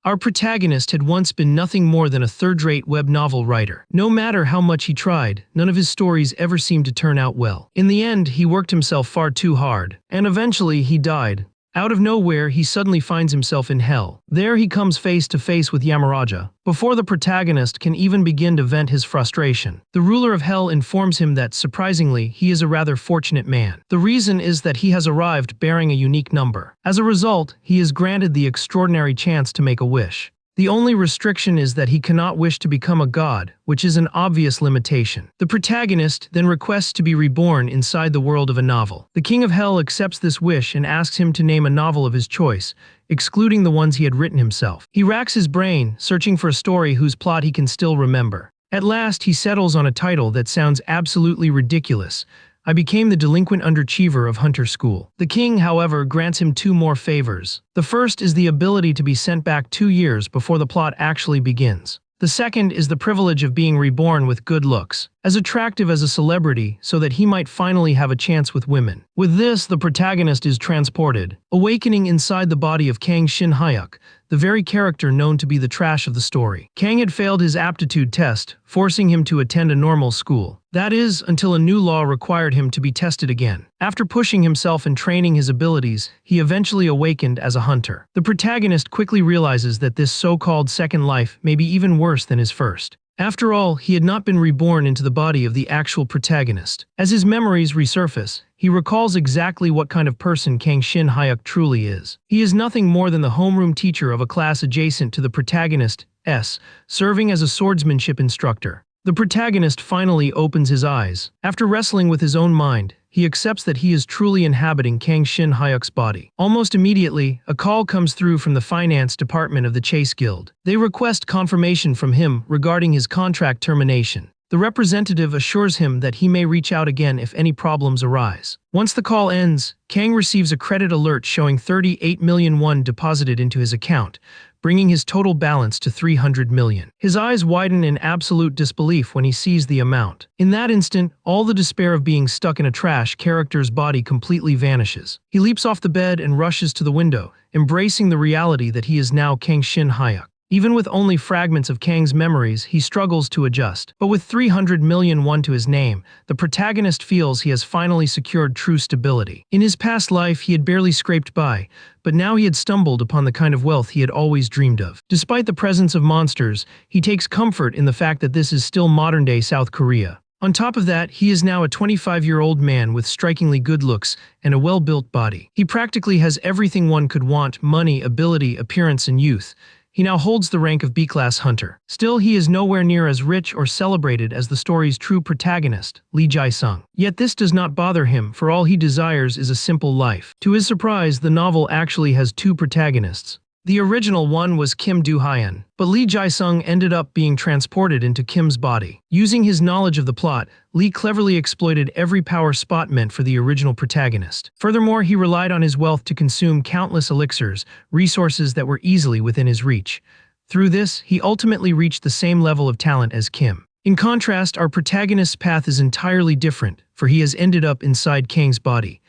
Our protagonist had once been nothing more than a third-rate web novel writer. No matter how much he tried, none of his stories ever seemed to turn out well. In the end, he worked himself far too hard, and eventually he died. Out of nowhere, he suddenly finds himself in hell. There he comes face to face with Yamaraja. Before the protagonist can even begin to vent his frustration, the ruler of hell informs him that, surprisingly, he is a rather fortunate man. The reason is that he has arrived bearing a unique number. As a result, he is granted the extraordinary chance to make a wish. The only restriction is that he cannot wish to become a god, which is an obvious limitation. The protagonist then requests to be reborn inside the world of a novel. The king of hell accepts this wish and asks him to name a novel of his choice, excluding the ones he had written himself. He racks his brain, searching for a story whose plot he can still remember. At last, he settles on a title that sounds absolutely ridiculous: I became the delinquent underachiever of Hunter School. The king, however, grants him two more favors. The first is the ability to be sent back 2 years before the plot actually begins. The second is the privilege of being reborn with good looks, as attractive as a celebrity, so that he might finally have a chance with women. With this, the protagonist is transported, awakening inside the body of Kang Shin-hyuk, the very character known to be the trash of the story. Kang had failed his aptitude test, forcing him to attend a normal school. That is, until a new law required him to be tested again. After pushing himself and training his abilities, he eventually awakened as a hunter. The protagonist quickly realizes that this so-called second life may be even worse than his first. After all, he had not been reborn into the body of the actual protagonist. As his memories resurface, he recalls exactly what kind of person Kang Shin-hyuk truly is. He is nothing more than the homeroom teacher of a class adjacent to the protagonist's, serving as a swordsmanship instructor. The protagonist finally opens his eyes. After wrestling with his own mind, he accepts that he is truly inhabiting Kang Shin-hyuk's body. Almost immediately, a call comes through from the finance department of the Chase Guild. They request confirmation from him regarding his contract termination. The representative assures him that he may reach out again if any problems arise. Once the call ends, Kang receives a credit alert showing 38 million won deposited into his account, bringing his total balance to 300 million. His eyes widen in absolute disbelief when he sees the amount. In that instant, all the despair of being stuck in a trash character's body completely vanishes. He leaps off the bed and rushes to the window, embracing the reality that he is now Kang Shin-hyuk. Even with only fragments of Kang's memories, he struggles to adjust. But with 300 million won to his name, the protagonist feels he has finally secured true stability. In his past life, he had barely scraped by, but now he had stumbled upon the kind of wealth he had always dreamed of. Despite the presence of monsters, he takes comfort in the fact that this is still modern-day South Korea. On top of that, he is now a 25-year-old man with strikingly good looks and a well-built body. He practically has everything one could want: money, ability, appearance, and youth. He now holds the rank of B-class hunter. Still, he is nowhere near as rich or celebrated as the story's true protagonist, Lee Jae-sung. Yet this does not bother him, for all he desires is a simple life. To his surprise, the novel actually has two protagonists. The original one was Kim Do-hyun, but Lee Jae-sung ended up being transported into Kim's body. Using his knowledge of the plot, Lee cleverly exploited every power spot meant for the original protagonist. Furthermore, he relied on his wealth to consume countless elixirs, resources that were easily within his reach. Through this, he ultimately reached the same level of talent as Kim. In contrast, our protagonist's path is entirely different, for he has ended up inside Kang's body.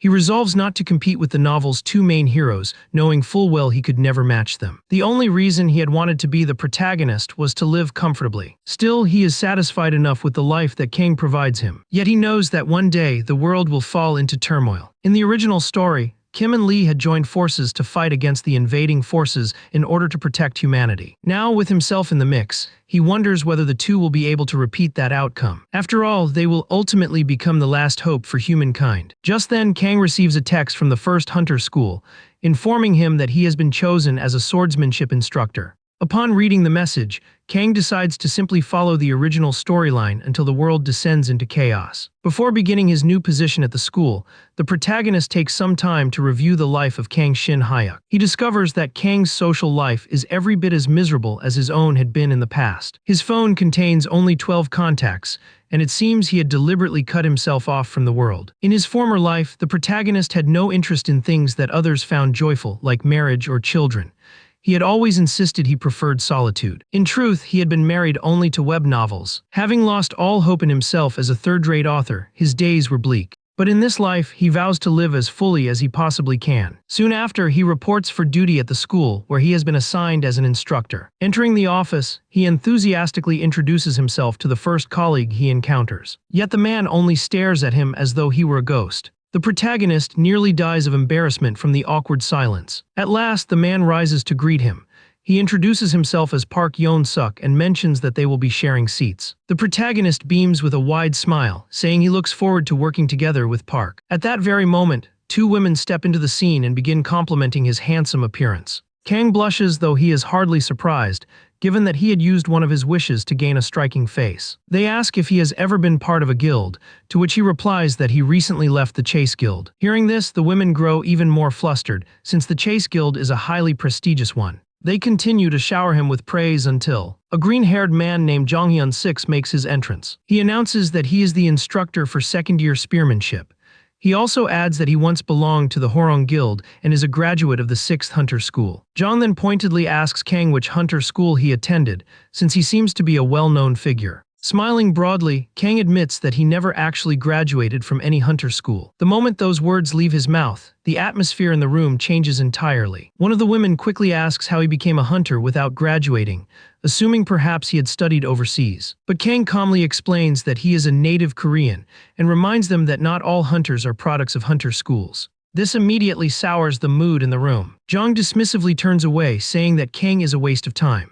He resolves not to compete with the novel's two main heroes, knowing full well he could never match them. The only reason he had wanted to be the protagonist was to live comfortably. Still, he is satisfied enough with the life that Kang provides him. Yet he knows that one day the world will fall into turmoil. In the original story, Kim and Lee had joined forces to fight against the invading forces in order to protect humanity. Now, with himself in the mix, he wonders whether the two will be able to repeat that outcome. After all, they will ultimately become the last hope for humankind. Just then, Kang receives a text from the first Hunter School, informing him that he has been chosen as a swordsmanship instructor. Upon reading the message, Kang decides to simply follow the original storyline until the world descends into chaos. Before beginning his new position at the school, the protagonist takes some time to review the life of Kang Shin-hyuk. He discovers that Kang's social life is every bit as miserable as his own had been in the past. His phone contains only 12 contacts, and it seems he had deliberately cut himself off from the world. In his former life, the protagonist had no interest in things that others found joyful, like marriage or children. He had always insisted he preferred solitude. In truth, he had been married only to web novels. Having lost all hope in himself as a third-rate author, his days were bleak. But in this life, he vows to live as fully as he possibly can. Soon after, he reports for duty at the school, where he has been assigned as an instructor. Entering the office, he enthusiastically introduces himself to the first colleague he encounters. Yet the man only stares at him as though he were a ghost. The protagonist nearly dies of embarrassment from the awkward silence. At last, the man rises to greet him. He introduces himself as Park Yeon-suk and mentions that they will be sharing seats. The protagonist beams with a wide smile, saying he looks forward to working together with Park. At that very moment, two women step into the scene and begin complimenting his handsome appearance. Kang blushes, though he is hardly surprised, given that he had used one of his wishes to gain a striking face. They ask if he has ever been part of a guild, to which he replies that he recently left the Chase Guild. Hearing this, the women grow even more flustered, since the Chase Guild is a highly prestigious one. They continue to shower him with praise until a green-haired man named Jong Hyun-sik makes his entrance. He announces that he is the instructor for second-year spearmanship. He also adds that he once belonged to the Horong Guild and is a graduate of the 6th Hunter School. Jong then pointedly asks Kang which Hunter School he attended, since he seems to be a well-known figure. Smiling broadly, Kang admits that he never actually graduated from any hunter school. The moment those words leave his mouth, the atmosphere in the room changes entirely. One of the women quickly asks how he became a hunter without graduating, assuming perhaps he had studied overseas. But Kang calmly explains that he is a native Korean and reminds them that not all hunters are products of hunter schools. This immediately sours the mood in the room. Jong dismissively turns away, saying that Kang is a waste of time.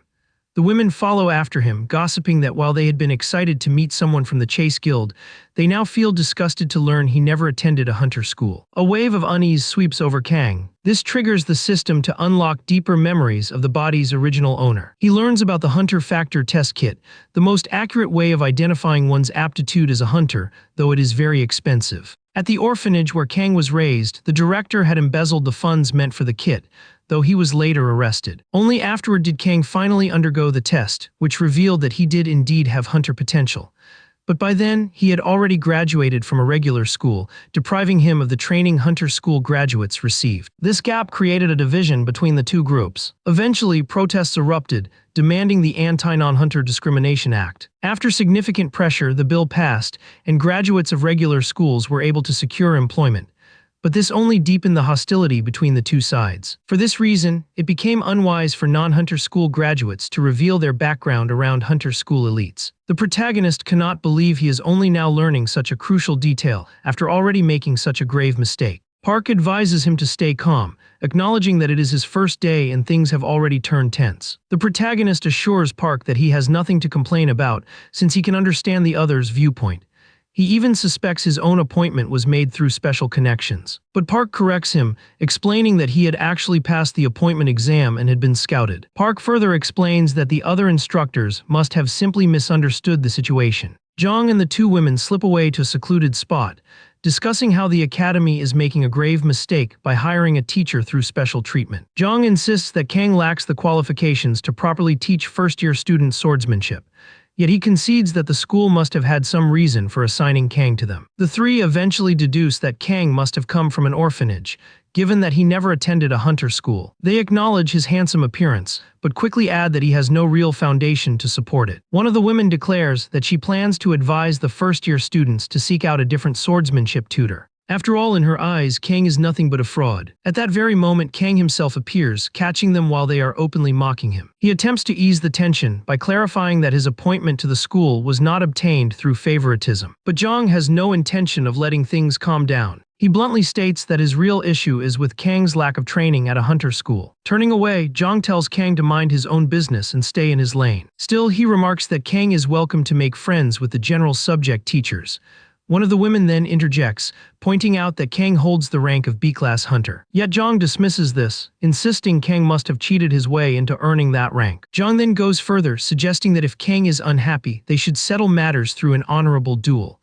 The women follow after him, gossiping that while they had been excited to meet someone from the Chase Guild, they now feel disgusted to learn he never attended a hunter school. A wave of unease sweeps over Kang. This triggers the system to unlock deeper memories of the body's original owner. He learns about the Hunter Factor Test Kit, the most accurate way of identifying one's aptitude as a hunter, though it is very expensive. At the orphanage where Kang was raised, the director had embezzled the funds meant for the kit, though he was later arrested. Only afterward did Kang finally undergo the test, which revealed that he did indeed have hunter potential. But by then, he had already graduated from a regular school, depriving him of the training hunter school graduates received. This gap created a division between the two groups. Eventually, protests erupted, demanding the Anti-Non-Hunter Discrimination Act. After significant pressure, the bill passed, and graduates of regular schools were able to secure employment. But this only deepened the hostility between the two sides. For this reason, it became unwise for non-hunter school graduates to reveal their background around hunter school elites. The protagonist cannot believe he is only now learning such a crucial detail after already making such a grave mistake. Park advises him to stay calm, acknowledging that it is his first day and things have already turned tense. The protagonist assures Park that he has nothing to complain about since he can understand the other's viewpoint. He even suspects his own appointment was made through special connections. But Park corrects him, explaining that he had actually passed the appointment exam and had been scouted. Park further explains that the other instructors must have simply misunderstood the situation. Jong and the two women slip away to a secluded spot, discussing how the academy is making a grave mistake by hiring a teacher through special treatment. Jong insists that Kang lacks the qualifications to properly teach first-year students swordsmanship. Yet he concedes that the school must have had some reason for assigning Kang to them. The three eventually deduce that Kang must have come from an orphanage, given that he never attended a hunter school. They acknowledge his handsome appearance, but quickly add that he has no real foundation to support it. One of the women declares that she plans to advise the first-year students to seek out a different swordsmanship tutor. After all, in her eyes, Kang is nothing but a fraud. At that very moment, Kang himself appears, catching them while they are openly mocking him. He attempts to ease the tension by clarifying that his appointment to the school was not obtained through favoritism. But Jong has no intention of letting things calm down. He bluntly states that his real issue is with Kang's lack of training at a hunter school. Turning away, Jong tells Kang to mind his own business and stay in his lane. Still, he remarks that Kang is welcome to make friends with the general subject teachers. One of the women then interjects, pointing out that Kang holds the rank of B-class hunter. Yet Jong dismisses this, insisting Kang must have cheated his way into earning that rank. Jong then goes further, suggesting that if Kang is unhappy, they should settle matters through an honorable duel.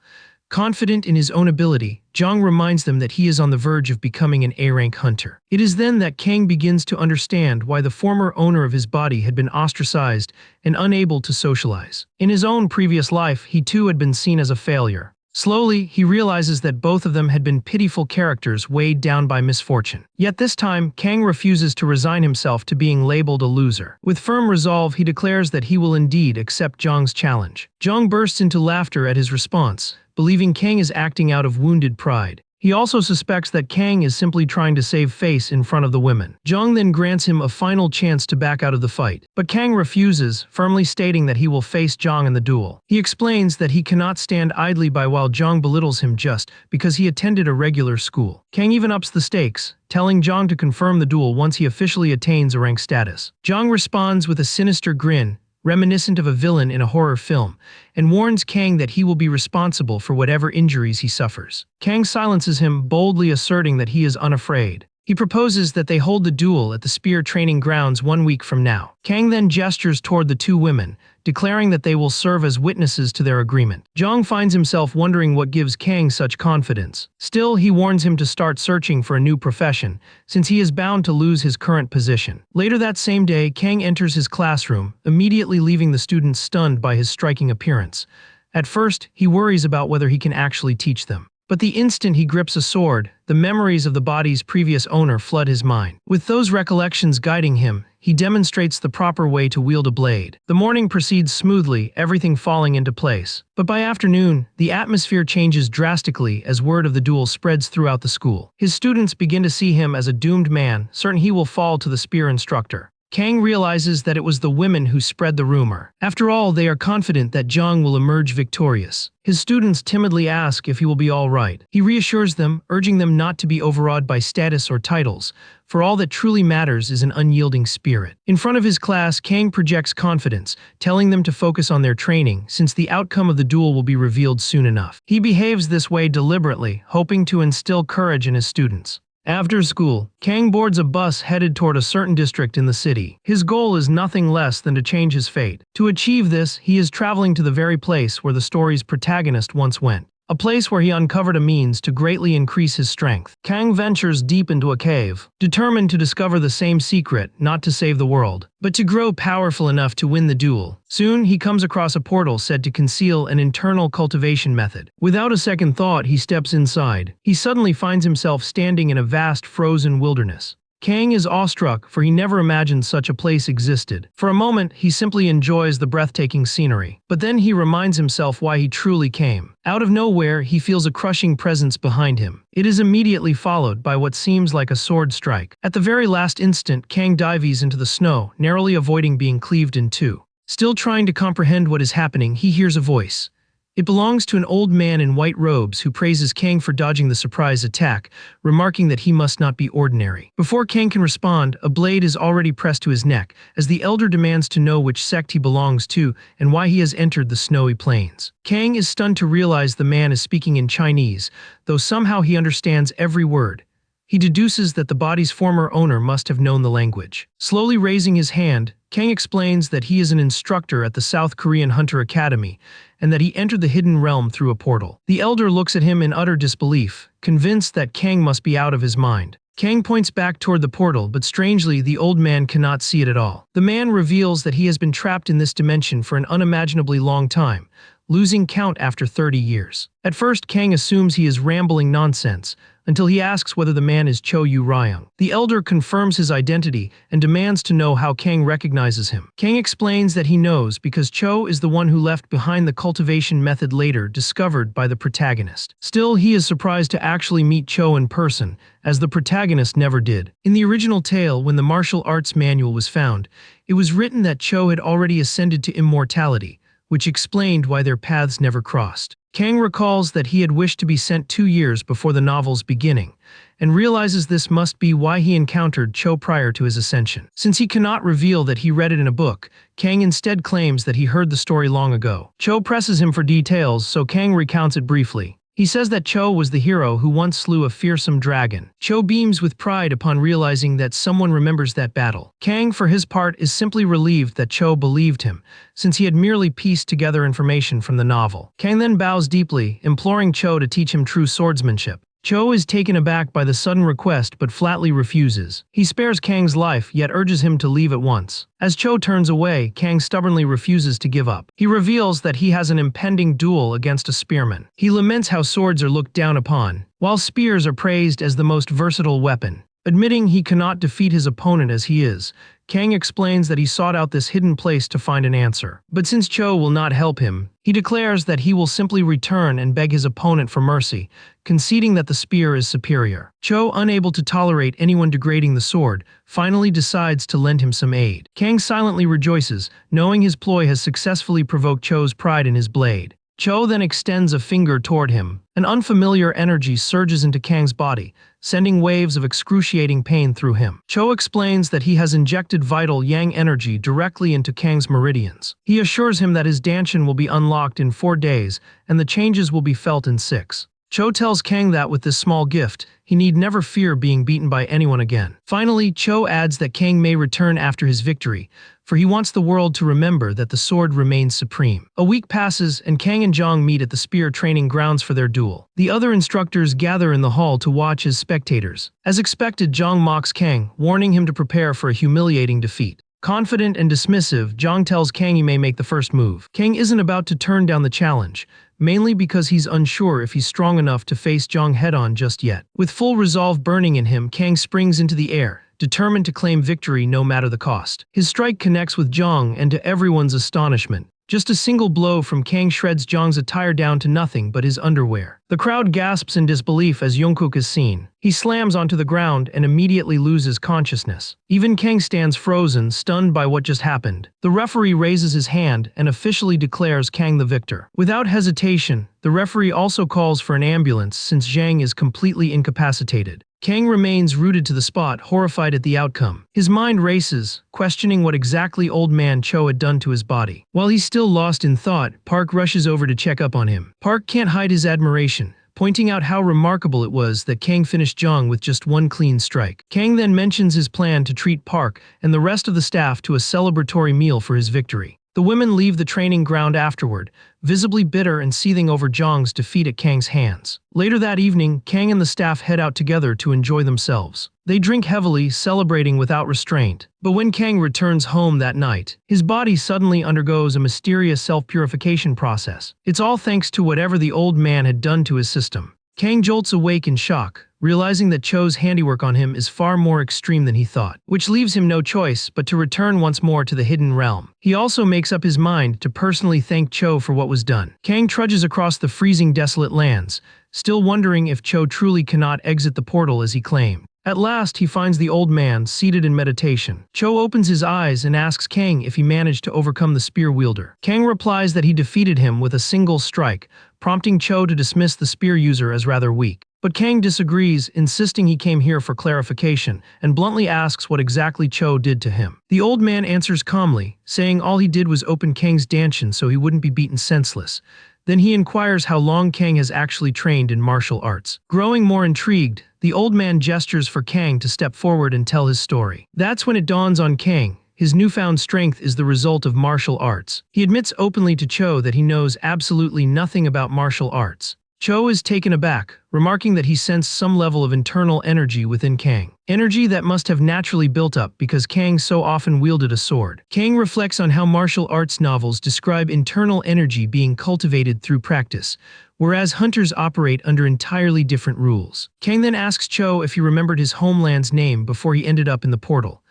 Confident in his own ability, Jong reminds them that he is on the verge of becoming an A-rank hunter. It is then that Kang begins to understand why the former owner of his body had been ostracized and unable to socialize. In his own previous life, he too had been seen as a failure. Slowly, he realizes that both of them had been pitiful characters weighed down by misfortune. Yet this time, Kang refuses to resign himself to being labeled a loser. With firm resolve, he declares that he will indeed accept Jong's challenge. Jong bursts into laughter at his response, believing Kang is acting out of wounded pride. He also suspects that Kang is simply trying to save face in front of the women. Zhang then grants him a final chance to back out of the fight. But Kang refuses, firmly stating that he will face Zhang in the duel. He explains that he cannot stand idly by while Zhang belittles him just because he attended a regular school. Kang even ups the stakes, telling Zhang to confirm the duel once he officially attains a rank status. Zhang responds with a sinister grin, reminiscent of a villain in a horror film, and warns Kang that he will be responsible for whatever injuries he suffers. Kang silences him, boldly asserting that he is unafraid. He proposes that they hold the duel at the spear training grounds 1 week from now. Kang then gestures toward the two women, declaring that they will serve as witnesses to their agreement. Zhang finds himself wondering what gives Kang such confidence. Still, he warns him to start searching for a new profession, since he is bound to lose his current position. Later that same day, Kang enters his classroom, immediately leaving the students stunned by his striking appearance. At first, he worries about whether he can actually teach them. But the instant he grips a sword, the memories of the body's previous owner flood his mind. With those recollections guiding him, he demonstrates the proper way to wield a blade. The morning proceeds smoothly, everything falling into place. But by afternoon, the atmosphere changes drastically as word of the duel spreads throughout the school. His students begin to see him as a doomed man, certain he will fall to the spear instructor. Kang realizes that it was the women who spread the rumor. After all, they are confident that Zhang will emerge victorious. His students timidly ask if he will be all right. He reassures them, urging them not to be overawed by status or titles, for all that truly matters is an unyielding spirit. In front of his class, Kang projects confidence, telling them to focus on their training, since the outcome of the duel will be revealed soon enough. He behaves this way deliberately, hoping to instill courage in his students. After school, Kang boards a bus headed toward a certain district in the city. His goal is nothing less than to change his fate. To achieve this, he is traveling to the very place where the story's protagonist once went. A place where he uncovered a means to greatly increase his strength. Kang ventures deep into a cave, determined to discover the same secret, not to save the world, but to grow powerful enough to win the duel. Soon, he comes across a portal said to conceal an internal cultivation method. Without a second thought, he steps inside. He suddenly finds himself standing in a vast frozen wilderness. Kang is awestruck, for he never imagined such a place existed. For a moment, he simply enjoys the breathtaking scenery. But then he reminds himself why he truly came. Out of nowhere, he feels a crushing presence behind him. It is immediately followed by what seems like a sword strike. At the very last instant, Kang dives into the snow, narrowly avoiding being cleaved in two. Still trying to comprehend what is happening, he hears a voice. It belongs to an old man in white robes who praises Kang for dodging the surprise attack, remarking that he must not be ordinary. Before Kang can respond, a blade is already pressed to his neck, as the elder demands to know which sect he belongs to and why he has entered the snowy plains. Kang is stunned to realize the man is speaking in Chinese, though somehow he understands every word. He deduces that the body's former owner must have known the language. Slowly raising his hand, Kang explains that he is an instructor at the South Korean Hunter Academy, and that he entered the hidden realm through a portal. The elder looks at him in utter disbelief, convinced that Kang must be out of his mind. Kang points back toward the portal, but strangely, the old man cannot see it at all. The man reveals that he has been trapped in this dimension for an unimaginably long time, losing count after 30 years. At first, Kang assumes he is rambling nonsense, until he asks whether the man is Cho Yu Ryung. The elder confirms his identity and demands to know how Kang recognizes him. Kang explains that he knows because Cho is the one who left behind the cultivation method later discovered by the protagonist. Still, he is surprised to actually meet Cho in person, as the protagonist never did. In the original tale, when the martial arts manual was found, it was written that Cho had already ascended to immortality, which explained why their paths never crossed. Kang recalls that he had wished to be sent 2 years before the novel's beginning, and realizes this must be why he encountered Cho prior to his ascension. Since he cannot reveal that he read it in a book, Kang instead claims that he heard the story long ago. Cho presses him for details, so Kang recounts it briefly. He says that Cho was the hero who once slew a fearsome dragon. Cho beams with pride upon realizing that someone remembers that battle. Kang, for his part, is simply relieved that Cho believed him, since he had merely pieced together information from the novel. Kang then bows deeply, imploring Cho to teach him true swordsmanship. Cho is taken aback by the sudden request but flatly refuses. He spares Kang's life, yet urges him to leave at once. As Cho turns away, Kang stubbornly refuses to give up. He reveals that he has an impending duel against a spearman. He laments how swords are looked down upon, while spears are praised as the most versatile weapon. Admitting he cannot defeat his opponent as he is, Kang explains that he sought out this hidden place to find an answer. But since Cho will not help him, he declares that he will simply return and beg his opponent for mercy, conceding that the spear is superior. Cho, unable to tolerate anyone degrading the sword, finally decides to lend him some aid. Kang silently rejoices, knowing his ploy has successfully provoked Cho's pride in his blade. Cho then extends a finger toward him. An unfamiliar energy surges into Kang's body, sending waves of excruciating pain through him. Cho explains that he has injected vital yang energy directly into Kang's meridians. He assures him that his Danshin will be unlocked in 4 days, and the changes will be felt in 6. Cho tells Kang that with this small gift, he need never fear being beaten by anyone again. Finally, Cho adds that Kang may return after his victory, for he wants the world to remember that the sword remains supreme. A week passes, and Kang and Zhang meet at the spear training grounds for their duel. The other instructors gather in the hall to watch as spectators. As expected, Zhang mocks Kang, warning him to prepare for a humiliating defeat. Confident and dismissive, Zhang tells Kang he may make the first move. Kang isn't about to turn down the challenge, mainly because he's unsure if he's strong enough to face Zhang head-on just yet. With full resolve burning in him, Kang springs into the air, determined to claim victory no matter the cost. His strike connects with Zhang, and to everyone's astonishment, just a single blow from Kang shreds Zhang's attire down to nothing but his underwear. The crowd gasps in disbelief as Jungkook is seen. He slams onto the ground and immediately loses consciousness. Even Kang stands frozen, stunned by what just happened. The referee raises his hand and officially declares Kang the victor. Without hesitation, the referee also calls for an ambulance since Zhang is completely incapacitated. Kang remains rooted to the spot, horrified at the outcome. His mind races, questioning what exactly old man Cho had done to his body. While he's still lost in thought, Park rushes over to check up on him. Park can't hide his admiration, pointing out how remarkable it was that Kang finished Zhang with just one clean strike. Kang then mentions his plan to treat Park and the rest of the staff to a celebratory meal for his victory. The women leave the training ground afterward, visibly bitter and seething over Zhang's defeat at Kang's hands. Later that evening, Kang and the staff head out together to enjoy themselves. They drink heavily, celebrating without restraint. But when Kang returns home that night, his body suddenly undergoes a mysterious self-purification process. It's all thanks to whatever the old man had done to his system. Kang jolts awake in shock, realizing that Cho's handiwork on him is far more extreme than he thought, which leaves him no choice but to return once more to the hidden realm. He also makes up his mind to personally thank Cho for what was done. Kang trudges across the freezing, desolate lands, still wondering if Cho truly cannot exit the portal as he claimed. At last, he finds the old man seated in meditation. Cho opens his eyes and asks Kang if he managed to overcome the spear wielder. Kang replies that he defeated him with a single strike, prompting Cho to dismiss the spear user as rather weak. But Kang disagrees, insisting he came here for clarification, and bluntly asks what exactly Cho did to him. The old man answers calmly, saying all he did was open Kang's Danshin so he wouldn't be beaten senseless. Then he inquires how long Kang has actually trained in martial arts. Growing more intrigued, the old man gestures for Kang to step forward and tell his story. That's when it dawns on Kang. His newfound strength is the result of martial arts. He admits openly to Cho that he knows absolutely nothing about martial arts. Cho is taken aback, remarking that he sensed some level of internal energy within Kang. Energy that must have naturally built up because Kang so often wielded a sword. Kang reflects on how martial arts novels describe internal energy being cultivated through practice, whereas hunters operate under entirely different rules. Kang then asks Cho if he remembered his homeland's name before he ended up in the portal.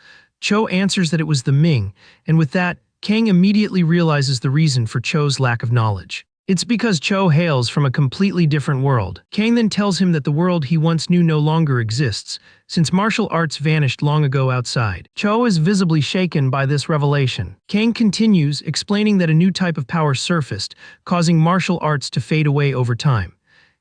Cho answers that it was the Ming, and with that, Kang immediately realizes the reason for Cho's lack of knowledge. It's because Cho hails from a completely different world. Kang then tells him that the world he once knew no longer exists, since martial arts vanished long ago outside. Cho is visibly shaken by this revelation. Kang continues, explaining that a new type of power surfaced, causing martial arts to fade away over time.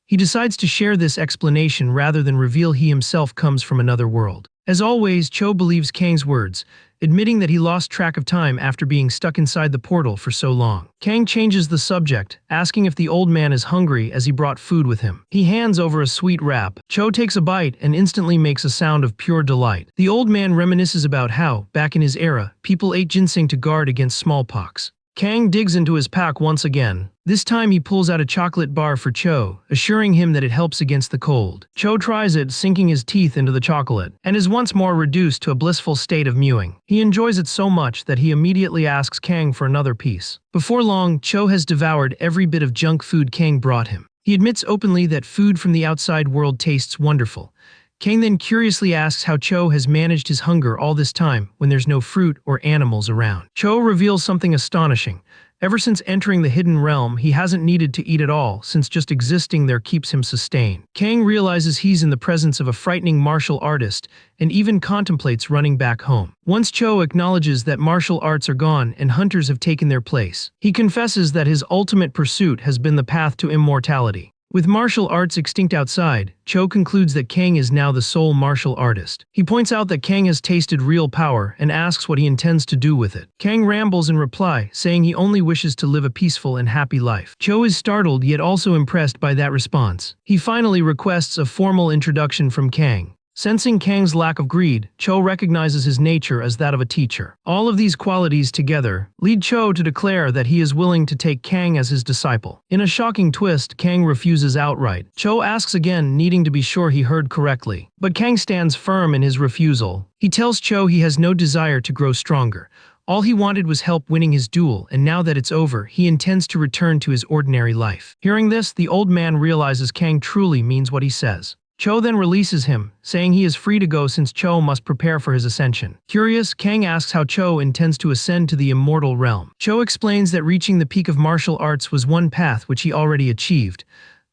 He decides to share this explanation rather than reveal he himself comes from another world. As always, Cho believes Kang's words, admitting that he lost track of time after being stuck inside the portal for so long. Kang changes the subject, asking if the old man is hungry as he brought food with him. He hands over a sweet wrap. Cho takes a bite and instantly makes a sound of pure delight. The old man reminisces about how, back in his era, people ate ginseng to guard against smallpox. Kang digs into his pack once again. This time he pulls out a chocolate bar for Cho, assuring him that it helps against the cold. Cho tries it, sinking his teeth into the chocolate, and is once more reduced to a blissful state of mewing. He enjoys it so much that he immediately asks Kang for another piece. Before long, Cho has devoured every bit of junk food Kang brought him. He admits openly that food from the outside world tastes wonderful. Kang then curiously asks how Cho has managed his hunger all this time when there's no fruit or animals around. Cho reveals something astonishing. Ever since entering the hidden realm, he hasn't needed to eat at all, since just existing there keeps him sustained. Kang realizes he's in the presence of a frightening martial artist and even contemplates running back home. Once Cho acknowledges that martial arts are gone and hunters have taken their place, he confesses that his ultimate pursuit has been the path to immortality. With martial arts extinct outside, Cho concludes that Kang is now the sole martial artist. He points out that Kang has tasted real power and asks what he intends to do with it. Kang rambles in reply, saying he only wishes to live a peaceful and happy life. Cho is startled yet also impressed by that response. He finally requests a formal introduction from Kang. Sensing Kang's lack of greed, Cho recognizes his nature as that of a teacher. All of these qualities together lead Cho to declare that he is willing to take Kang as his disciple. In a shocking twist, Kang refuses outright. Cho asks again, needing to be sure he heard correctly. But Kang stands firm in his refusal. He tells Cho he has no desire to grow stronger. All he wanted was help winning his duel, and now that it's over, he intends to return to his ordinary life. Hearing this, the old man realizes Kang truly means what he says. Cho then releases him, saying he is free to go since Cho must prepare for his ascension. Curious, Kang asks how Cho intends to ascend to the immortal realm. Cho explains that reaching the peak of martial arts was one path which he already achieved.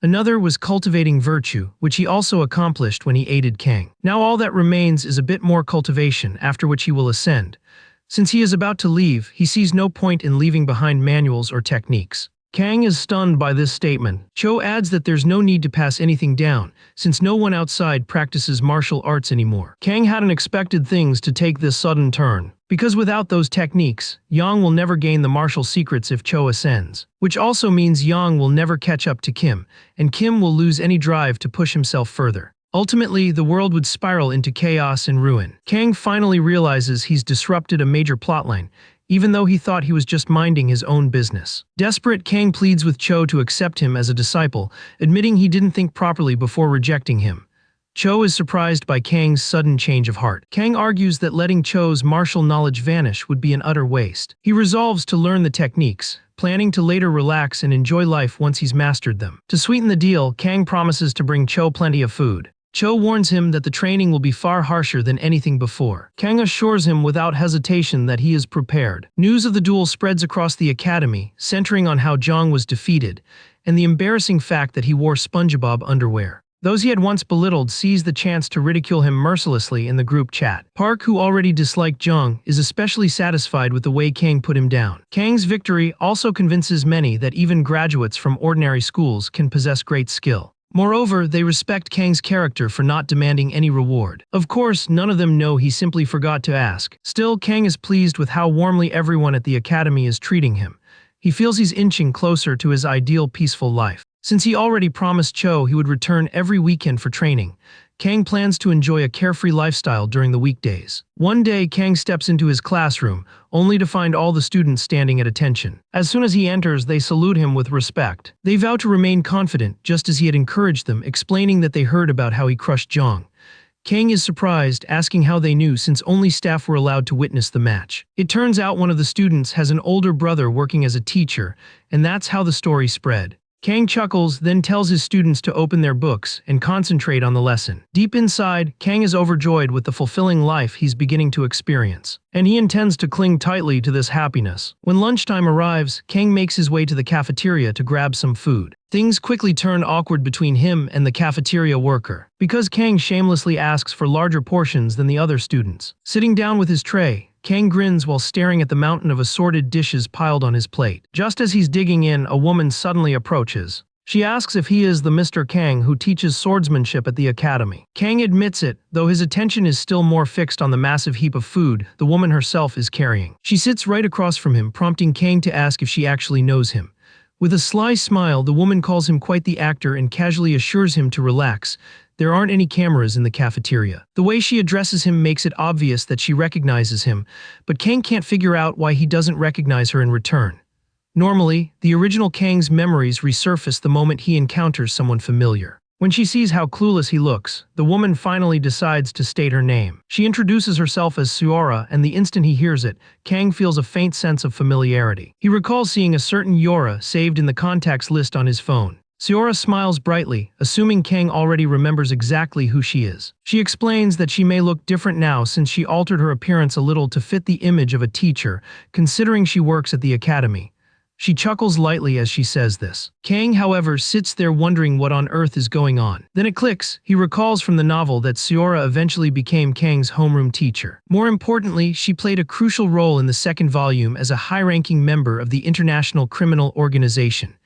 Another was cultivating virtue, which he also accomplished when he aided Kang. Now all that remains is a bit more cultivation, after which he will ascend. Since he is about to leave, he sees no point in leaving behind manuals or techniques. Kang is stunned by this statement. Cho adds that there's no need to pass anything down, since no one outside practices martial arts anymore. Kang hadn't expected things to take this sudden turn, because without those techniques, Yang will never gain the martial secrets if Cho ascends. Which also means Yang will never catch up to Kim, and Kim will lose any drive to push himself further. Ultimately, the world would spiral into chaos and ruin. Kang finally realizes he's disrupted a major plotline, even though he thought he was just minding his own business. Desperate, Kang pleads with Cho to accept him as a disciple, admitting he didn't think properly before rejecting him. Cho is surprised by Kang's sudden change of heart. Kang argues that letting Cho's martial knowledge vanish would be an utter waste. He resolves to learn the techniques, planning to later relax and enjoy life once he's mastered them. To sweeten the deal, Kang promises to bring Cho plenty of food. Cho warns him that the training will be far harsher than anything before. Kang assures him without hesitation that he is prepared. News of the duel spreads across the academy, centering on how Jong was defeated, and the embarrassing fact that he wore SpongeBob underwear. Those he had once belittled seize the chance to ridicule him mercilessly in the group chat. Park, who already disliked Jong, is especially satisfied with the way Kang put him down. Kang's victory also convinces many that even graduates from ordinary schools can possess great skill. Moreover, they respect Kang's character for not demanding any reward. Of course, none of them know he simply forgot to ask. Still, Kang is pleased with how warmly everyone at the academy is treating him. He feels he's inching closer to his ideal peaceful life. Since he already promised Cho he would return every weekend for training, Kang plans to enjoy a carefree lifestyle during the weekdays. One day, Kang steps into his classroom, only to find all the students standing at attention. As soon as he enters, they salute him with respect. They vow to remain confident, just as he had encouraged them, explaining that they heard about how he crushed Jong. Kang is surprised, asking how they knew since only staff were allowed to witness the match. It turns out one of the students has an older brother working as a teacher, and that's how the story spread. Kang chuckles, then tells his students to open their books and concentrate on the lesson. Deep inside, Kang is overjoyed with the fulfilling life he's beginning to experience, and he intends to cling tightly to this happiness. When lunchtime arrives, Kang makes his way to the cafeteria to grab some food. Things quickly turn awkward between him and the cafeteria worker, because Kang shamelessly asks for larger portions than the other students. Sitting down with his tray, Kang grins while staring at the mountain of assorted dishes piled on his plate. Just as he's digging in, a woman suddenly approaches. She asks if he is the Mr. Kang who teaches swordsmanship at the academy. Kang admits it, though his attention is still more fixed on the massive heap of food the woman herself is carrying. She sits right across from him, prompting Kang to ask if she actually knows him. With a sly smile, the woman calls him quite the actor and casually assures him to relax. There aren't any cameras in the cafeteria. The way she addresses him makes it obvious that she recognizes him, but Kang can't figure out why he doesn't recognize her in return. Normally, the original Kang's memories resurface the moment he encounters someone familiar. When she sees how clueless he looks, the woman finally decides to state her name. She introduces herself as Suora, and the instant he hears it, Kang feels a faint sense of familiarity. He recalls seeing a certain Yora saved in the contacts list on his phone. Seora smiles brightly, assuming Kang already remembers exactly who she is. She explains that she may look different now since she altered her appearance a little to fit the image of a teacher, considering she works at the academy. She chuckles lightly as she says this. Kang, however, sits there wondering what on earth is going on. Then it clicks. He recalls from the novel that Seora eventually became Kang's homeroom teacher. More importantly, she played a crucial role in the second volume as a high-ranking member of the International Criminal Organization.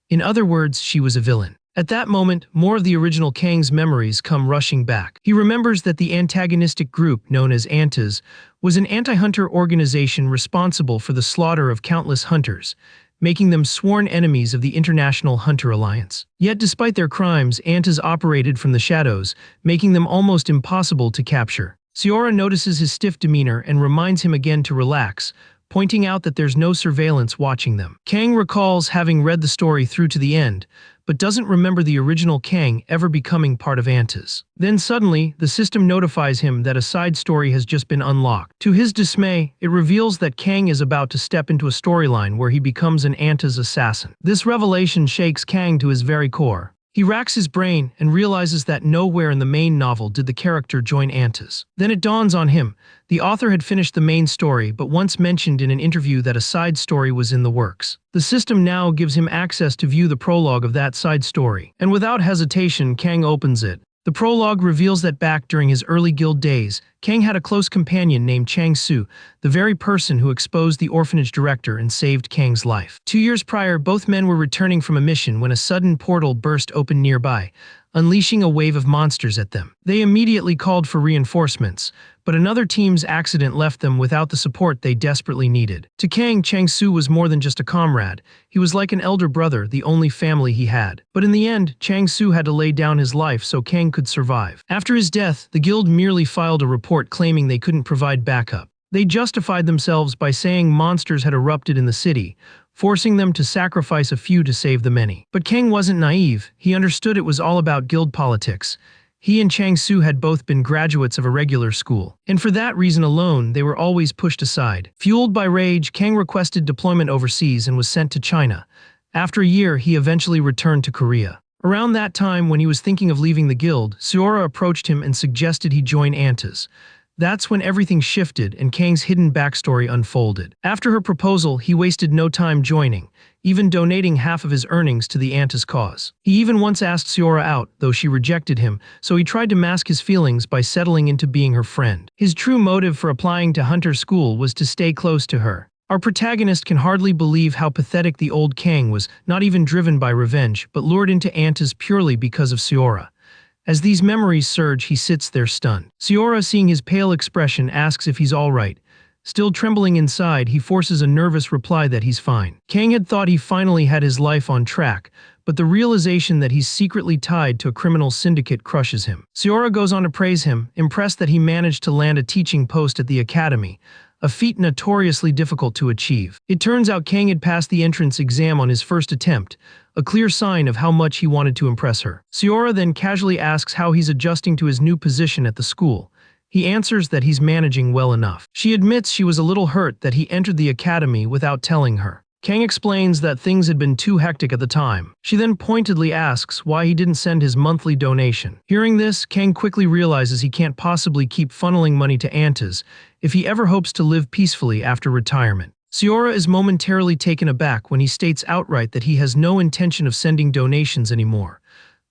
In other words, she was a villain. At that moment, more of the original Kang's memories come rushing back. He remembers that the antagonistic group, known as Antas, was an anti-hunter organization responsible for the slaughter of countless hunters, making them sworn enemies of the International Hunter Alliance. Yet despite their crimes, Antas operated from the shadows, making them almost impossible to capture. Seora notices his stiff demeanor and reminds him again to relax, pointing out that there's no surveillance watching them. Kang recalls having read the story through to the end, but doesn't remember the original Kang ever becoming part of Antas. Then suddenly, the system notifies him that a side story has just been unlocked. To his dismay, it reveals that Kang is about to step into a storyline where he becomes an Antas assassin. This revelation shakes Kang to his very core. He racks his brain and realizes that nowhere in the main novel did the character join Antas. Then it dawns on him. The author had finished the main story but once mentioned in an interview that a side story was in the works. The system now gives him access to view the prologue of that side story. And without hesitation, Kang opens it. The prologue reveals that back during his early guild days, Kang had a close companion named Chang Su, the very person who exposed the orphanage director and saved Kang's life. 2 years prior, both men were returning from a mission when a sudden portal burst open nearby, unleashing a wave of monsters at them. They immediately called for reinforcements, but another team's accident left them without the support they desperately needed. To Kang, Chang Su was more than just a comrade. He was like an elder brother, the only family he had. But in the end, Chang Su had to lay down his life so Kang could survive. After his death, the guild merely filed a report claiming they couldn't provide backup. They justified themselves by saying monsters had erupted in the city, forcing them to sacrifice a few to save the many. But Kang wasn't naive. He understood it was all about guild politics. He and Chang Su had both been graduates of a regular school, and for that reason alone, they were always pushed aside. Fueled by rage, Kang requested deployment overseas and was sent to China. After a year, he eventually returned to Korea. Around that time, when he was thinking of leaving the guild, Seora approached him and suggested he join Antas. That's when everything shifted and Kang's hidden backstory unfolded. After her proposal, he wasted no time joining, even donating half of his earnings to the Antas cause. He even once asked Seora out, though she rejected him, so he tried to mask his feelings by settling into being her friend. His true motive for applying to Hunter School was to stay close to her. Our protagonist can hardly believe how pathetic the old Kang was, not even driven by revenge, but lured into Antas purely because of Seora. As these memories surge, he sits there stunned. Seora, seeing his pale expression, asks if he's all right. Still trembling inside, he forces a nervous reply that he's fine. Kang had thought he finally had his life on track, but the realization that he's secretly tied to a criminal syndicate crushes him. Seora goes on to praise him, impressed that he managed to land a teaching post at the academy, a feat notoriously difficult to achieve. It turns out Kang had passed the entrance exam on his first attempt, a clear sign of how much he wanted to impress her. Seora then casually asks how he's adjusting to his new position at the school. He answers that he's managing well enough. She admits she was a little hurt that he entered the academy without telling her. Kang explains that things had been too hectic at the time. She then pointedly asks why he didn't send his monthly donation. Hearing this, Kang quickly realizes he can't possibly keep funneling money to Antas if he ever hopes to live peacefully after retirement. Seora is momentarily taken aback when he states outright that he has no intention of sending donations anymore.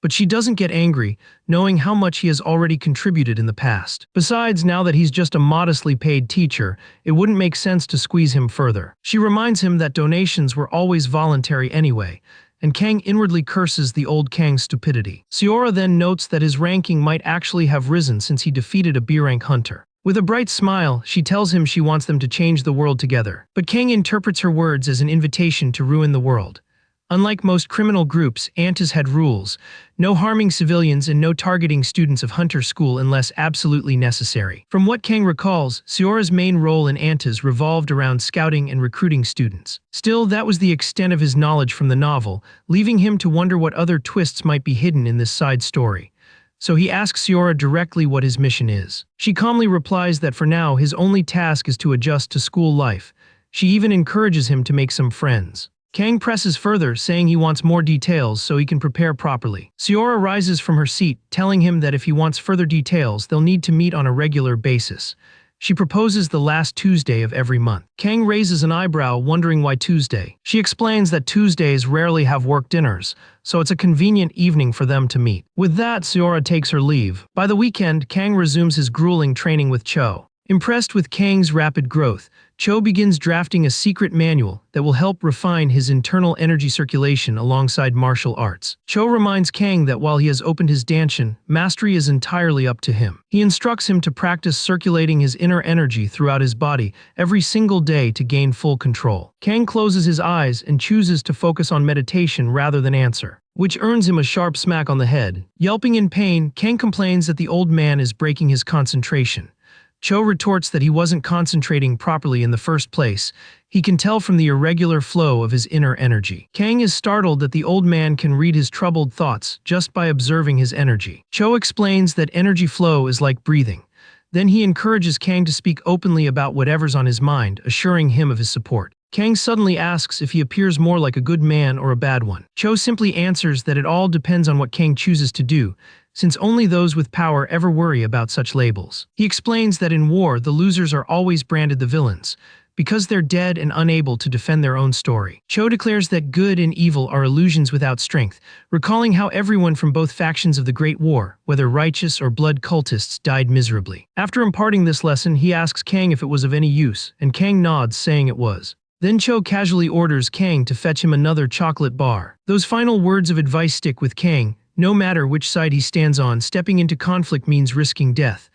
But she doesn't get angry, knowing how much he has already contributed in the past. Besides, now that he's just a modestly paid teacher, it wouldn't make sense to squeeze him further. She reminds him that donations were always voluntary anyway, and Kang inwardly curses the old Kang's stupidity. Seora then notes that his ranking might actually have risen since he defeated a B-rank hunter. With a bright smile, she tells him she wants them to change the world together. But Kang interprets her words as an invitation to ruin the world. Unlike most criminal groups, Antas had rules: no harming civilians and no targeting students of Hunter School unless absolutely necessary. From what Kang recalls, Seora's main role in Antas revolved around scouting and recruiting students. Still, that was the extent of his knowledge from the novel, leaving him to wonder what other twists might be hidden in this side story. So he asks Seora directly what his mission is. She calmly replies that for now his only task is to adjust to school life. She even encourages him to make some friends. Kang presses further, saying he wants more details so he can prepare properly. Seora rises from her seat, telling him that if he wants further details, they'll need to meet on a regular basis. She proposes the last Tuesday of every month. Kang raises an eyebrow, wondering why Tuesday. She explains that Tuesdays rarely have work dinners, so it's a convenient evening for them to meet. With that, Seora takes her leave. By the weekend, Kang resumes his grueling training with Cho. Impressed with Kang's rapid growth, Cho begins drafting a secret manual that will help refine his internal energy circulation alongside martial arts. Cho reminds Kang that while he has opened his danshin, mastery is entirely up to him. He instructs him to practice circulating his inner energy throughout his body every single day to gain full control. Kang closes his eyes and chooses to focus on meditation rather than answer, which earns him a sharp smack on the head. Yelping in pain, Kang complains that the old man is breaking his concentration. Cho retorts that he wasn't concentrating properly in the first place. He can tell from the irregular flow of his inner energy. Kang is startled that the old man can read his troubled thoughts just by observing his energy. Cho explains that energy flow is like breathing. Then he encourages Kang to speak openly about whatever's on his mind, assuring him of his support. Kang suddenly asks if he appears more like a good man or a bad one. Cho simply answers that it all depends on what Kang chooses to do, since only those with power ever worry about such labels. He explains that in war, the losers are always branded the villains, because they're dead and unable to defend their own story. Cho declares that good and evil are illusions without strength, recalling how everyone from both factions of the Great War, whether righteous or blood cultists, died miserably. After imparting this lesson, he asks Kang if it was of any use, and Kang nods, saying it was. Then Cho casually orders Kang to fetch him another chocolate bar. Those final words of advice stick with Kang. No matter which side he stands on, stepping into conflict means risking death.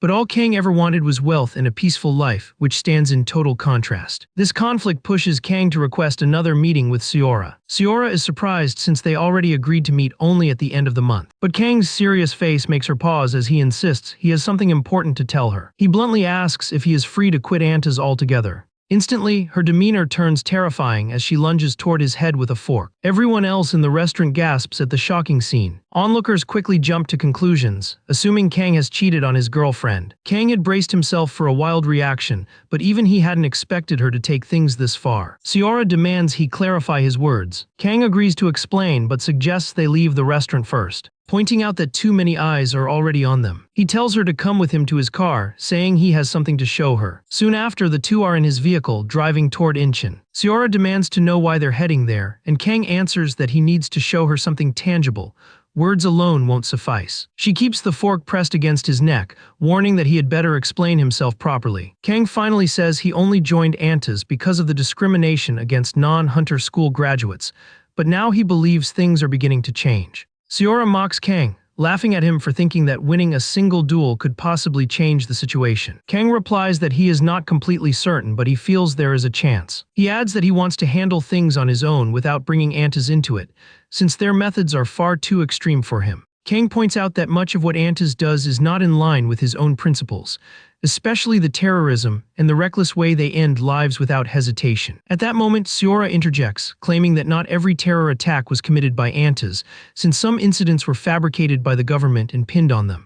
But all Kang ever wanted was wealth and a peaceful life, which stands in total contrast. This conflict pushes Kang to request another meeting with Seora. Seora is surprised since they already agreed to meet only at the end of the month. But Kang's serious face makes her pause as he insists he has something important to tell her. He bluntly asks if he is free to quit Antas altogether. Instantly, her demeanor turns terrifying as she lunges toward his head with a fork. Everyone else in the restaurant gasps at the shocking scene. Onlookers quickly jump to conclusions, assuming Kang has cheated on his girlfriend. Kang had braced himself for a wild reaction, but even he hadn't expected her to take things this far. Seora demands he clarify his words. Kang agrees to explain but suggests they leave the restaurant first, pointing out that too many eyes are already on them. He tells her to come with him to his car, saying he has something to show her. Soon after, the two are in his vehicle, driving toward Incheon. Seora demands to know why they're heading there, and Kang answers that he needs to show her something tangible. Words alone won't suffice. She keeps the fork pressed against his neck, warning that he had better explain himself properly. Kang finally says he only joined Antas because of the discrimination against non-Hunter school graduates, but now he believes things are beginning to change. Seora mocks Kang, laughing at him for thinking that winning a single duel could possibly change the situation. Kang replies that he is not completely certain, but he feels there is a chance. He adds that he wants to handle things on his own without bringing Antas into it, since their methods are far too extreme for him. Kang points out that much of what Antas does is not in line with his own principles, especially the terrorism and the reckless way they end lives without hesitation. At that moment, Seora interjects, claiming that not every terror attack was committed by Antas, since some incidents were fabricated by the government and pinned on them.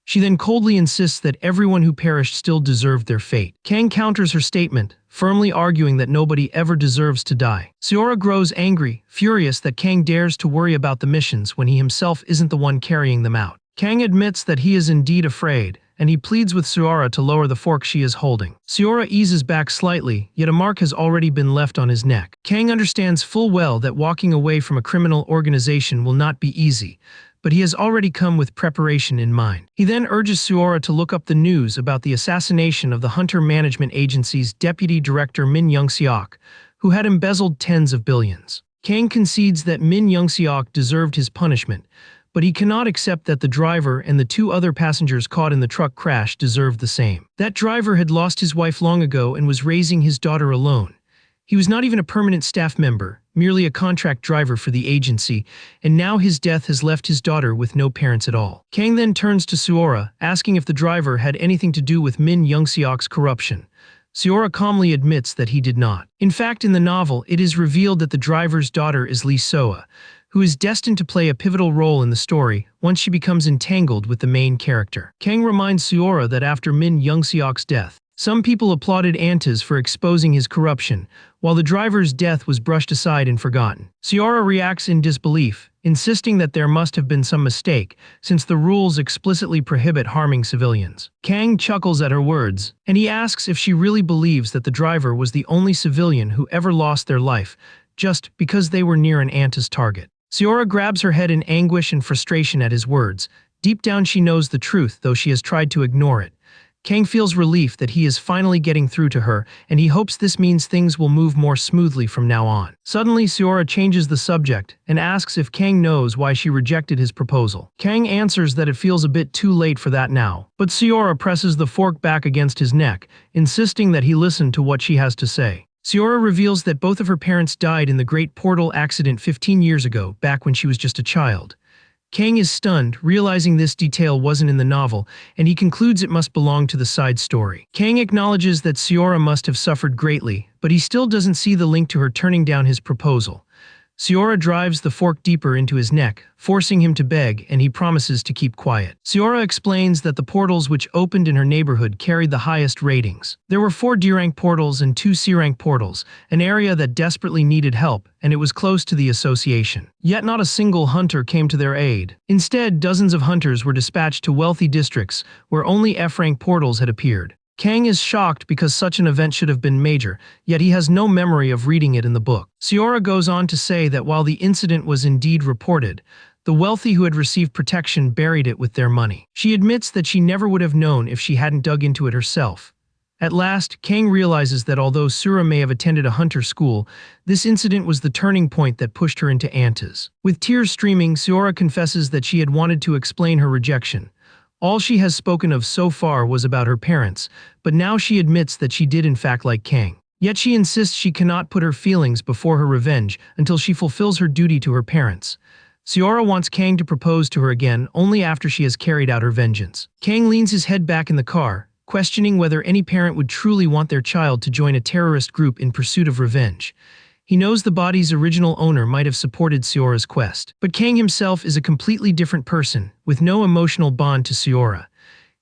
She then coldly insists that everyone who perished still deserved their fate. Kang counters her statement, firmly arguing that nobody ever deserves to die. Seora grows angry, furious that Kang dares to worry about the missions when he himself isn't the one carrying them out. Kang admits that he is indeed afraid, and he pleads with Seora to lower the fork she is holding. Seora eases back slightly, yet a mark has already been left on his neck. Kang understands full well that walking away from a criminal organization will not be easy, but he has already come with preparation in mind. He then urges Seora to look up the news about the assassination of the Hunter Management Agency's deputy director Min Young-seok, who had embezzled tens of billions. Kang concedes that Min Young-seok deserved his punishment, but he cannot accept that the driver and the two other passengers caught in the truck crash deserved the same. That driver had lost his wife long ago and was raising his daughter alone. He was not even a permanent staff member, merely a contract driver for the agency, and now his death has left his daughter with no parents at all. Kang then turns to Seora, asking if the driver had anything to do with Min Young-seok's corruption. Seora calmly admits that he did not. In fact, in the novel, it is revealed that the driver's daughter is Lee Soa, who is destined to play a pivotal role in the story once she becomes entangled with the main character. Kang reminds Seora that after Min Young-seok's death, Some people applauded Antas for exposing his corruption, while the driver's death was brushed aside and forgotten. Seora reacts in disbelief, insisting that there must have been some mistake, since the rules explicitly prohibit harming civilians. Kang chuckles at her words, and he asks if she really believes that the driver was the only civilian who ever lost their life, just because they were near an Antas target. Seora grabs her head in anguish and frustration at his words. Deep down she knows the truth, though she has tried to ignore it. Kang feels relief that he is finally getting through to her, and he hopes this means things will move more smoothly from now on. Suddenly, Seora changes the subject and asks if Kang knows why she rejected his proposal. Kang answers that it feels a bit too late for that now, but Seora presses the fork back against his neck, insisting that he listen to what she has to say. Seora reveals that both of her parents died in the Great Portal accident 15 years ago, back when she was just a child. Kang is stunned, realizing this detail wasn't in the novel, and he concludes it must belong to the side story. Kang acknowledges that Seora must have suffered greatly, but he still doesn't see the link to her turning down his proposal. Seora drives the fork deeper into his neck, forcing him to beg, and he promises to keep quiet. Seora explains that the portals which opened in her neighborhood carried the highest ratings. There were 4 D-rank portals and 2 C-rank portals, an area that desperately needed help, and it was close to the association. Yet not a single hunter came to their aid. Instead, dozens of hunters were dispatched to wealthy districts where only F-rank portals had appeared. Kang is shocked because such an event should have been major, yet he has no memory of reading it in the book. Seora goes on to say that while the incident was indeed reported, the wealthy who had received protection buried it with their money. She admits that she never would have known if she hadn't dug into it herself. At last, Kang realizes that although Sura may have attended a hunter school, this incident was the turning point that pushed her into Antas. With tears streaming, Seora confesses that she had wanted to explain her rejection. All she has spoken of so far was about her parents, but now she admits that she did in fact like Kang. Yet she insists she cannot put her feelings before her revenge until she fulfills her duty to her parents. Seora wants Kang to propose to her again only after she has carried out her vengeance. Kang leans his head back in the car, questioning whether any parent would truly want their child to join a terrorist group in pursuit of revenge. He knows the body's original owner might have supported Seora's quest. But Kang himself is a completely different person, with no emotional bond to Seora.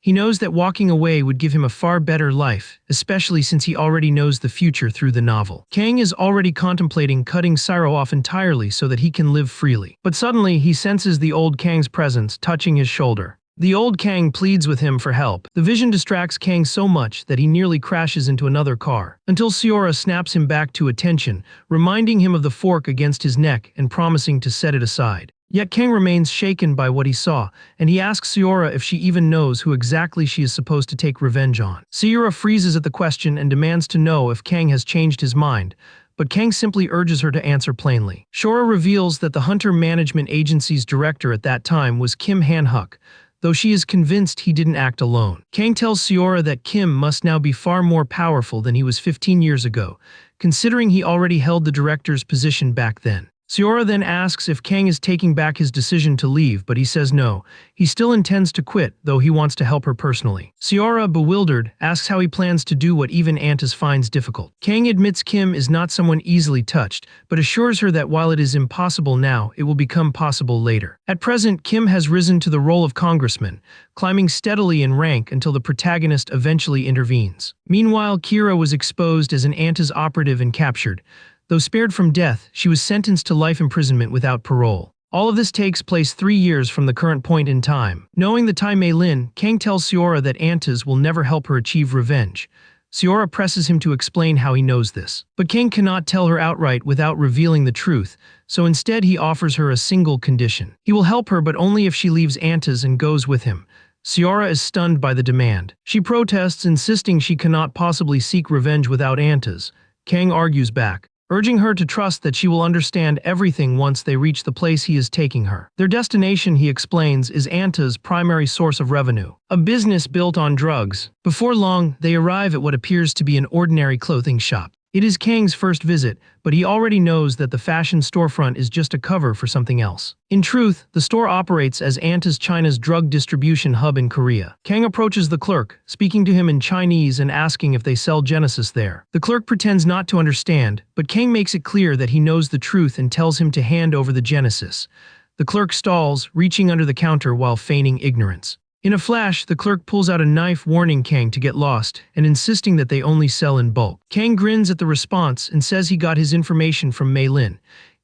He knows that walking away would give him a far better life, especially since he already knows the future through the novel. Kang is already contemplating cutting Cyro off entirely so that he can live freely. But suddenly, he senses the old Kang's presence touching his shoulder. The old Kang pleads with him for help. The vision distracts Kang so much that he nearly crashes into another car, until Seora snaps him back to attention, reminding him of the fork against his neck and promising to set it aside. Yet Kang remains shaken by what he saw, and he asks Seora if she even knows who exactly she is supposed to take revenge on. Seora freezes at the question and demands to know if Kang has changed his mind, but Kang simply urges her to answer plainly. Seora reveals that the Hunter Management Agency's director at that time was Kim Han-huk, though she is convinced he didn't act alone. Kang tells Seora that Kim must now be far more powerful than he was 15 years ago, considering he already held the director's position back then. Seora then asks if Kang is taking back his decision to leave, but he says no. He still intends to quit, though he wants to help her personally. Seora, bewildered, asks how he plans to do what even Antas finds difficult. Kang admits Kim is not someone easily touched, but assures her that while it is impossible now, it will become possible later. At present, Kim has risen to the role of congressman, climbing steadily in rank until the protagonist eventually intervenes. Meanwhile, Kira was exposed as an Antas operative and captured. Though spared from death, she was sentenced to life imprisonment without parole. All of this takes place 3 years from the current point in time. Knowing the Tai Mei Lin, Kang tells Seora that Antas will never help her achieve revenge. Seora presses him to explain how he knows this. But Kang cannot tell her outright without revealing the truth, so instead he offers her a single condition. He will help her, but only if she leaves Antas and goes with him. Seora is stunned by the demand. She protests, insisting she cannot possibly seek revenge without Antas. Kang argues back, urging her to trust that she will understand everything once they reach the place he is taking her. Their destination, he explains, is Anta's primary source of revenue, a business built on drugs. Before long, they arrive at what appears to be an ordinary clothing shop. It is Kang's first visit, but he already knows that the fashion storefront is just a cover for something else. In truth, the store operates as Antas China's drug distribution hub in Korea. Kang approaches the clerk, speaking to him in Chinese and asking if they sell Genesis there. The clerk pretends not to understand, but Kang makes it clear that he knows the truth and tells him to hand over the Genesis. The clerk stalls, reaching under the counter while feigning ignorance. In a flash, the clerk pulls out a knife warning Kang to get lost and insisting that they only sell in bulk. Kang grins at the response and says he got his information from Mei Lin,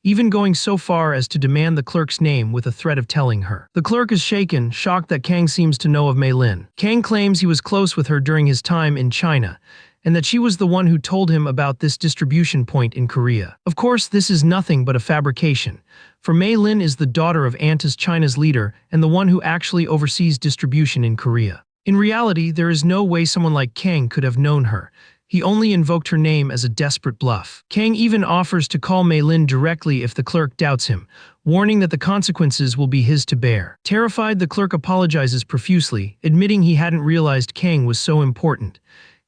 even going so far as to demand the clerk's name with a threat of telling her. The clerk is shaken, shocked that Kang seems to know of Mei Lin. Kang claims he was close with her during his time in China, and that she was the one who told him about this distribution point in Korea. Of course, this is nothing but a fabrication, for Mei Lin is the daughter of Anta's China's leader and the one who actually oversees distribution in Korea. In reality, there is no way someone like Kang could have known her. He only invoked her name as a desperate bluff. Kang even offers to call Mei Lin directly if the clerk doubts him, warning that the consequences will be his to bear. Terrified, the clerk apologizes profusely, admitting he hadn't realized Kang was so important.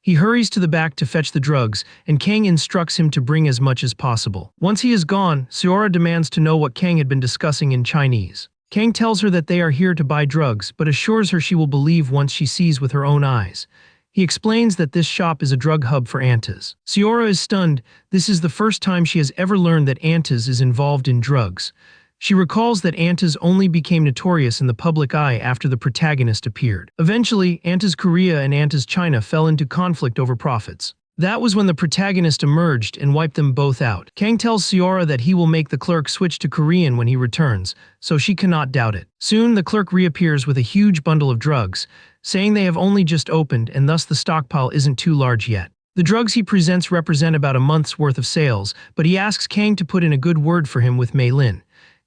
He hurries to the back to fetch the drugs, and Kang instructs him to bring as much as possible. Once he is gone, Seora demands to know what Kang had been discussing in Chinese. Kang tells her that they are here to buy drugs, but assures her she will believe once she sees with her own eyes. He explains that this shop is a drug hub for Antas. Seora is stunned. This is the first time she has ever learned that Antas is involved in drugs. She recalls that Antas only became notorious in the public eye after the protagonist appeared. Eventually, Antas Korea and Antas China fell into conflict over profits. That was when the protagonist emerged and wiped them both out. Kang tells Seora that he will make the clerk switch to Korean when he returns, so she cannot doubt it. Soon, the clerk reappears with a huge bundle of drugs, saying they have only just opened and thus the stockpile isn't too large yet. The drugs he presents represent about a month's worth of sales, but he asks Kang to put in a good word for him with Mei Lin.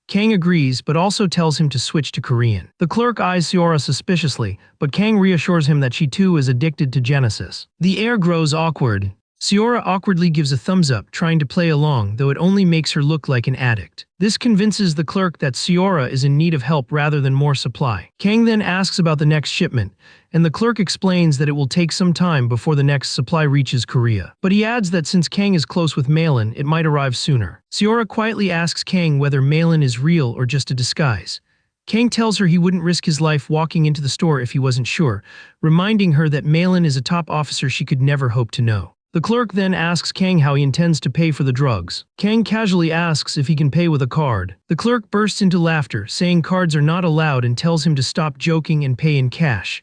Kang agrees, but also tells him to switch to Korean. The clerk eyes Seora suspiciously, but Kang reassures him that she too is addicted to Genesis. The air grows awkward. Seora awkwardly gives a thumbs up, trying to play along, though it only makes her look like an addict. This convinces the clerk that Seora is in need of help rather than more supply. Kang then asks about the next shipment, and the clerk explains that it will take some time before the next supply reaches Korea. But he adds that since Kang is close with Mei Lin, it might arrive sooner. Seora quietly asks Kang whether Mei Lin is real or just a disguise. Kang tells her he wouldn't risk his life walking into the store if he wasn't sure, reminding her that Mei Lin is a top officer she could never hope to know. The clerk then asks Kang how he intends to pay for the drugs. Kang casually asks if he can pay with a card. The clerk bursts into laughter, saying cards are not allowed and tells him to stop joking and pay in cash.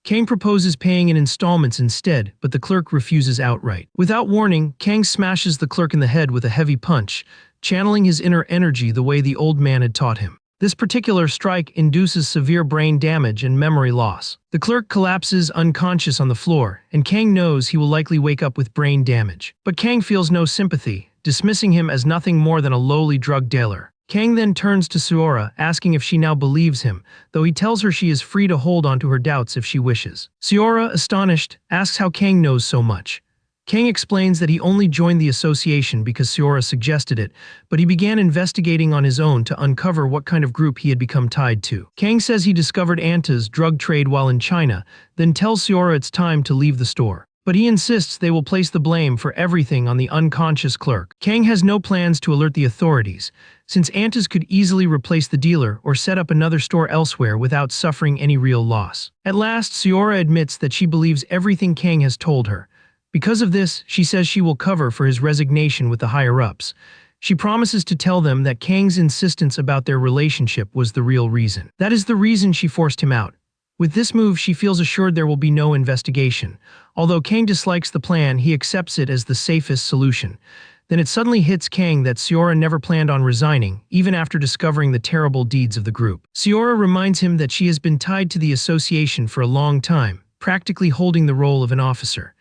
Kang proposes paying in installments instead, but the clerk refuses outright. Without warning, Kang smashes the clerk in the head with a heavy punch, channeling his inner energy the way the old man had taught him. This particular strike induces severe brain damage and memory loss. The clerk collapses unconscious on the floor, and Kang knows he will likely wake up with brain damage. But Kang feels no sympathy, dismissing him as nothing more than a lowly drug dealer. Kang then turns to Seora, asking if she now believes him, though he tells her she is free to hold on to her doubts if she wishes. Seora, astonished, asks how Kang knows so much. Kang explains that he only joined the association because Seora suggested it, but he began investigating on his own to uncover what kind of group he had become tied to. Kang says he discovered Anta's drug trade while in China, then tells Seora it's time to leave the store. But he insists they will place the blame for everything on the unconscious clerk. Kang has no plans to alert the authorities, since Anta's could easily replace the dealer or set up another store elsewhere without suffering any real loss. At last, Seora admits that she believes everything Kang has told her. Because of this, she says she will cover for his resignation with the higher-ups. She promises to tell them that Kang's insistence about their relationship was the real reason. That is the reason she forced him out. With this move, she feels assured there will be no investigation. Although Kang dislikes the plan, he accepts it as the safest solution. Then it suddenly hits Kang that Seora never planned on resigning, even after discovering the terrible deeds of the group. Seora reminds him that she has been tied to the association for a long time, practically holding the role of an officer.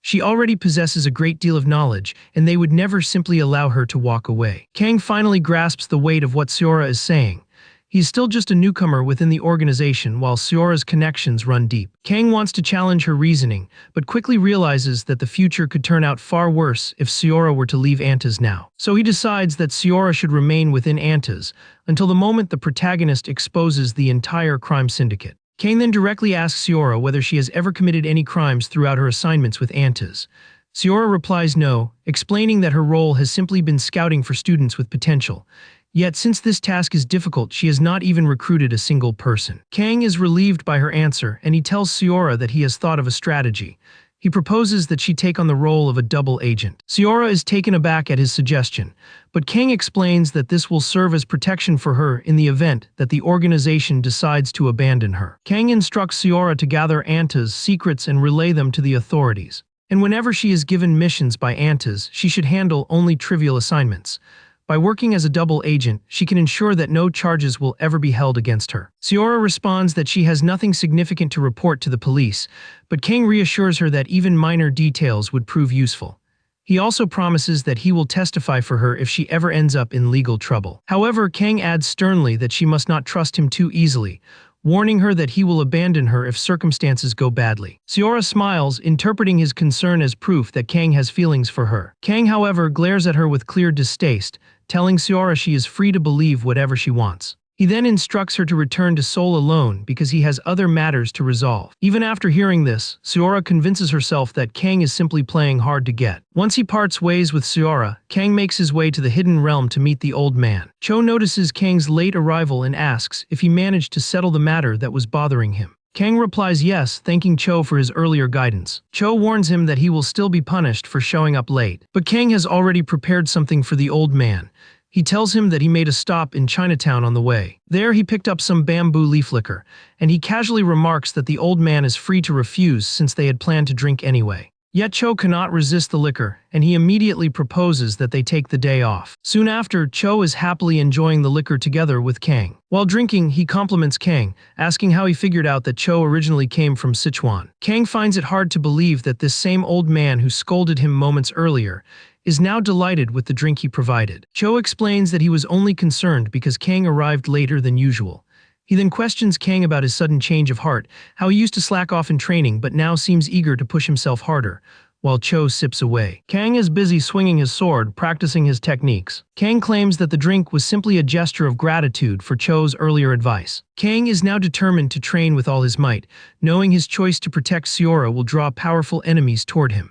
She already possesses a great deal of knowledge, and they would never simply allow her to walk away. Kang finally grasps the weight of what Seora is saying. He is still just a newcomer within the organization, while Seora's connections run deep. Kang wants to challenge her reasoning, but quickly realizes that the future could turn out far worse if Seora were to leave Anta's now. So he decides that Seora should remain within Anta's, until the moment the protagonist exposes the entire crime syndicate. Kang then directly asks Seora whether she has ever committed any crimes throughout her assignments with Antas. Seora replies no, explaining that her role has simply been scouting for students with potential. Yet since this task is difficult, she has not even recruited a single person. Kang is relieved by her answer, and he tells Seora that he has thought of a strategy. He proposes that she take on the role of a double agent. Seora is taken aback at his suggestion, but Kang explains that this will serve as protection for her in the event that the organization decides to abandon her. Kang instructs Seora to gather Anta's secrets and relay them to the authorities. And whenever she is given missions by Antas, she should handle only trivial assignments. By working as a double agent, she can ensure that no charges will ever be held against her. Seora responds that she has nothing significant to report to the police, but Kang reassures her that even minor details would prove useful. He also promises that he will testify for her if she ever ends up in legal trouble. However, Kang adds sternly that she must not trust him too easily, warning her that he will abandon her if circumstances go badly. Seora smiles, interpreting his concern as proof that Kang has feelings for her. Kang, however, glares at her with clear distaste, telling Seora she is free to believe whatever she wants. He then instructs her to return to Seoul alone because he has other matters to resolve. Even after hearing this, Seora convinces herself that Kang is simply playing hard to get. Once he parts ways with Seora, Kang makes his way to the hidden realm to meet the old man. Cho notices Kang's late arrival and asks if he managed to settle the matter that was bothering him. Kang replies yes, thanking Cho for his earlier guidance. Cho warns him that he will still be punished for showing up late, but Kang has already prepared something for the old man. He tells him that he made a stop in Chinatown on the way. There he picked up some bamboo leaf liquor, and he casually remarks that the old man is free to refuse since they had planned to drink anyway. Yet Cho cannot resist the liquor, and he immediately proposes that they take the day off. Soon after, Cho is happily enjoying the liquor together with Kang. While drinking, he compliments Kang, asking how he figured out that Cho originally came from Sichuan. Kang finds it hard to believe that this same old man who scolded him moments earlier is now delighted with the drink he provided. Cho explains that he was only concerned because Kang arrived later than usual. He then questions Kang about his sudden change of heart, how he used to slack off in training but now seems eager to push himself harder, while Cho sips away. Kang is busy swinging his sword, practicing his techniques. Kang claims that the drink was simply a gesture of gratitude for Cho's earlier advice. Kang is now determined to train with all his might, knowing his choice to protect Seora will draw powerful enemies toward him.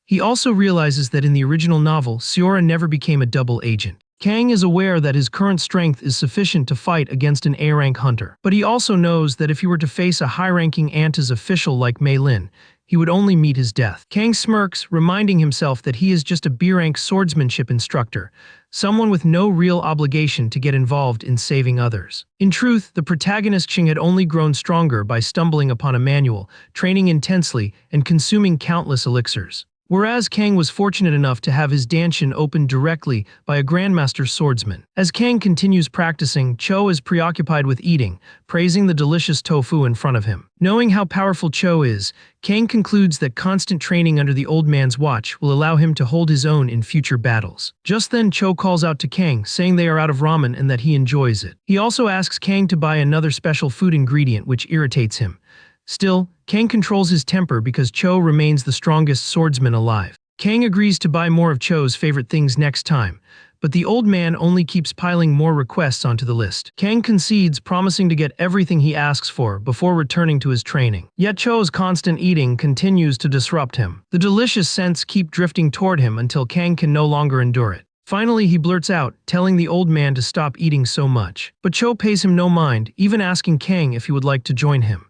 He also realizes that in the original novel, Seora never became a double agent. Kang is aware that his current strength is sufficient to fight against an A-rank hunter, but he also knows that if he were to face a high-ranking Anta's official like Mei Lin, he would only meet his death. Kang smirks, reminding himself that he is just a B-rank swordsmanship instructor, someone with no real obligation to get involved in saving others. In truth, the protagonist Xing had only grown stronger by stumbling upon a manual, training intensely, and consuming countless elixirs. Whereas Kang was fortunate enough to have his danshin opened directly by a grandmaster swordsman. As Kang continues practicing, Cho is preoccupied with eating, praising the delicious tofu in front of him. Knowing how powerful Cho is, Kang concludes that constant training under the old man's watch will allow him to hold his own in future battles. Just then, Cho calls out to Kang, saying they are out of ramen and that he enjoys it. He also asks Kang to buy another special food ingredient, which irritates him. Still, Kang controls his temper because Cho remains the strongest swordsman alive. Kang agrees to buy more of Cho's favorite things next time, but the old man only keeps piling more requests onto the list. Kang concedes, promising to get everything he asks for before returning to his training. Yet Cho's constant eating continues to disrupt him. The delicious scents keep drifting toward him until Kang can no longer endure it. Finally, he blurts out, telling the old man to stop eating so much. But Cho pays him no mind, even asking Kang if he would like to join him.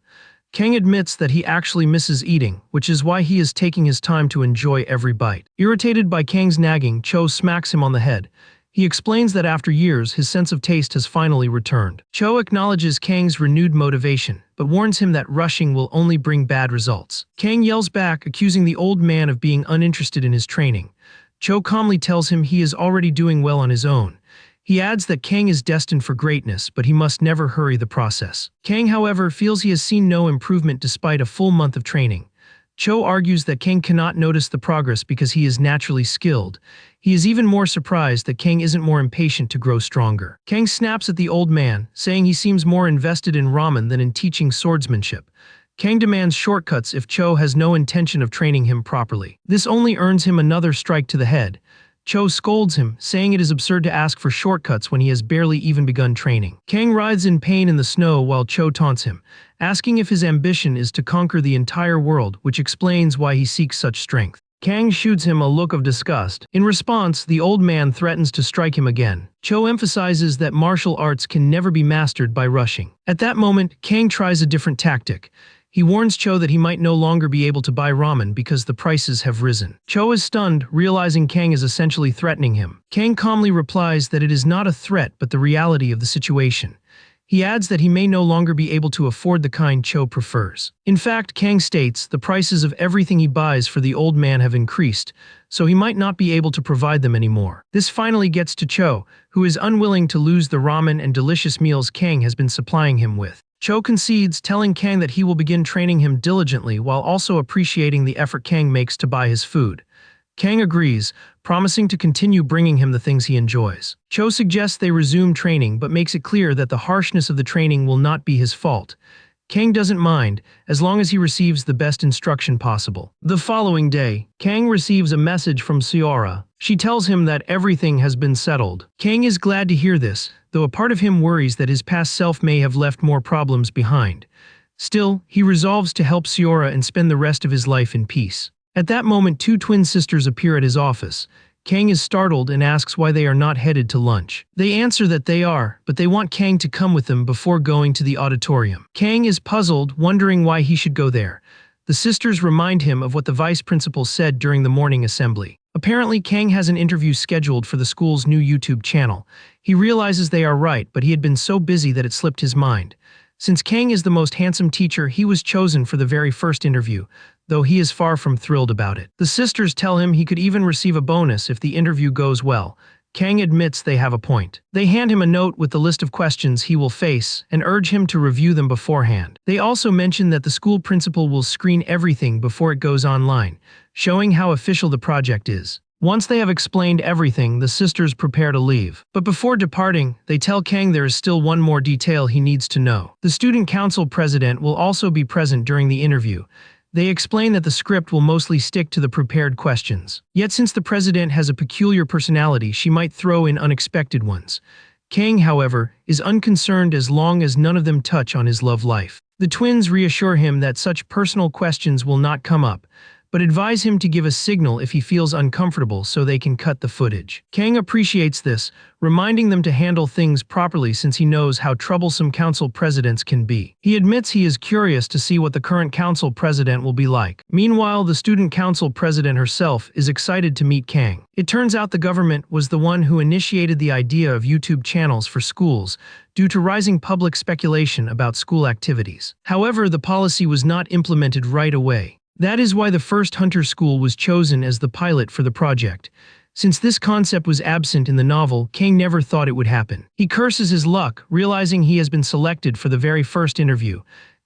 Kang admits that he actually misses eating, which is why he is taking his time to enjoy every bite. Irritated by Kang's nagging, Cho smacks him on the head. He explains that after years, his sense of taste has finally returned. Cho acknowledges Kang's renewed motivation, but warns him that rushing will only bring bad results. Kang yells back, accusing the old man of being uninterested in his training. Cho calmly tells him he is already doing well on his own. He adds that Kang is destined for greatness, but he must never hurry the process. Kang, however, feels he has seen no improvement despite a full month of training. Cho argues that Kang cannot notice the progress because he is naturally skilled. He is even more surprised that Kang isn't more impatient to grow stronger. Kang snaps at the old man, saying he seems more invested in ramen than in teaching swordsmanship. Kang demands shortcuts if Cho has no intention of training him properly. This only earns him another strike to the head. Cho scolds him, saying it is absurd to ask for shortcuts when he has barely even begun training. Kang writhes in pain in the snow while Cho taunts him, asking if his ambition is to conquer the entire world, which explains why he seeks such strength. Kang shoots him a look of disgust. In response, the old man threatens to strike him again. Cho emphasizes that martial arts can never be mastered by rushing. At that moment, Kang tries a different tactic. He warns Cho that he might no longer be able to buy ramen because the prices have risen. Cho is stunned, realizing Kang is essentially threatening him. Kang calmly replies that it is not a threat but the reality of the situation. He adds that he may no longer be able to afford the kind Cho prefers. In fact, Kang states the prices of everything he buys for the old man have increased, so he might not be able to provide them anymore. This finally gets to Cho, who is unwilling to lose the ramen and delicious meals Kang has been supplying him with. Cho concedes, telling Kang that he will begin training him diligently while also appreciating the effort Kang makes to buy his food. Kang agrees, promising to continue bringing him the things he enjoys. Cho suggests they resume training but makes it clear that the harshness of the training will not be his fault. Kang doesn't mind, as long as he receives the best instruction possible. The following day, Kang receives a message from Seora. She tells him that everything has been settled. Kang is glad to hear this, though a part of him worries that his past self may have left more problems behind. Still, he resolves to help Seora and spend the rest of his life in peace. At that moment, two twin sisters appear at his office. Kang is startled and asks why they are not headed to lunch. They answer that they are, but they want Kang to come with them before going to the auditorium. Kang is puzzled, wondering why he should go there. The sisters remind him of what the vice principal said during the morning assembly. Apparently, Kang has an interview scheduled for the school's new YouTube channel. He realizes they are right, but he had been so busy that it slipped his mind. Since Kang is the most handsome teacher, he was chosen for the very first interview, though he is far from thrilled about it. The sisters tell him he could even receive a bonus if the interview goes well. Kang admits they have a point. They hand him a note with the list of questions he will face and urge him to review them beforehand. They also mention that the school principal will screen everything before it goes online, showing how official the project is. Once they have explained everything, the sisters prepare to leave. But before departing, they tell Kang there is still one more detail he needs to know. The student council president will also be present during the interview. They explain that the script will mostly stick to the prepared questions. Yet since the president has a peculiar personality, she might throw in unexpected ones. Kang, however, is unconcerned as long as none of them touch on his love life. The twins reassure him that such personal questions will not come up, but advise him to give a signal if he feels uncomfortable so they can cut the footage. Kang appreciates this, reminding them to handle things properly since he knows how troublesome council presidents can be. He admits he is curious to see what the current council president will be like. Meanwhile, the student council president herself is excited to meet Kang. It turns out the government was the one who initiated the idea of YouTube channels for schools due to rising public speculation about school activities. However, the policy was not implemented right away. That is why the first Hunter School was chosen as the pilot for the project. Since this concept was absent in the novel, Kang never thought it would happen. He curses his luck, realizing he has been selected for the very first interview.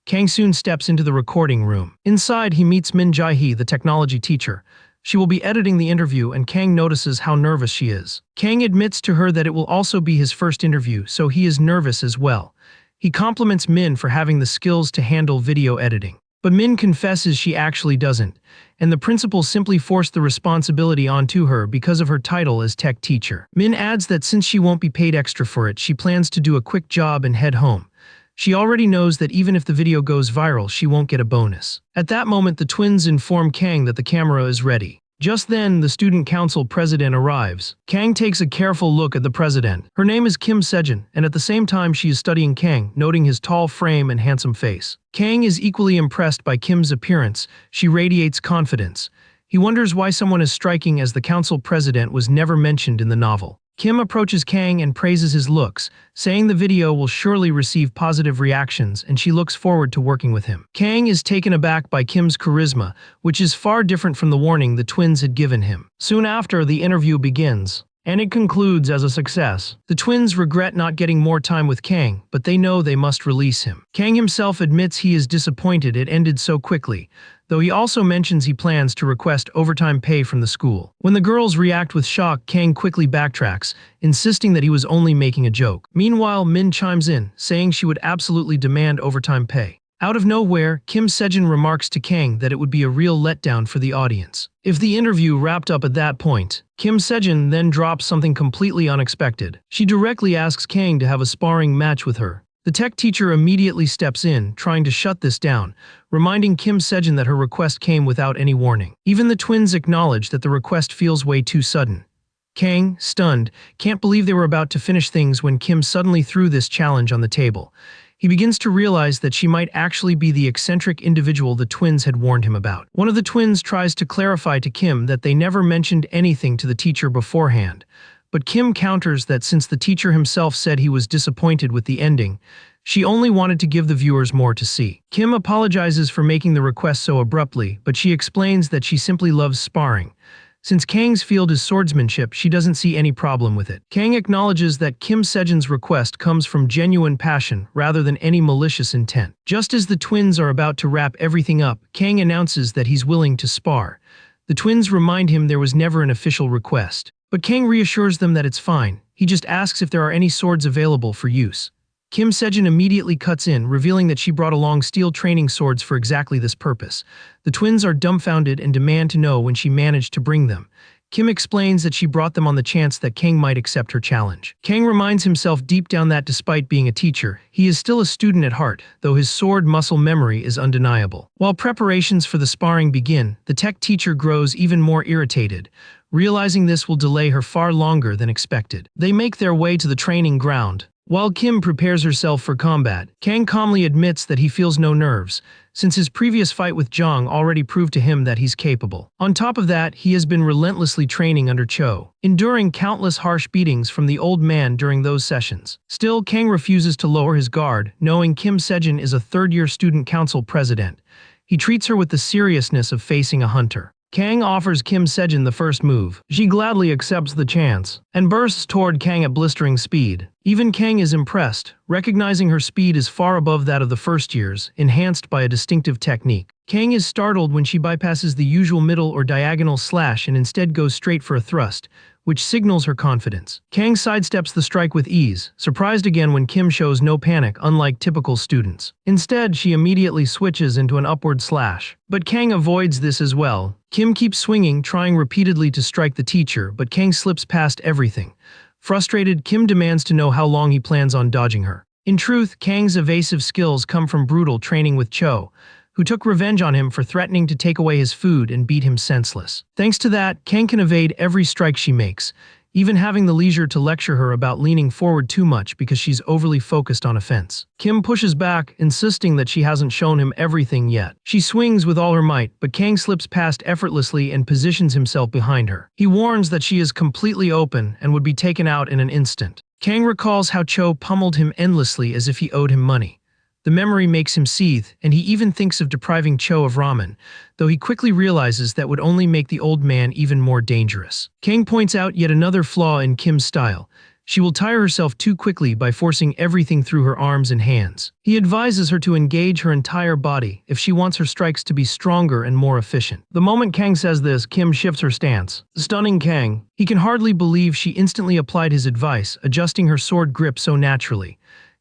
Kang soon steps into the recording room. Inside, he meets Min Jae-hee, the technology teacher. She will be editing the interview, and Kang notices how nervous she is. Kang admits to her that it will also be his first interview, so he is nervous as well. He compliments Min for having the skills to handle video editing. But Min confesses she actually doesn't, and the principal simply forced the responsibility onto her because of her title as tech teacher. Min adds that since she won't be paid extra for it, she plans to do a quick job and head home. She already knows that even if the video goes viral, she won't get a bonus. At that moment, the twins inform Kang that the camera is ready. Just then, the student council president arrives. Kang takes a careful look at the president. Her name is Kim Sejin, and at the same time she is studying Kang, noting his tall frame and handsome face. Kang is equally impressed by Kim's appearance. She radiates confidence. He wonders why someone as striking as the council president was never mentioned in the novel. Kim approaches Kang and praises his looks, saying the video will surely receive positive reactions and she looks forward to working with him. Kang is taken aback by Kim's charisma, which is far different from the warning the twins had given him. Soon after, the interview begins, and it concludes as a success. The twins regret not getting more time with Kang, but they know they must release him. Kang himself admits he is disappointed it ended so quickly, though he also mentions he plans to request overtime pay from the school. When the girls react with shock, Kang quickly backtracks, insisting that he was only making a joke. Meanwhile, Min chimes in, saying she would absolutely demand overtime pay. Out of nowhere, Kim Sejin remarks to Kang that it would be a real letdown for the audience if the interview wrapped up at that point. Kim Sejin then drops something completely unexpected. She directly asks Kang to have a sparring match with her. The tech teacher immediately steps in, trying to shut this down, reminding Kim Sejin that her request came without any warning. Even the twins acknowledge that the request feels way too sudden. Kang, stunned, can't believe they were about to finish things when Kim suddenly threw this challenge on the table. he begins to realize that she might actually be the eccentric individual the twins had warned him about. One of the twins tries to clarify to Kim that they never mentioned anything to the teacher beforehand, but Kim counters that since the teacher himself said he was disappointed with the ending, she only wanted to give the viewers more to see. Kim apologizes for making the request so abruptly, but she explains that she simply loves sparring. Since Kang's field is swordsmanship, she doesn't see any problem with it. Kang acknowledges that Kim Sejin's request comes from genuine passion rather than any malicious intent. Just as the twins are about to wrap everything up, Kang announces that he's willing to spar. The twins remind him there was never an official request. But Kang reassures them that it's fine. He just asks if there are any swords available for use. Kim Sejin immediately cuts in, revealing that she brought along steel training swords for exactly this purpose. The twins are dumbfounded and demand to know when she managed to bring them. Kim explains that she brought them on the chance that Kang might accept her challenge. Kang reminds himself deep down that despite being a teacher, he is still a student at heart, though his sword muscle memory is undeniable. While preparations for the sparring begin, the tech teacher grows even more irritated. Realizing this will delay her far longer than expected. They make their way to the training ground. While Kim prepares herself for combat, Kang calmly admits that he feels no nerves, since his previous fight with Zhang already proved to him that he's capable. On top of that, he has been relentlessly training under Cho, enduring countless harsh beatings from the old man during those sessions. Still, Kang refuses to lower his guard, knowing Kim Sejin is a third-year student council president. He treats her with the seriousness of facing a hunter. Kang offers Kim Sejin the first move. She gladly accepts the chance and bursts toward Kang at blistering speed. Even Kang is impressed, recognizing her speed is far above that of the first years, enhanced by a distinctive technique. Kang is startled when she bypasses the usual middle or diagonal slash and instead goes straight for a thrust, which signals her confidence. Kang sidesteps the strike with ease, surprised again when Kim shows no panic, unlike typical students. Instead, she immediately switches into an upward slash. But Kang avoids this as well. Kim keeps swinging, trying repeatedly to strike the teacher, but Kang slips past everything. Frustrated, Kim demands to know how long he plans on dodging her. In truth, Kang's evasive skills come from brutal training with Cho, who took revenge on him for threatening to take away his food and beat him senseless. Thanks to that, Kang can evade every strike she makes, even having the leisure to lecture her about leaning forward too much because she's overly focused on offense. Kim pushes back, insisting that she hasn't shown him everything yet. She swings with all her might, but Kang slips past effortlessly and positions himself behind her. He warns that she is completely open and would be taken out in an instant. Kang recalls how Cho pummeled him endlessly as if he owed him money. The memory makes him seethe, and he even thinks of depriving Cho of ramen, though he quickly realizes that would only make the old man even more dangerous. Kang points out yet another flaw in Kim's style. She will tire herself too quickly by forcing everything through her arms and hands. He advises her to engage her entire body if she wants her strikes to be stronger and more efficient. The moment Kang says this, Kim shifts her stance, stunning Kang. He can hardly believe she instantly applied his advice, adjusting her sword grip so naturally.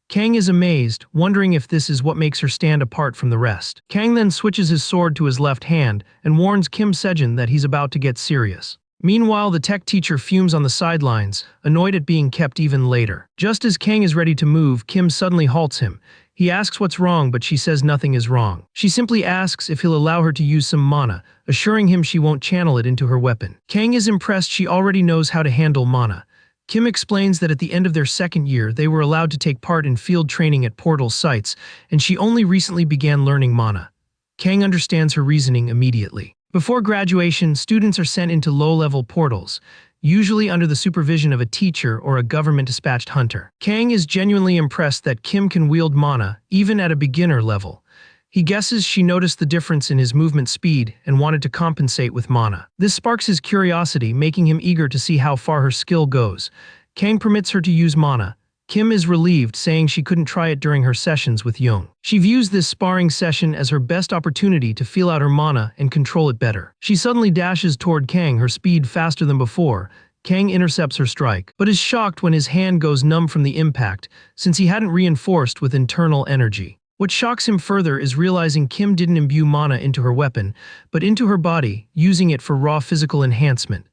Kang is amazed, wondering if this is what makes her stand apart from the rest. Kang then switches his sword to his left hand and warns Kim Sejin that he's about to get serious. Meanwhile, the tech teacher fumes on the sidelines, annoyed at being kept even later. Just as Kang is ready to move, Kim suddenly halts him. He asks what's wrong, but she says nothing is wrong. She simply asks if he'll allow her to use some mana, assuring him she won't channel it into her weapon. Kang is impressed she already knows how to handle mana. Kim explains that at the end of their second year, they were allowed to take part in field training at portal sites, and she only recently began learning mana. Kang understands her reasoning immediately. Before graduation, students are sent into low-level portals, usually under the supervision of a teacher or a government-dispatched hunter. Kang is genuinely impressed that Kim can wield mana, even at a beginner level. He guesses she noticed the difference in his movement speed and wanted to compensate with mana. This sparks his curiosity, making him eager to see how far her skill goes. Kang permits her to use mana. Kim is relieved, saying she couldn't try it during her sessions with Young. She views this sparring session as her best opportunity to feel out her mana and control it better. She suddenly dashes toward Kang, her speed faster than before. Kang intercepts her strike, but is shocked when his hand goes numb from the impact, since he hadn't reinforced with internal energy. What shocks him further is realizing Kim didn't imbue mana into her weapon, but into her body, using it for raw physical enhancement.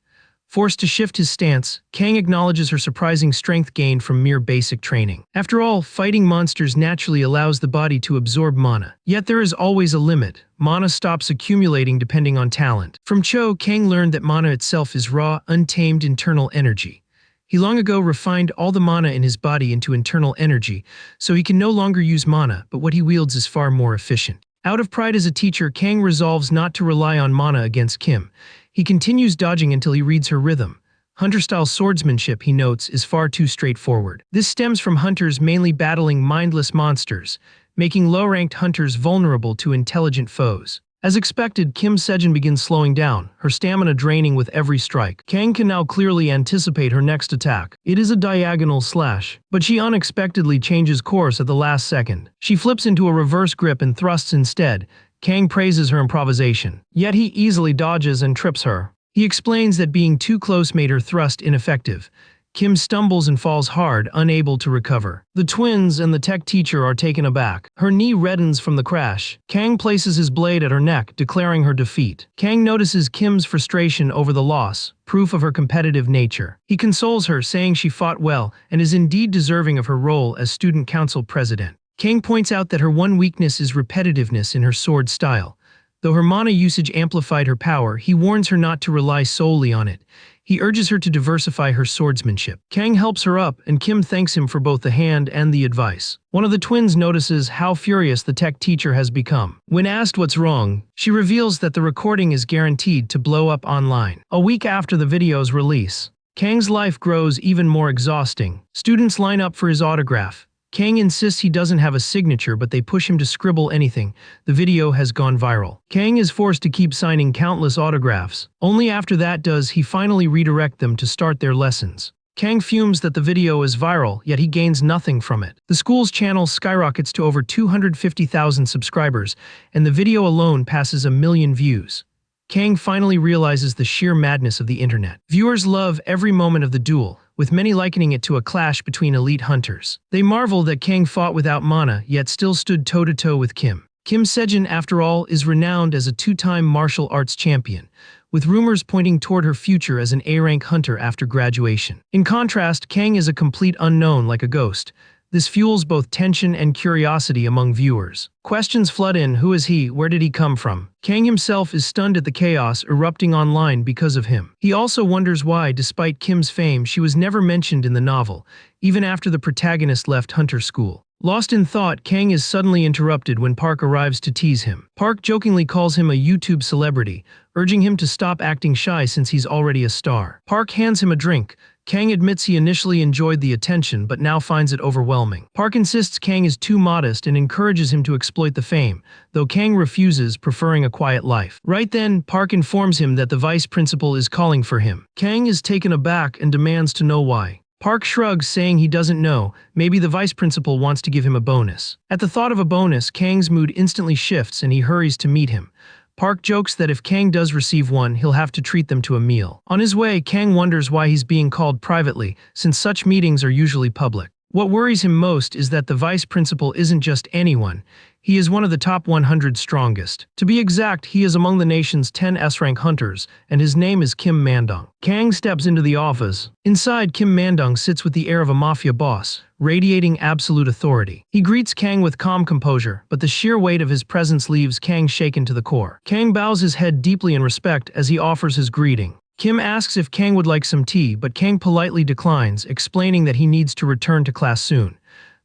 Forced to shift his stance, Kang acknowledges her surprising strength gained from mere basic training. After all, fighting monsters naturally allows the body to absorb mana. Yet there is always a limit. Mana stops accumulating depending on talent. From Cho, Kang learned that mana itself is raw, untamed internal energy. He long ago refined all the mana in his body into internal energy, so he can no longer use mana, but what he wields is far more efficient. Out of pride as a teacher, Kang resolves not to rely on mana against Kim. He continues dodging until he reads her rhythm. Hunter-style swordsmanship, he notes, is far too straightforward. This stems from hunters mainly battling mindless monsters, making low-ranked hunters vulnerable to intelligent foes. As expected, Kim Sejin begins slowing down, her stamina draining with every strike. Kang can now clearly anticipate her next attack. It is a diagonal slash, but she unexpectedly changes course at the last second. She flips into a reverse grip and thrusts instead. Kang praises her improvisation, yet he easily dodges and trips her. He explains that being too close made her thrust ineffective. Kim stumbles and falls hard, unable to recover. The twins and the tech teacher are taken aback. Her knee reddens from the crash. Kang places his blade at her neck, declaring her defeat. Kang notices Kim's frustration over the loss, proof of her competitive nature. He consoles her, saying she fought well and is indeed deserving of her role as student council president. Kang points out that her one weakness is repetitiveness in her sword style. Though her mana usage amplified her power, he warns her not to rely solely on it. He urges her to diversify her swordsmanship. Kang helps her up, and Kim thanks him for both the hand and the advice. One of the twins notices how furious the tech teacher has become. When asked what's wrong, she reveals that the recording is guaranteed to blow up online. A week after the video's release, Kang's life grows even more exhausting. Students line up for his autograph. Kang insists he doesn't have a signature, but they push him to scribble anything. The video has gone viral. Kang is forced to keep signing countless autographs. Only after that does he finally redirect them to start their lessons. Kang fumes that the video is viral, yet he gains nothing from it. The school's channel skyrockets to over 250,000 subscribers, and the video alone passes 1 million views. Kang finally realizes the sheer madness of the internet. Viewers love every moment of the duel, with many likening it to a clash between elite hunters. They marvel that Kang fought without mana, yet still stood toe-to-toe with Kim. Kim Sejin, after all, is renowned as a two-time martial arts champion, with rumors pointing toward her future as an A-rank hunter after graduation. In contrast, Kang is a complete unknown, like a ghost. This fuels both tension and curiosity among viewers. Questions flood in: who is he? Where did he come from? Kang himself is stunned at the chaos erupting online because of him. He also wonders why, despite Kim's fame, she was never mentioned in the novel, even after the protagonist left Hunter School. Lost in thought, Kang is suddenly interrupted when Park arrives to tease him. Park jokingly calls him a YouTube celebrity, urging him to stop acting shy since he's already a star. Park hands him a drink. Kang admits he initially enjoyed the attention but now finds it overwhelming. Park insists Kang is too modest and encourages him to exploit the fame, though Kang refuses, preferring a quiet life. Right then, Park informs him that the vice principal is calling for him. Kang is taken aback and demands to know why. Park shrugs, saying he doesn't know. Maybe the vice principal wants to give him a bonus. At the thought of a bonus, Kang's mood instantly shifts and he hurries to meet him. Park jokes that if Kang does receive one, he'll have to treat them to a meal. On his way, Kang wonders why he's being called privately, since such meetings are usually public. What worries him most is that the vice principal isn't just anyone. He is one of the top 100 strongest. To be exact, he is among the nation's 10 S-rank hunters, and his name is Kim Mandong. Kang steps into the office. Inside, Kim Mandong sits with the air of a mafia boss, radiating absolute authority. He greets Kang with calm composure, but the sheer weight of his presence leaves Kang shaken to the core. Kang bows his head deeply in respect as he offers his greeting. Kim asks if Kang would like some tea, but Kang politely declines, explaining that he needs to return to class soon.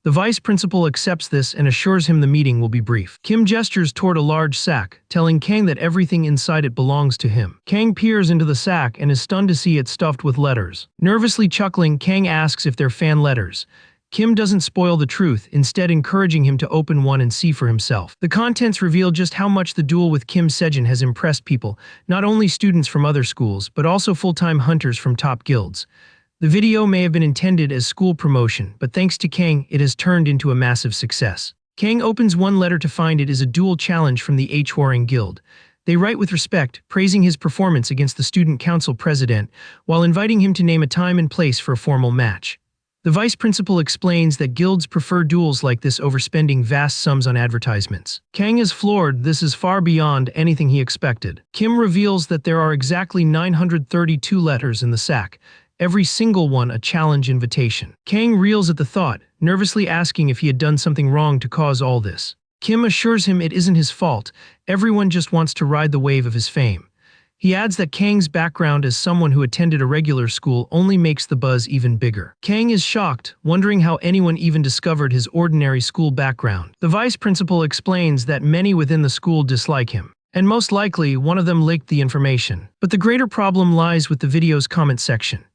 The vice principal accepts this and assures him the meeting will be brief. Kim gestures toward a large sack, telling Kang that everything inside it belongs to him. Kang peers into the sack and is stunned to see it stuffed with letters. Nervously chuckling, Kang asks if they're fan letters. Kim doesn't spoil the truth, instead encouraging him to open one and see for himself. The contents reveal just how much the duel with Kim Sejin has impressed people, not only students from other schools, but also full-time hunters from top guilds. The video may have been intended as school promotion, but thanks to Kang, it has turned into a massive success. Kang opens one letter to find it is a duel challenge from the H-Warring Guild. They write with respect, praising his performance against the student council president, while inviting him to name a time and place for a formal match. The vice principal explains that guilds prefer duels like this over spending vast sums on advertisements. Kang is floored. This is far beyond anything he expected. Kim reveals that there are exactly 932 letters in the sack, every single one a challenge invitation. Kang reels at the thought, nervously asking if he had done something wrong to cause all this. Kim assures him it isn't his fault, everyone just wants to ride the wave of his fame. He adds that Kang's background as someone who attended a regular school only makes the buzz even bigger. Kang is shocked, wondering how anyone even discovered his ordinary school background. The vice principal explains that many within the school dislike him, and most likely one of them leaked the information. But the greater problem lies with the video's comment section.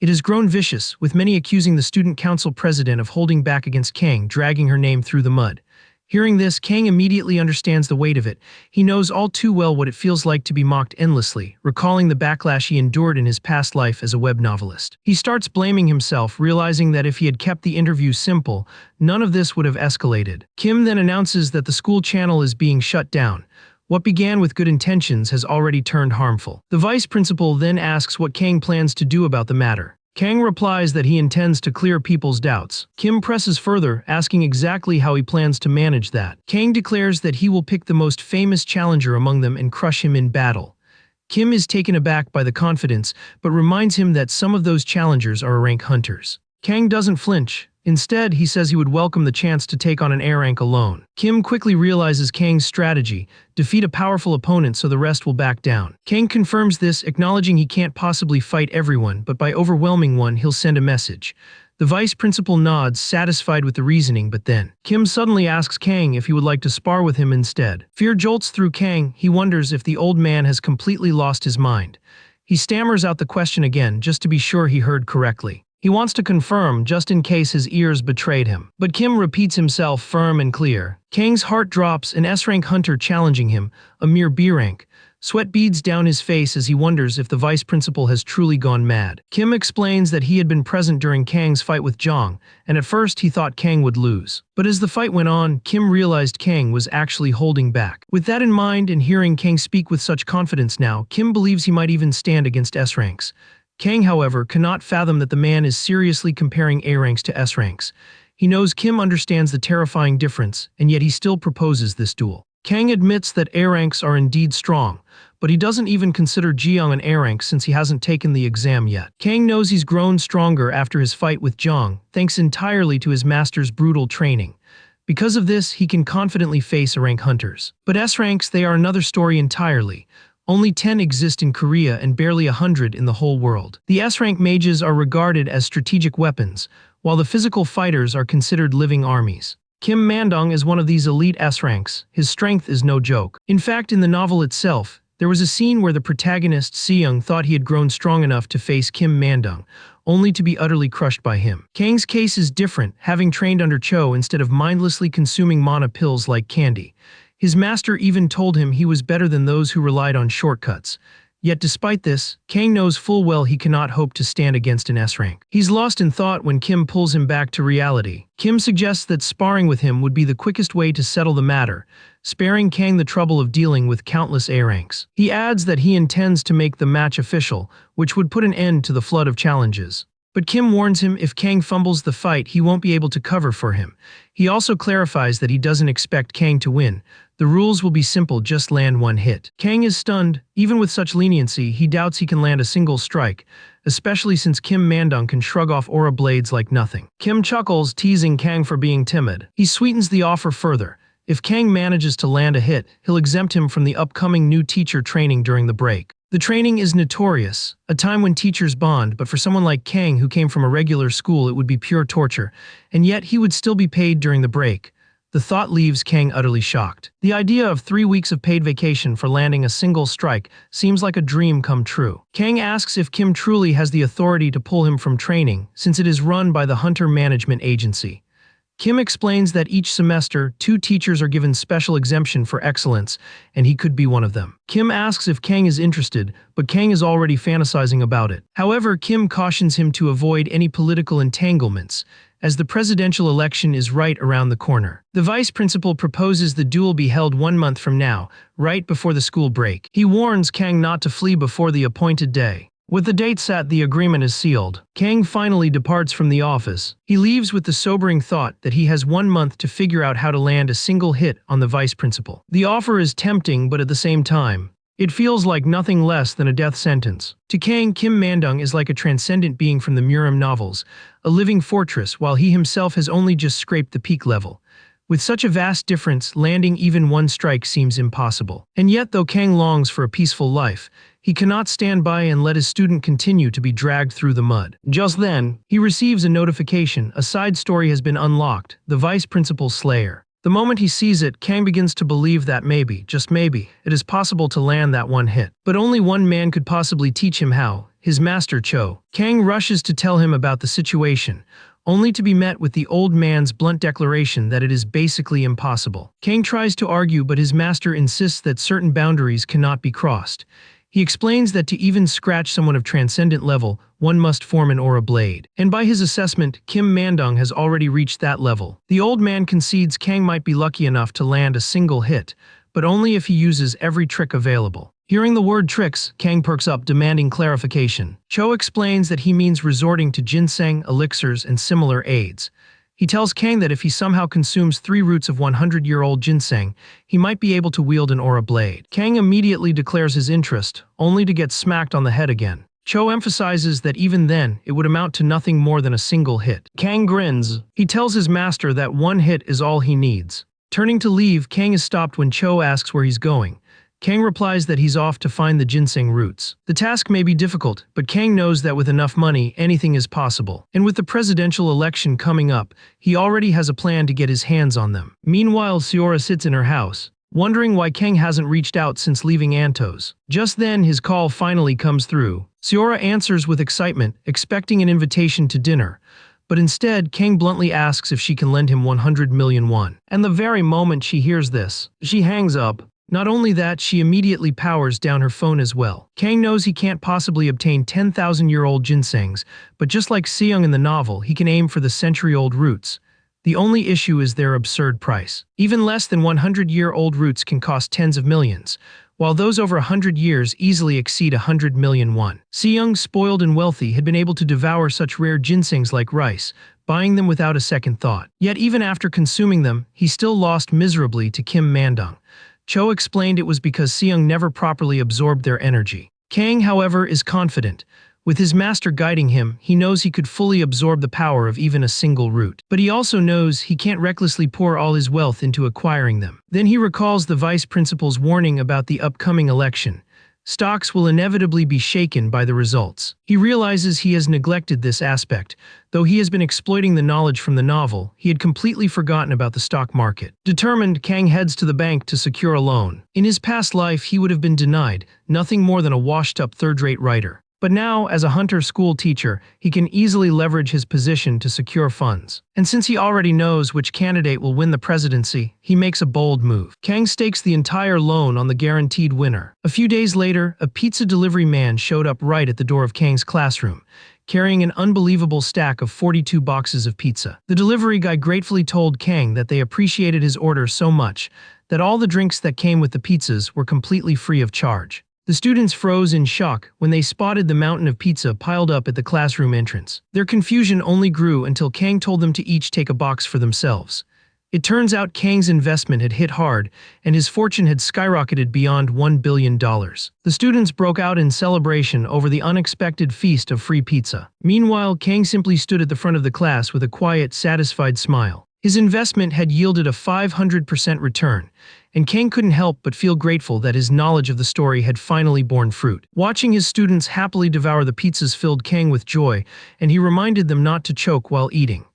It has grown vicious, with many accusing the student council president of holding back against Kang, dragging her name through the mud. Hearing this, Kang immediately understands the weight of it. He knows all too well what it feels like to be mocked endlessly, recalling the backlash he endured in his past life as a web novelist. He starts blaming himself, realizing that if he had kept the interview simple, none of this would have escalated. Kim then announces that the school channel is being shut down. What began with good intentions has already turned harmful. The vice principal then asks what Kang plans to do about the matter. Kang replies that he intends to clear people's doubts. Kim presses further, asking exactly how he plans to manage that. Kang declares that he will pick the most famous challenger among them and crush him in battle. Kim is taken aback by the confidence, but reminds him that some of those challengers are rank hunters. Kang doesn't flinch. Instead, he says he would welcome the chance to take on an A rank alone. Kim quickly realizes Kang's strategy: defeat a powerful opponent so the rest will back down. Kang confirms this, acknowledging he can't possibly fight everyone, but by overwhelming one, he'll send a message. The vice principal nods, satisfied with the reasoning, but then Kim suddenly asks Kang if he would like to spar with him instead. Fear jolts through Kang. He wonders if the old man has completely lost his mind. He stammers out the question again, just to be sure he heard correctly. He wants to confirm, just in case his ears betrayed him. But Kim repeats himself firm and clear. Kang's heart drops, an S-rank hunter challenging him, a mere B-rank. Sweat beads down his face as he wonders if the vice principal has truly gone mad. Kim explains that he had been present during Kang's fight with Jong, and at first he thought Kang would lose. But as the fight went on, Kim realized Kang was actually holding back. With that in mind, and hearing Kang speak with such confidence now, Kim believes he might even stand against S-ranks. Kang, however, cannot fathom that the man is seriously comparing A ranks to S ranks. He knows Kim understands the terrifying difference, and yet he still proposes this duel. Kang admits that A ranks are indeed strong, but he doesn't even consider Jeong an A rank since he hasn't taken the exam yet. Kang knows he's grown stronger after his fight with Jong, thanks entirely to his master's brutal training. Because of this, he can confidently face A rank hunters. But S ranks, they are another story entirely. Only 10 exist in Korea and barely 100 in the whole world. The S-rank mages are regarded as strategic weapons, while the physical fighters are considered living armies. Kim Mandong is one of these elite S-ranks. His strength is no joke. In fact, in the novel itself, there was a scene where the protagonist, Seung, thought he had grown strong enough to face Kim Mandong, only to be utterly crushed by him. Kang's case is different, having trained under Cho instead of mindlessly consuming mana pills like candy. His master even told him he was better than those who relied on shortcuts. Yet despite this, Kang knows full well he cannot hope to stand against an S-rank. He's lost in thought when Kim pulls him back to reality. Kim suggests that sparring with him would be the quickest way to settle the matter, sparing Kang the trouble of dealing with countless A-ranks. He adds that he intends to make the match official, which would put an end to the flood of challenges. But Kim warns him if Kang fumbles the fight, he won't be able to cover for him. He also clarifies that he doesn't expect Kang to win. The rules will be simple, just land one hit. Kang is stunned. Even with such leniency, he doubts he can land a single strike, especially since Kim Mandong can shrug off aura blades like nothing. Kim chuckles, teasing Kang for being timid. He sweetens the offer further. If Kang manages to land a hit, he'll exempt him from the upcoming new teacher training during the break. The training is notorious, a time when teachers bond, but for someone like Kang who came from a regular school it would be pure torture, and yet he would still be paid during the break. The thought leaves Kang utterly shocked. The idea of 3 weeks of paid vacation for landing a single strike seems like a dream come true. Kang asks if Kim truly has the authority to pull him from training, since it is run by the Hunter Management Agency. Kim explains that each semester, 2 teachers are given special exemption for excellence, and he could be one of them. Kim asks if Kang is interested, but Kang is already fantasizing about it. However, Kim cautions him to avoid any political entanglements, as the presidential election is right around the corner. The vice principal proposes the duel be held 1 month from now, right before the school break. He warns Kang not to flee before the appointed day. With the date set, the agreement is sealed. Kang finally departs from the office. He leaves with the sobering thought that he has 1 month to figure out how to land a single hit on the vice principal. The offer is tempting, but at the same time, it feels like nothing less than a death sentence. To Kang, Kim Mandong is like a transcendent being from the Muram novels, a living fortress, while he himself has only just scraped the peak level. With such a vast difference, landing even one strike seems impossible. And yet, though Kang longs for a peaceful life, he cannot stand by and let his student continue to be dragged through the mud. Just then, he receives a notification: a side story has been unlocked, the vice principal's slayer. The moment he sees it, Kang begins to believe that maybe, just maybe, it is possible to land that one hit. But only one man could possibly teach him how: his master Cho. Kang rushes to tell him about the situation, only to be met with the old man's blunt declaration that it is basically impossible. Kang tries to argue, but his master insists that certain boundaries cannot be crossed. He explains that to even scratch someone of transcendent level, one must form an aura blade. And by his assessment, Kim Mandong has already reached that level. The old man concedes Kang might be lucky enough to land a single hit, but only if he uses every trick available. Hearing the word tricks, Kang perks up, demanding clarification. Cho explains that he means resorting to ginseng, elixirs, and similar aids. He tells Kang that if he somehow consumes 3 roots of 100-year-old ginseng, he might be able to wield an aura blade. Kang immediately declares his interest, only to get smacked on the head again. Cho emphasizes that even then, it would amount to nothing more than a single hit. Kang grins. He tells his master that one hit is all he needs. Turning to leave, Kang is stopped when Cho asks where he's going. Kang replies that he's off to find the ginseng roots. The task may be difficult, but Kang knows that with enough money, anything is possible. And with the presidential election coming up, he already has a plan to get his hands on them. Meanwhile, Seora sits in her house, wondering why Kang hasn't reached out since leaving Anto's. Just then, his call finally comes through. Seora answers with excitement, expecting an invitation to dinner. But instead, Kang bluntly asks if she can lend him 100 million won. And the very moment she hears this, she hangs up. Not only that, she immediately powers down her phone as well. Kang knows he can't possibly obtain 10,000-year-old ginsengs, but just like Seung in the novel, he can aim for the century-old roots. The only issue is their absurd price. Even less than 100-year-old roots can cost tens of millions, while those over 100 years easily exceed 100 million won. Seung, spoiled and wealthy, had been able to devour such rare ginsengs like rice, buying them without a second thought. Yet even after consuming them, he still lost miserably to Kim Mandong. Cho explained it was because Seung never properly absorbed their energy. Kang, however, is confident. With his master guiding him, he knows he could fully absorb the power of even a single root. But he also knows he can't recklessly pour all his wealth into acquiring them. Then he recalls the vice principal's warning about the upcoming election. Stocks will inevitably be shaken by the results. He realizes he has neglected this aspect. Though he has been exploiting the knowledge from the novel, he had completely forgotten about the stock market. Determined, Kang heads to the bank to secure a loan. In his past life, he would have been denied, nothing more than a washed-up third-rate writer. But now, as a Hunter school teacher, he can easily leverage his position to secure funds. And since he already knows which candidate will win the presidency, he makes a bold move. Kang stakes the entire loan on the guaranteed winner. A few days later, a pizza delivery man showed up right at the door of Kang's classroom, carrying an unbelievable stack of 42 boxes of pizza. The delivery guy gratefully told Kang that they appreciated his order so much that all the drinks that came with the pizzas were completely free of charge. The students froze in shock when they spotted the mountain of pizza piled up at the classroom entrance. Their confusion only grew until Kang told them to each take a box for themselves. It turns out Kang's investment had hit hard, and his fortune had skyrocketed beyond $1 billion. The students broke out in celebration over the unexpected feast of free pizza. Meanwhile, Kang simply stood at the front of the class with a quiet, satisfied smile. His investment had yielded a 500% return, and Kang couldn't help but feel grateful that his knowledge of the story had finally borne fruit. Watching his students happily devour the pizzas filled Kang with joy, and he reminded them not to choke while eating.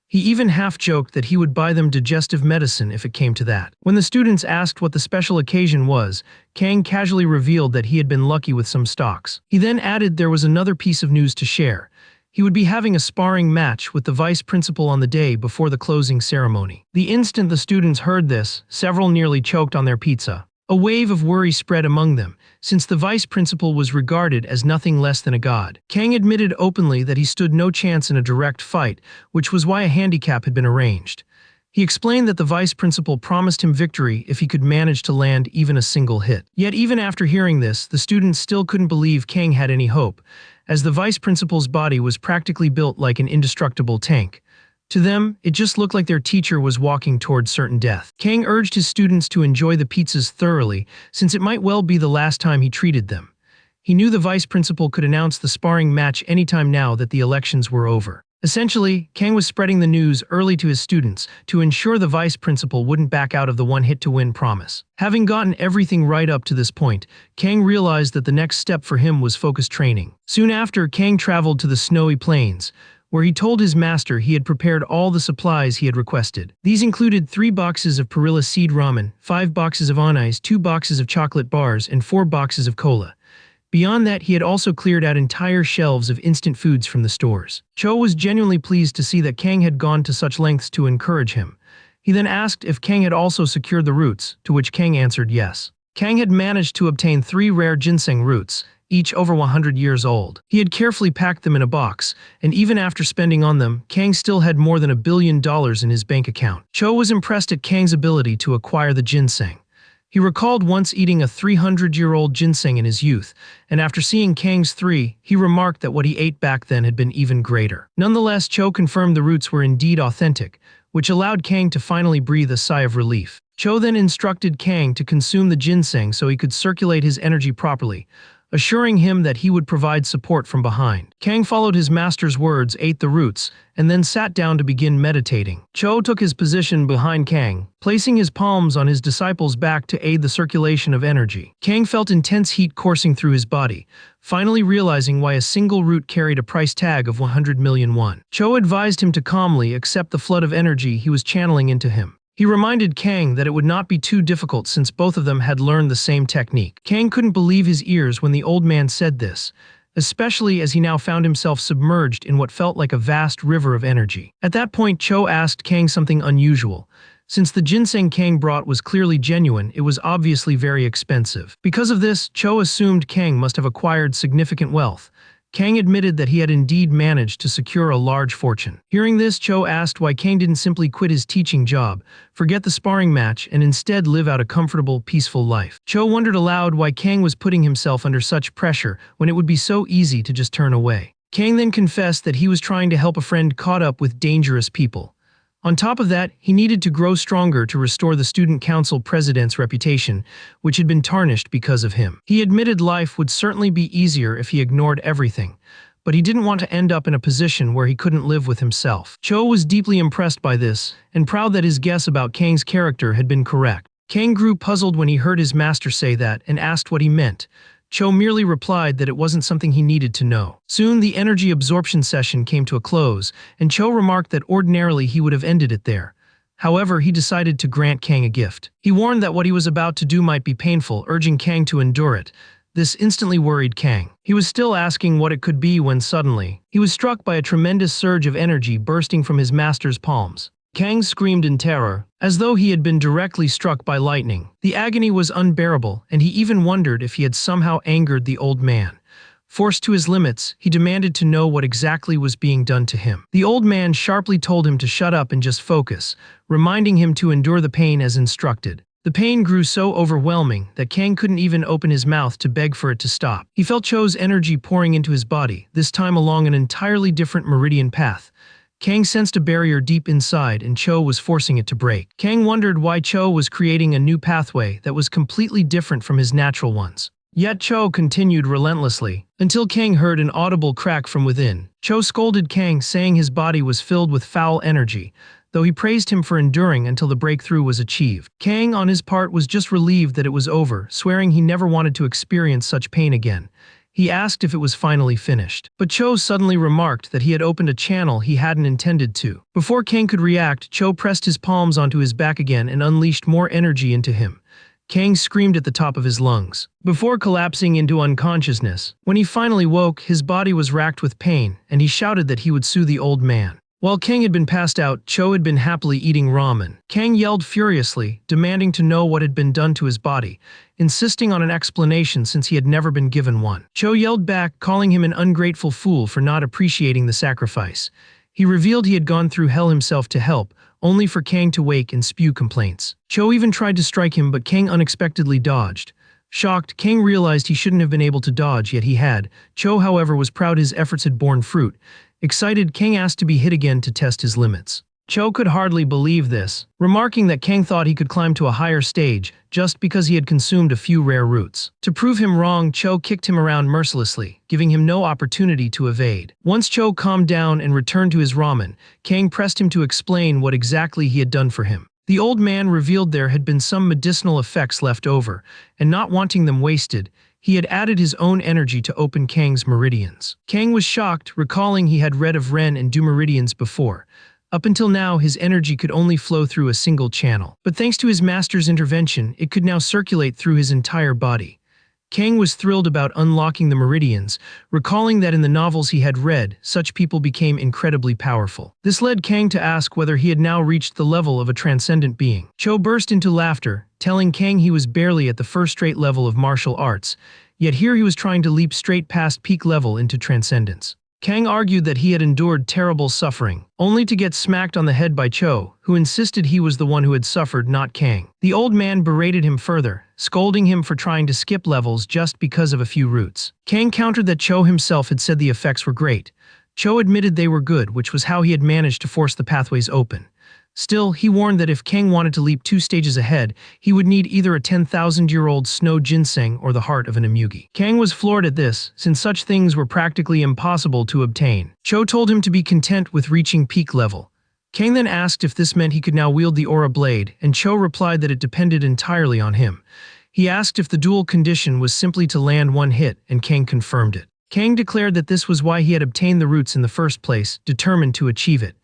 He even half-joked that he would buy them digestive medicine if it came to that. When the students asked what the special occasion was, Kang casually revealed that he had been lucky with some stocks. He then added there was another piece of news to share. He would be having a sparring match with the vice principal on the day before the closing ceremony. The instant the students heard this, several nearly choked on their pizza. A wave of worry spread among them, since the vice principal was regarded as nothing less than a god. Kang admitted openly that he stood no chance in a direct fight, which was why a handicap had been arranged. He explained that the vice principal promised him victory if he could manage to land even a single hit. Yet even after hearing this, the students still couldn't believe Kang had any hope, as the vice principal's body was practically built like an indestructible tank. To them, it just looked like their teacher was walking toward certain death. Kang urged his students to enjoy the pizzas thoroughly, since it might well be the last time he treated them. He knew the vice principal could announce the sparring match anytime now that the elections were over. Essentially, Kang was spreading the news early to his students to ensure the vice principal wouldn't back out of the one-hit-to-win promise. Having gotten everything right up to this point, Kang realized that the next step for him was focused training. Soon after, Kang traveled to the snowy plains, where he told his master he had prepared all the supplies he had requested. These included 3 boxes of perilla seed ramen, 5 boxes of anise, 2 boxes of chocolate bars, and 4 boxes of cola. Beyond that, he had also cleared out entire shelves of instant foods from the stores. Cho was genuinely pleased to see that Kang had gone to such lengths to encourage him. He then asked if Kang had also secured the roots, to which Kang answered yes. Kang had managed to obtain 3 rare ginseng roots, each over 100 years old. He had carefully packed them in a box, and even after spending on them, Kang still had more than $1 billion in his bank account. Cho was impressed at Kang's ability to acquire the ginseng. He recalled once eating a 300-year-old ginseng in his youth, and after seeing Kang's 3, he remarked that what he ate back then had been even greater. Nonetheless, Cho confirmed the roots were indeed authentic, which allowed Kang to finally breathe a sigh of relief. Cho then instructed Kang to consume the ginseng so he could circulate his energy properly, assuring him that he would provide support from behind. Kang followed his master's words, ate the roots, and then sat down to begin meditating. Cho took his position behind Kang, placing his palms on his disciple's back to aid the circulation of energy. Kang felt intense heat coursing through his body, finally realizing why a single root carried a price tag of 100 million won. Cho advised him to calmly accept the flood of energy he was channeling into him. He reminded Kang that it would not be too difficult since both of them had learned the same technique. Kang couldn't believe his ears when the old man said this, especially as he now found himself submerged in what felt like a vast river of energy. At that point, Cho asked Kang something unusual. Since the ginseng Kang brought was clearly genuine, it was obviously very expensive. Because of this, Cho assumed Kang must have acquired significant wealth. Kang admitted that he had indeed managed to secure a large fortune. Hearing this, Cho asked why Kang didn't simply quit his teaching job, forget the sparring match, and instead live out a comfortable, peaceful life. Cho wondered aloud why Kang was putting himself under such pressure when it would be so easy to just turn away. Kang then confessed that he was trying to help a friend caught up with dangerous people. On top of that, he needed to grow stronger to restore the student council president's reputation, which had been tarnished because of him. He admitted life would certainly be easier if he ignored everything, but he didn't want to end up in a position where he couldn't live with himself. Cho was deeply impressed by this, and proud that his guess about Kang's character had been correct. Kang grew puzzled when he heard his master say that and asked what he meant. Cho merely replied that it wasn't something he needed to know. Soon, the energy absorption session came to a close, and Cho remarked that ordinarily he would have ended it there. However, he decided to grant Kang a gift. He warned that what he was about to do might be painful, urging Kang to endure it. This instantly worried Kang. He was still asking what it could be when suddenly, he was struck by a tremendous surge of energy bursting from his master's palms. Kang screamed in terror, as though he had been directly struck by lightning. The agony was unbearable, and he even wondered if he had somehow angered the old man. Forced to his limits, he demanded to know what exactly was being done to him. The old man sharply told him to shut up and just focus, reminding him to endure the pain as instructed. The pain grew so overwhelming that Kang couldn't even open his mouth to beg for it to stop. He felt Cho's energy pouring into his body, this time along an entirely different meridian path. Kang sensed a barrier deep inside, and Cho was forcing it to break. Kang wondered why Cho was creating a new pathway that was completely different from his natural ones. Yet Cho continued relentlessly, until Kang heard an audible crack from within. Cho scolded Kang, saying his body was filled with foul energy, though he praised him for enduring until the breakthrough was achieved. Kang, on his part, was just relieved that it was over, swearing he never wanted to experience such pain again. He asked if it was finally finished. But Cho suddenly remarked that he had opened a channel he hadn't intended to. Before Kang could react, Cho pressed his palms onto his back again and unleashed more energy into him. Kang screamed at the top of his lungs, before collapsing into unconsciousness. When he finally woke, his body was racked with pain, and he shouted that he would sue the old man. While Kang had been passed out, Cho had been happily eating ramen. Kang yelled furiously, demanding to know what had been done to his body, insisting on an explanation since he had never been given one. Cho yelled back, calling him an ungrateful fool for not appreciating the sacrifice. He revealed he had gone through hell himself to help, only for Kang to wake and spew complaints. Cho even tried to strike him, but Kang unexpectedly dodged. Shocked, Kang realized he shouldn't have been able to dodge, yet he had. Cho, however, was proud his efforts had borne fruit. Excited, Kang asked to be hit again to test his limits. Cho could hardly believe this, remarking that Kang thought he could climb to a higher stage just because he had consumed a few rare roots. To prove him wrong, Cho kicked him around mercilessly, giving him no opportunity to evade. Once Cho calmed down and returned to his ramen, Kang pressed him to explain what exactly he had done for him. The old man revealed there had been some medicinal effects left over, and not wanting them wasted, he had added his own energy to open Kang's meridians. Kang was shocked, recalling he had read of Ren and Du meridians before. Up until now, his energy could only flow through a single channel. But thanks to his master's intervention, it could now circulate through his entire body. Kang was thrilled about unlocking the meridians, recalling that in the novels he had read, such people became incredibly powerful. This led Kang to ask whether he had now reached the level of a transcendent being. Cho burst into laughter, telling Kang he was barely at the first-rate level of martial arts, yet here he was trying to leap straight past peak level into transcendence. Kang argued that he had endured terrible suffering, only to get smacked on the head by Cho, who insisted he was the one who had suffered, not Kang. The old man berated him further, scolding him for trying to skip levels just because of a few roots. Kang countered that Cho himself had said the effects were great. Cho admitted they were good, which was how he had managed to force the pathways open. Still, he warned that if Kang wanted to leap 2 stages ahead, he would need either a 10,000-year-old snow ginseng or the heart of an emugi. Kang was floored at this, since such things were practically impossible to obtain. Cho told him to be content with reaching peak level. Kang then asked if this meant he could now wield the aura blade, and Cho replied that it depended entirely on him. He asked if the dual condition was simply to land one hit, and Kang confirmed it. Kang declared that this was why he had obtained the roots in the first place, determined to achieve it.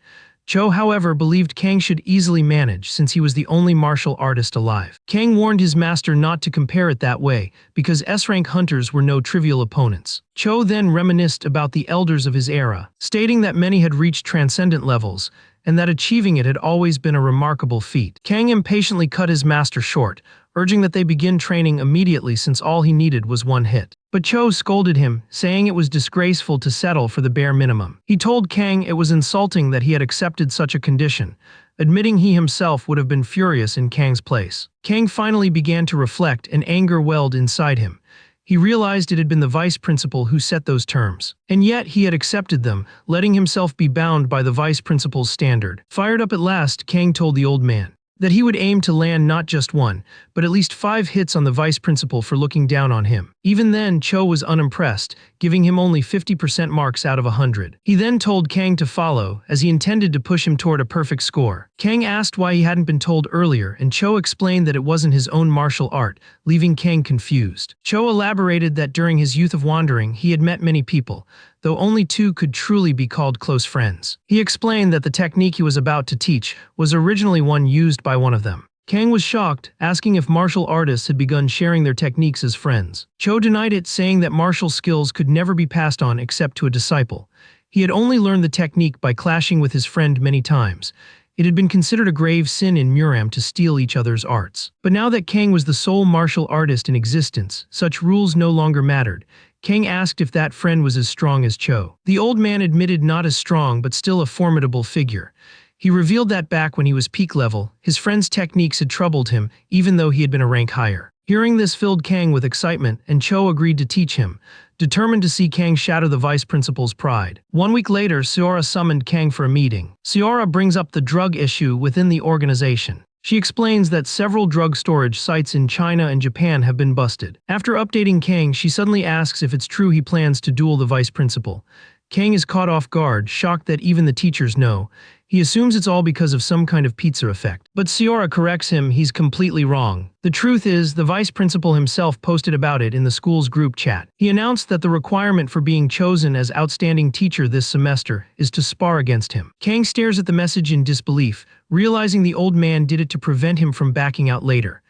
Cho, however, believed Kang should easily manage since he was the only martial artist alive. Kang warned his master not to compare it that way, because S-rank hunters were no trivial opponents. Cho then reminisced about the elders of his era, stating that many had reached transcendent levels, and that achieving it had always been a remarkable feat. Kang impatiently cut his master short, urging that they begin training immediately since all he needed was one hit. But Cho scolded him, saying it was disgraceful to settle for the bare minimum. He told Kang it was insulting that he had accepted such a condition, admitting he himself would have been furious in Kang's place. Kang finally began to reflect, and anger welled inside him. He realized it had been the vice principal who set those terms. And yet he had accepted them, letting himself be bound by the vice principal's standard. Fired up at last, Kang told the old man that he would aim to land not just one, but at least 5 hits on the vice principal for looking down on him. Even then, Cho was unimpressed, giving him only 50% marks out of 100. He then told Kang to follow, as he intended to push him toward a perfect score. Kang asked why he hadn't been told earlier, and Cho explained that it wasn't his own martial art, leaving Kang confused. Cho elaborated that during his youth of wandering, he had met many people, though only 2 could truly be called close friends. He explained that the technique he was about to teach was originally one used by one of them. Kang was shocked, asking if martial artists had begun sharing their techniques as friends. Cho denied it, saying that martial skills could never be passed on except to a disciple. He had only learned the technique by clashing with his friend many times. It had been considered a grave sin in Muram to steal each other's arts. But now that Kang was the sole martial artist in existence, such rules no longer mattered. Kang asked if that friend was as strong as Cho. The old man admitted not as strong but still a formidable figure. He revealed that back when he was peak level, his friend's techniques had troubled him, even though he had been a rank higher. Hearing this filled Kang with excitement, and Cho agreed to teach him, determined to see Kang shatter the vice principal's pride. 1 week later, Seora summoned Kang for a meeting. Seora brings up the drug issue within the organization. She explains that several drug storage sites in China and Japan have been busted. After updating Kang, she suddenly asks if it's true he plans to duel the vice principal. Kang is caught off guard, shocked that even the teachers know. He assumes it's all because of some kind of pizza effect. But Seora corrects him he's completely wrong. The truth is, the vice principal himself posted about it in the school's group chat. He announced that the requirement for being chosen as outstanding teacher this semester is to spar against him. Kang stares at the message in disbelief, realizing the old man did it to prevent him from backing out later.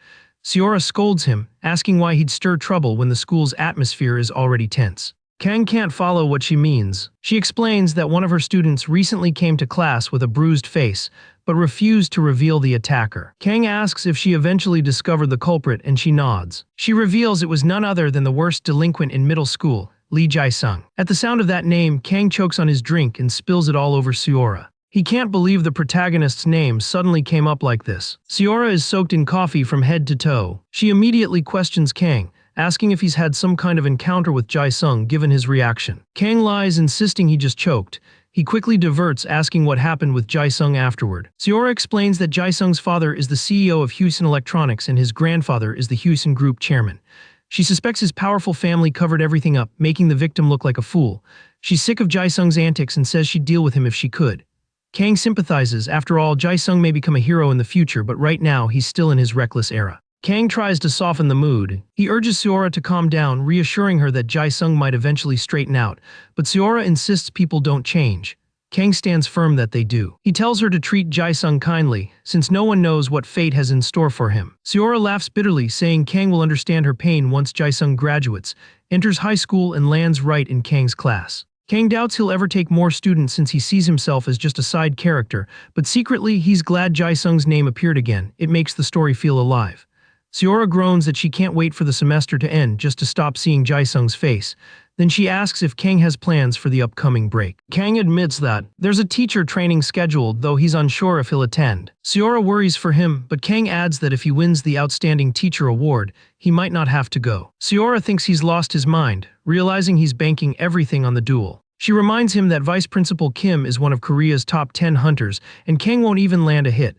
Seora scolds him, asking why he'd stir trouble when the school's atmosphere is already tense. Kang can't follow what she means. She explains that one of her students recently came to class with a bruised face, but refused to reveal the attacker. Kang asks if she eventually discovered the culprit, and she nods. She reveals it was none other than the worst delinquent in middle school, Lee Jae-sung. At the sound of that name, Kang chokes on his drink and spills it all over Seora. He can't believe the protagonist's name suddenly came up like this. Seora is soaked in coffee from head to toe. She immediately questions Kang, asking if he's had some kind of encounter with Jae-sung given his reaction. Kang lies, insisting he just choked. He quickly diverts, asking what happened with Jae-sung afterward. Seora explains that Jae-sung's father is the CEO of Hyusin Electronics and his grandfather is the Hyusin Group chairman. She suspects his powerful family covered everything up, making the victim look like a fool. She's sick of Jae-sung's antics and says she'd deal with him if she could. Kang sympathizes. After all, Jae-sung may become a hero in the future, but right now he's still in his reckless era. Kang tries to soften the mood. He urges Seora to calm down, reassuring her that Jae-sung might eventually straighten out, but Seora insists people don't change. Kang stands firm that they do. He tells her to treat Jae-sung kindly, since no one knows what fate has in store for him. Seora laughs bitterly, saying Kang will understand her pain once Jae-sung graduates, enters high school and lands right in Kang's class. Kang doubts he'll ever take more students since he sees himself as just a side character, but secretly he's glad Jae-sung's name appeared again. It makes the story feel alive. Seora groans that she can't wait for the semester to end just to stop seeing Jae-sung's face. Then she asks if Kang has plans for the upcoming break. Kang admits that there's a teacher training scheduled, though he's unsure if he'll attend. Seora worries for him, but Kang adds that if he wins the Outstanding Teacher Award, he might not have to go. Seora thinks he's lost his mind, realizing he's banking everything on the duel. She reminds him that Vice Principal Kim is one of Korea's top 10 hunters, and Kang won't even land a hit.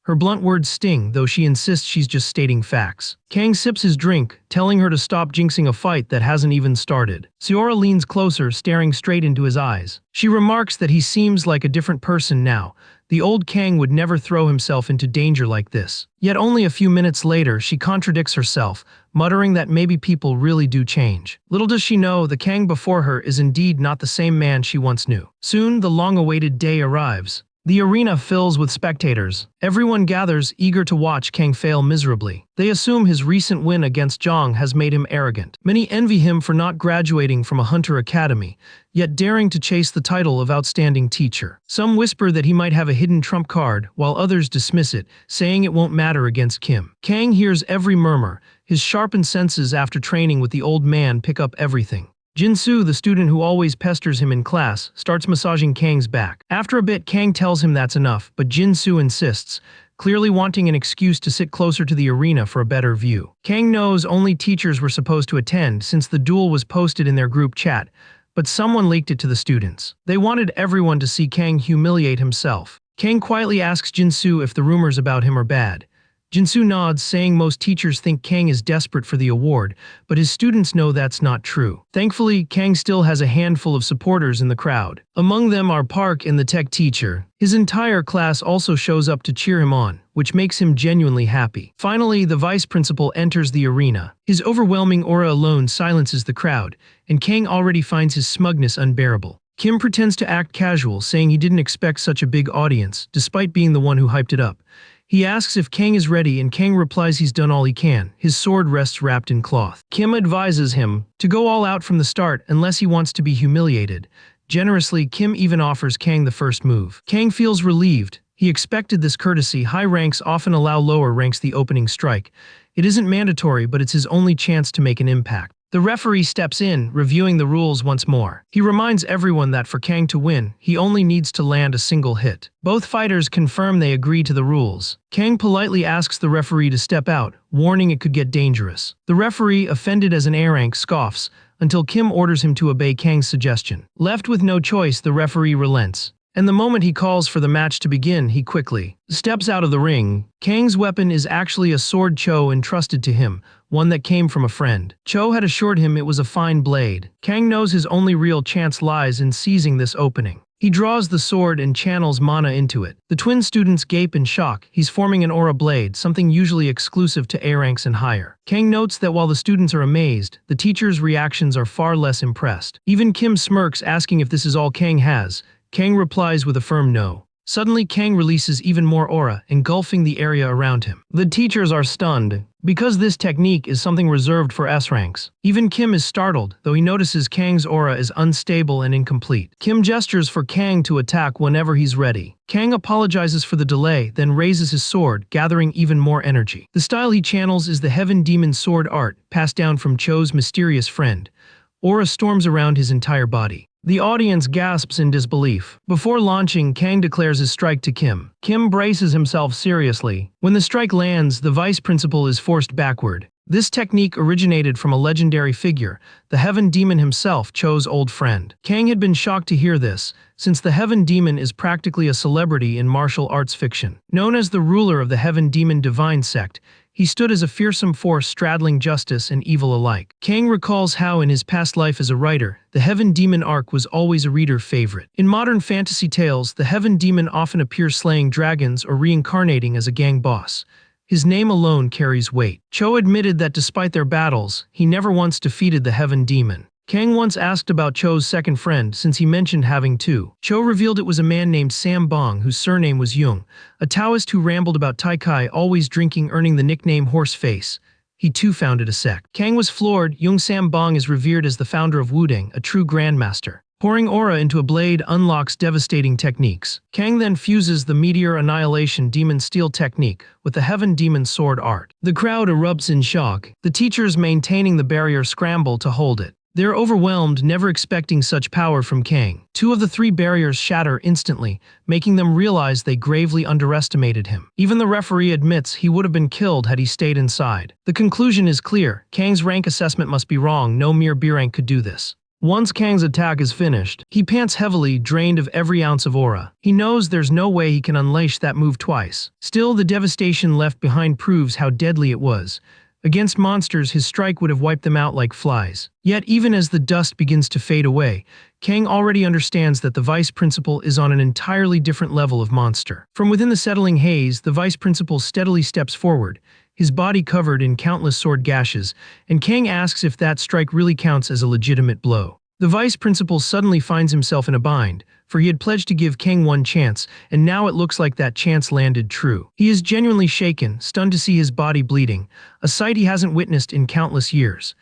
Her blunt words sting, though she insists she's just stating facts. Kang sips his drink, telling her to stop jinxing a fight that hasn't even started. Seora leans closer, staring straight into his eyes. She remarks that he seems like a different person now. The old Kang would never throw himself into danger like this. Yet only a few minutes later, she contradicts herself, muttering that maybe people really do change. Little does she know, the Kang before her is indeed not the same man she once knew. Soon, the long-awaited day arrives. The arena fills with spectators. Everyone gathers, eager to watch Kang fail miserably. They assume his recent win against Jong has made him arrogant. Many envy him for not graduating from a Hunter Academy, yet daring to chase the title of Outstanding Teacher. Some whisper that he might have a hidden trump card, while others dismiss it, saying it won't matter against Kim. Kang hears every murmur. His sharpened senses after training with the old man pick up everything. Jin-soo, the student who always pesters him in class, starts massaging Kang's back. After a bit, Kang tells him that's enough, but Jin-soo insists, clearly wanting an excuse to sit closer to the arena for a better view. Kang knows only teachers were supposed to attend since the duel was posted in their group chat, but someone leaked it to the students. They wanted everyone to see Kang humiliate himself. Kang quietly asks Jin-soo if the rumors about him are bad. Jin-soo nods, saying most teachers think Kang is desperate for the award, but his students know that's not true. Thankfully, Kang still has a handful of supporters in the crowd. Among them are Park and the tech teacher. His entire class also shows up to cheer him on, which makes him genuinely happy. Finally, the vice principal enters the arena. His overwhelming aura alone silences the crowd, and Kang already finds his smugness unbearable. Kim pretends to act casual, saying he didn't expect such a big audience, despite being the one who hyped it up. He asks if Kang is ready, and Kang replies he's done all he can. His sword rests wrapped in cloth. Kim advises him to go all out from the start unless he wants to be humiliated. Generously, Kim even offers Kang the first move. Kang feels relieved. He expected this courtesy. High ranks often allow lower ranks the opening strike. It isn't mandatory, but it's his only chance to make an impact. The referee steps in, reviewing the rules once more. He reminds everyone that for Kang to win, he only needs to land a single hit. Both fighters confirm they agree to the rules. Kang politely asks the referee to step out, warning it could get dangerous. The referee, offended as an A-rank, scoffs, until Kim orders him to obey Kang's suggestion. Left with no choice, the referee relents. And the moment he calls for the match to begin, he quickly steps out of the ring. Kang's weapon is actually a sword Cho entrusted to him, one that came from a friend. Cho had assured him it was a fine blade. Kang knows his only real chance lies in seizing this opening. He draws the sword and channels mana into it. The twin students gape in shock. He's forming an aura blade, something usually exclusive to A ranks and higher. Kang notes that while the students are amazed, the teachers' reactions are far less impressed. Even Kim smirks, asking if this is all Kang has. Kang replies with a firm no. Suddenly, Kang releases even more aura, engulfing the area around him. The teachers are stunned, because this technique is something reserved for S ranks. Even Kim is startled, though he notices Kang's aura is unstable and incomplete. Kim gestures for Kang to attack whenever he's ready. Kang apologizes for the delay, then raises his sword, gathering even more energy. The style he channels is the Heaven Demon sword art, passed down from Cho's mysterious friend. Aura storms around his entire body. The audience gasps in disbelief. Before launching, Kang declares his strike to Kim. Kim braces himself seriously. When the strike lands, the vice principal is forced backward. This technique originated from a legendary figure, the Heaven Demon himself, Cho's old friend. Kang had been shocked to hear this, since the Heaven Demon is practically a celebrity in martial arts fiction. Known as the ruler of the Heaven Demon divine sect, he stood as a fearsome force straddling justice and evil alike. Kang recalls how in his past life as a writer, the Heaven Demon arc was always a reader favorite. In modern fantasy tales, the Heaven Demon often appears slaying dragons or reincarnating as a gang boss. His name alone carries weight. Cho admitted that despite their battles, he never once defeated the Heaven Demon. Kang once asked about Cho's second friend since he mentioned having two. Cho revealed it was a man named Sam Bong whose surname was Jung, a Taoist who rambled about Tai Kai, always drinking, earning the nickname Horse Face. He too founded a sect. Kang was floored. Jung Sam Bong is revered as the founder of Wudang, a true grandmaster. Pouring aura into a blade unlocks devastating techniques. Kang then fuses the Meteor Annihilation Demon Steel technique with the Heaven Demon Sword art. The crowd erupts in shock. The teachers maintaining the barrier scramble to hold it. They're overwhelmed, never expecting such power from Kang. Two of the three barriers shatter instantly, making them realize they gravely underestimated him. Even the referee admits he would have been killed had he stayed inside. The conclusion is clear. Kang's rank assessment must be wrong. No mere B rank could do this. Once Kang's attack is finished, he pants heavily, drained of every ounce of aura. He knows there's no way he can unleash that move twice. Still, the devastation left behind proves how deadly it was. Against monsters, his strike would have wiped them out like flies. Yet, even as the dust begins to fade away, Kang already understands that the Vice Principal is on an entirely different level of monster. From within the settling haze, the Vice Principal steadily steps forward, his body covered in countless sword gashes, and Kang asks if that strike really counts as a legitimate blow. The Vice Principal suddenly finds himself in a bind, for he had pledged to give Kang one chance, and now it looks like that chance landed true. He is genuinely shaken, stunned to see his body bleeding, a sight he hasn't witnessed in countless years.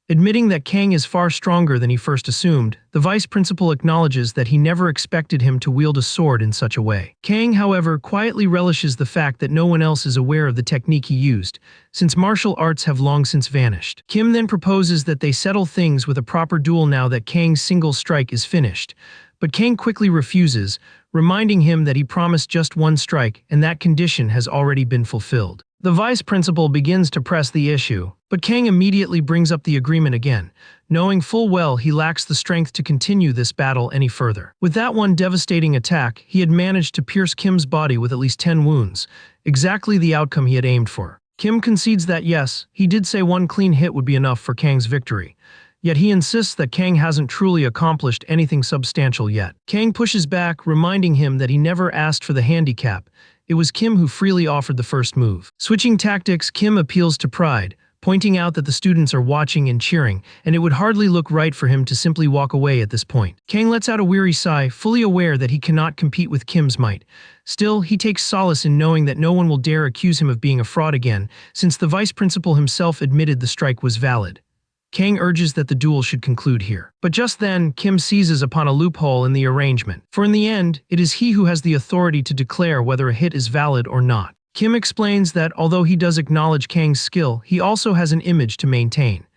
Admitting that Kang is far stronger than he first assumed, the Vice Principal acknowledges that he never expected him to wield a sword in such a way. Kang, however, quietly relishes the fact that no one else is aware of the technique he used, since martial arts have long since vanished. Kim then proposes that they settle things with a proper duel now that Kang's single strike is finished. But Kang quickly refuses, reminding him that he promised just one strike and that condition has already been fulfilled. The Vice Principal begins to press the issue, but Kang immediately brings up the agreement again, knowing full well he lacks the strength to continue this battle any further. With that one devastating attack, he had managed to pierce Kim's body with at least 10 wounds, exactly the outcome he had aimed for. Kim concedes that yes, he did say one clean hit would be enough for Kang's victory. Yet he insists that Kang hasn't truly accomplished anything substantial yet. Kang pushes back, reminding him that he never asked for the handicap. It was Kim who freely offered the first move. Switching tactics, Kim appeals to pride, pointing out that the students are watching and cheering, and it would hardly look right for him to simply walk away at this point. Kang lets out a weary sigh, fully aware that he cannot compete with Kim's might. Still, he takes solace in knowing that no one will dare accuse him of being a fraud again, since the Vice Principal himself admitted the strike was valid. Kang urges that the duel should conclude here. But just then, Kim seizes upon a loophole in the arrangement. For in the end, it is he who has the authority to declare whether a hit is valid or not. Kim explains that although he does acknowledge Kang's skill, he also has an image to maintain.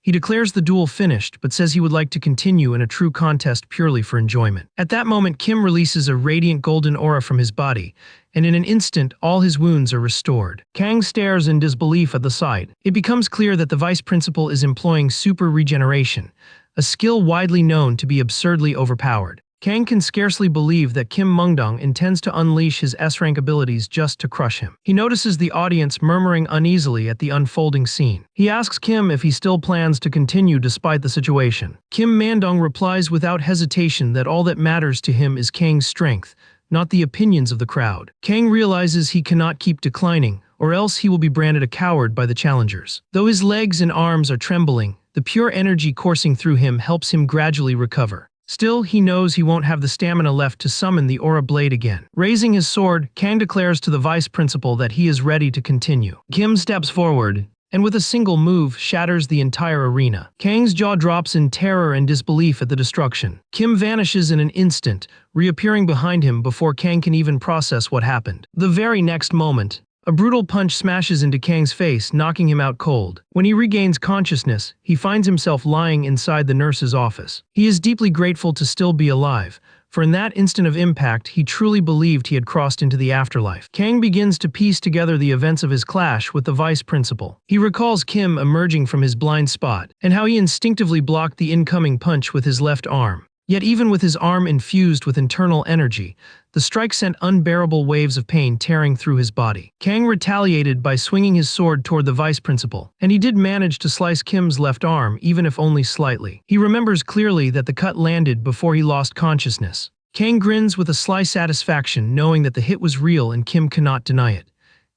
He declares the duel finished, but says he would like to continue in a true contest purely for enjoyment. At that moment, Kim releases a radiant golden aura from his body, and in an instant, all his wounds are restored. Kang stares in disbelief at the sight. It becomes clear that the Vice Principal is employing super regeneration, a skill widely known to be absurdly overpowered. Kang can scarcely believe that Kim Mungdong intends to unleash his S-rank abilities just to crush him. He notices the audience murmuring uneasily at the unfolding scene. He asks Kim if he still plans to continue despite the situation. Kim Mandong replies without hesitation that all that matters to him is Kang's strength, not the opinions of the crowd. Kang realizes he cannot keep declining, or else he will be branded a coward by the challengers. Though his legs and arms are trembling, the pure energy coursing through him helps him gradually recover. Still, he knows he won't have the stamina left to summon the Aura Blade again. Raising his sword, Kang declares to the Vice Principal that he is ready to continue. Kim steps forward, and with a single move, shatters the entire arena. Kang's jaw drops in terror and disbelief at the destruction. Kim vanishes in an instant, reappearing behind him before Kang can even process what happened. The very next moment, a brutal punch smashes into Kang's face, knocking him out cold. When he regains consciousness, he finds himself lying inside the nurse's office. He is deeply grateful to still be alive, for in that instant of impact he truly believed he had crossed into the afterlife. Kang begins to piece together the events of his clash with the vice principal. He recalls Kim emerging from his blind spot, and how he instinctively blocked the incoming punch with his left arm. Yet even with his arm infused with internal energy, the strike sent unbearable waves of pain tearing through his body. Kang retaliated by swinging his sword toward the vice principal, and he did manage to slice Kim's left arm, even if only slightly. He remembers clearly that the cut landed before he lost consciousness. Kang grins with a sly satisfaction, knowing that the hit was real and Kim cannot deny it.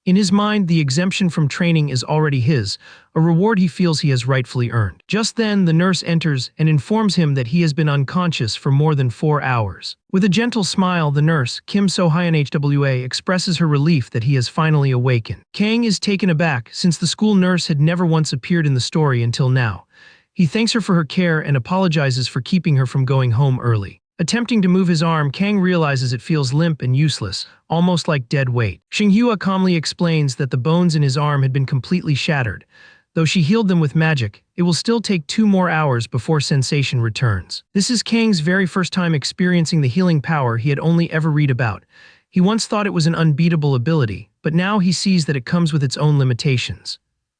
In his mind, the exemption from training is already his, a reward he feels he has rightfully earned. Just then, the nurse enters and informs him that he has been unconscious for more than 4 hours. With a gentle smile, the nurse, Kim So-hyun HWA, expresses her relief that he has finally awakened. Kang is taken aback, since the school nurse had never once appeared in the story until now. He thanks her for her care and apologizes for keeping her from going home early. Attempting to move his arm, Kang realizes it feels limp and useless, almost like dead weight. Xinghua calmly explains that the bones in his arm had been completely shattered. Though she healed them with magic, it will still take 2 more hours before sensation returns. This is Kang's very first time experiencing the healing power he had only ever read about. He once thought it was an unbeatable ability, but now he sees that it comes with its own limitations.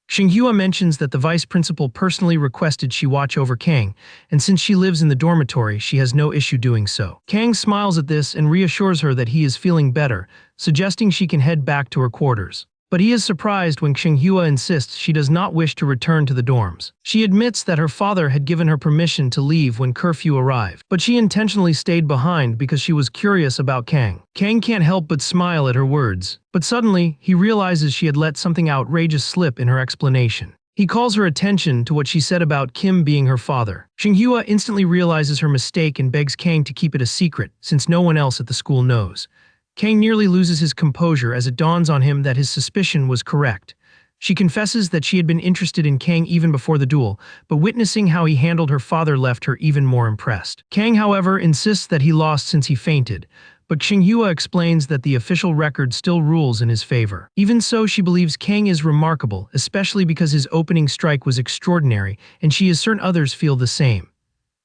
Xinghua mentions that the vice principal personally requested she watch over Kang, and since she lives in the dormitory, she has no issue doing so. Kang smiles at this and reassures her that he is feeling better, suggesting she can head back to her quarters. But he is surprised when Xinghua insists she does not wish to return to the dorms. She admits that her father had given her permission to leave when curfew arrived, but she intentionally stayed behind because she was curious about Kang. Kang can't help but smile at her words, but suddenly, he realizes she had let something outrageous slip in her explanation. He calls her attention to what she said about Kim being her father. Xinghua instantly realizes her mistake and begs Kang to keep it a secret, since no one else at the school knows. Kang nearly loses his composure as it dawns on him that his suspicion was correct. She confesses that she had been interested in Kang even before the duel, but witnessing how he handled her father left her even more impressed. Kang, however, insists that he lost since he fainted, but Xinghua explains that the official record still rules in his favor. Even so, she believes Kang is remarkable, especially because his opening strike was extraordinary, and she is certain others feel the same.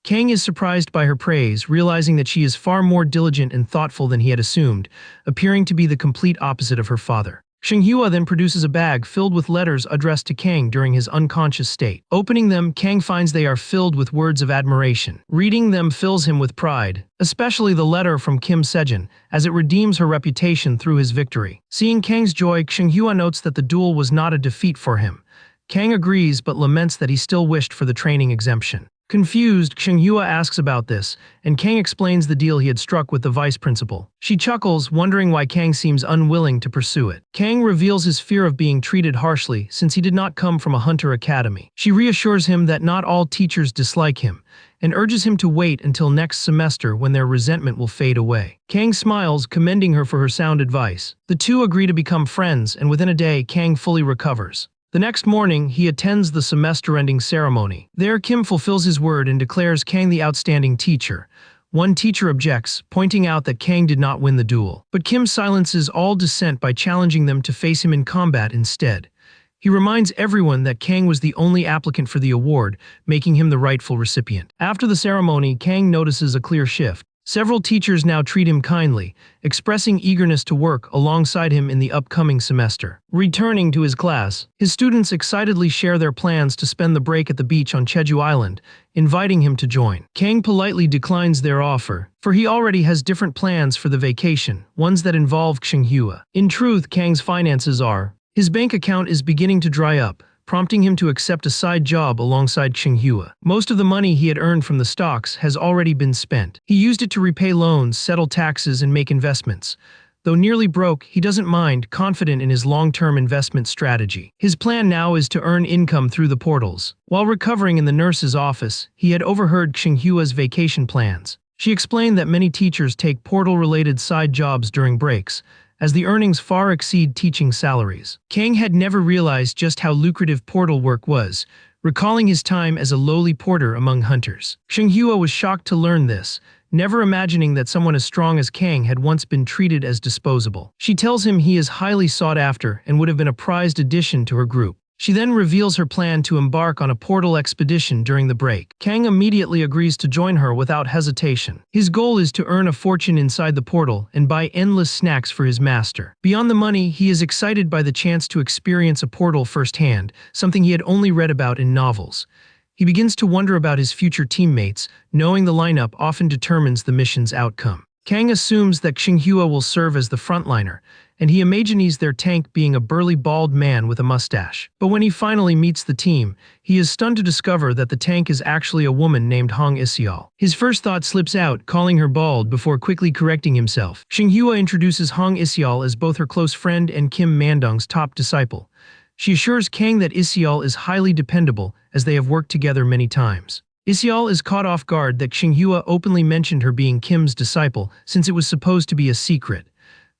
Kang is surprised by her praise, realizing that she is far more diligent and thoughtful than he had assumed, appearing to be the complete opposite of her father. Xinghua then produces a bag filled with letters addressed to Kang during his unconscious state. Opening them, Kang finds they are filled with words of admiration. Reading them fills him with pride, especially the letter from Kim Sejin, as it redeems her reputation through his victory. Seeing Kang's joy, Xinghua notes that the duel was not a defeat for him. Kang agrees but laments that he still wished for the training exemption. Confused, Xinghua asks about this, and Kang explains the deal he had struck with the vice principal. She chuckles, wondering why Kang seems unwilling to pursue it. Kang reveals his fear of being treated harshly since he did not come from a hunter academy. She reassures him that not all teachers dislike him, and urges him to wait until next semester when their resentment will fade away. Kang smiles, commending her for her sound advice. The two agree to become friends, and within a day, Kang fully recovers. The next morning, he attends the semester-ending ceremony. There, Kim fulfills his word and declares Kang the outstanding teacher. One teacher objects, pointing out that Kang did not win the duel. But Kim silences all dissent by challenging them to face him in combat instead. He reminds everyone that Kang was the only applicant for the award, making him the rightful recipient. After the ceremony, Kang notices a clear shift. Several teachers now treat him kindly, expressing eagerness to work alongside him in the upcoming semester. Returning to his class, his students excitedly share their plans to spend the break at the beach on Jeju Island, inviting him to join. Kang politely declines their offer, for he already has different plans for the vacation, ones that involve Xinghua. In truth, Kang's finances are. His bank account is beginning to dry up, prompting him to accept a side job alongside Xinghua. Most of the money he had earned from the stocks has already been spent. He used it to repay loans, settle taxes, and make investments. Though nearly broke, he doesn't mind, confident in his long-term investment strategy. His plan now is to earn income through the portals. While recovering in the nurse's office, he had overheard Xinghua's vacation plans. She explained that many teachers take portal-related side jobs during breaks, as the earnings far exceed teaching salaries. Kang had never realized just how lucrative portal work was, recalling his time as a lowly porter among hunters. Xinghua was shocked to learn this, never imagining that someone as strong as Kang had once been treated as disposable. She tells him he is highly sought after and would have been a prized addition to her group. She then reveals her plan to embark on a portal expedition during the break. Kang immediately agrees to join her without hesitation. His goal is to earn a fortune inside the portal and buy endless snacks for his master. Beyond the money, he is excited by the chance to experience a portal firsthand, something he had only read about in novels. He begins to wonder about his future teammates, knowing the lineup often determines the mission's outcome. Kang assumes that Xinghua will serve as the frontliner, and he imagines their tank being a burly bald man with a mustache. But when he finally meets the team, he is stunned to discover that the tank is actually a woman named Hong Isial. His first thought slips out, calling her bald before quickly correcting himself. Xinghua introduces Hong Isial as both her close friend and Kim Mandung's top disciple. She assures Kang that Isial is highly dependable, as they have worked together many times. Isial is caught off guard that Xinghua openly mentioned her being Kim's disciple, since it was supposed to be a secret.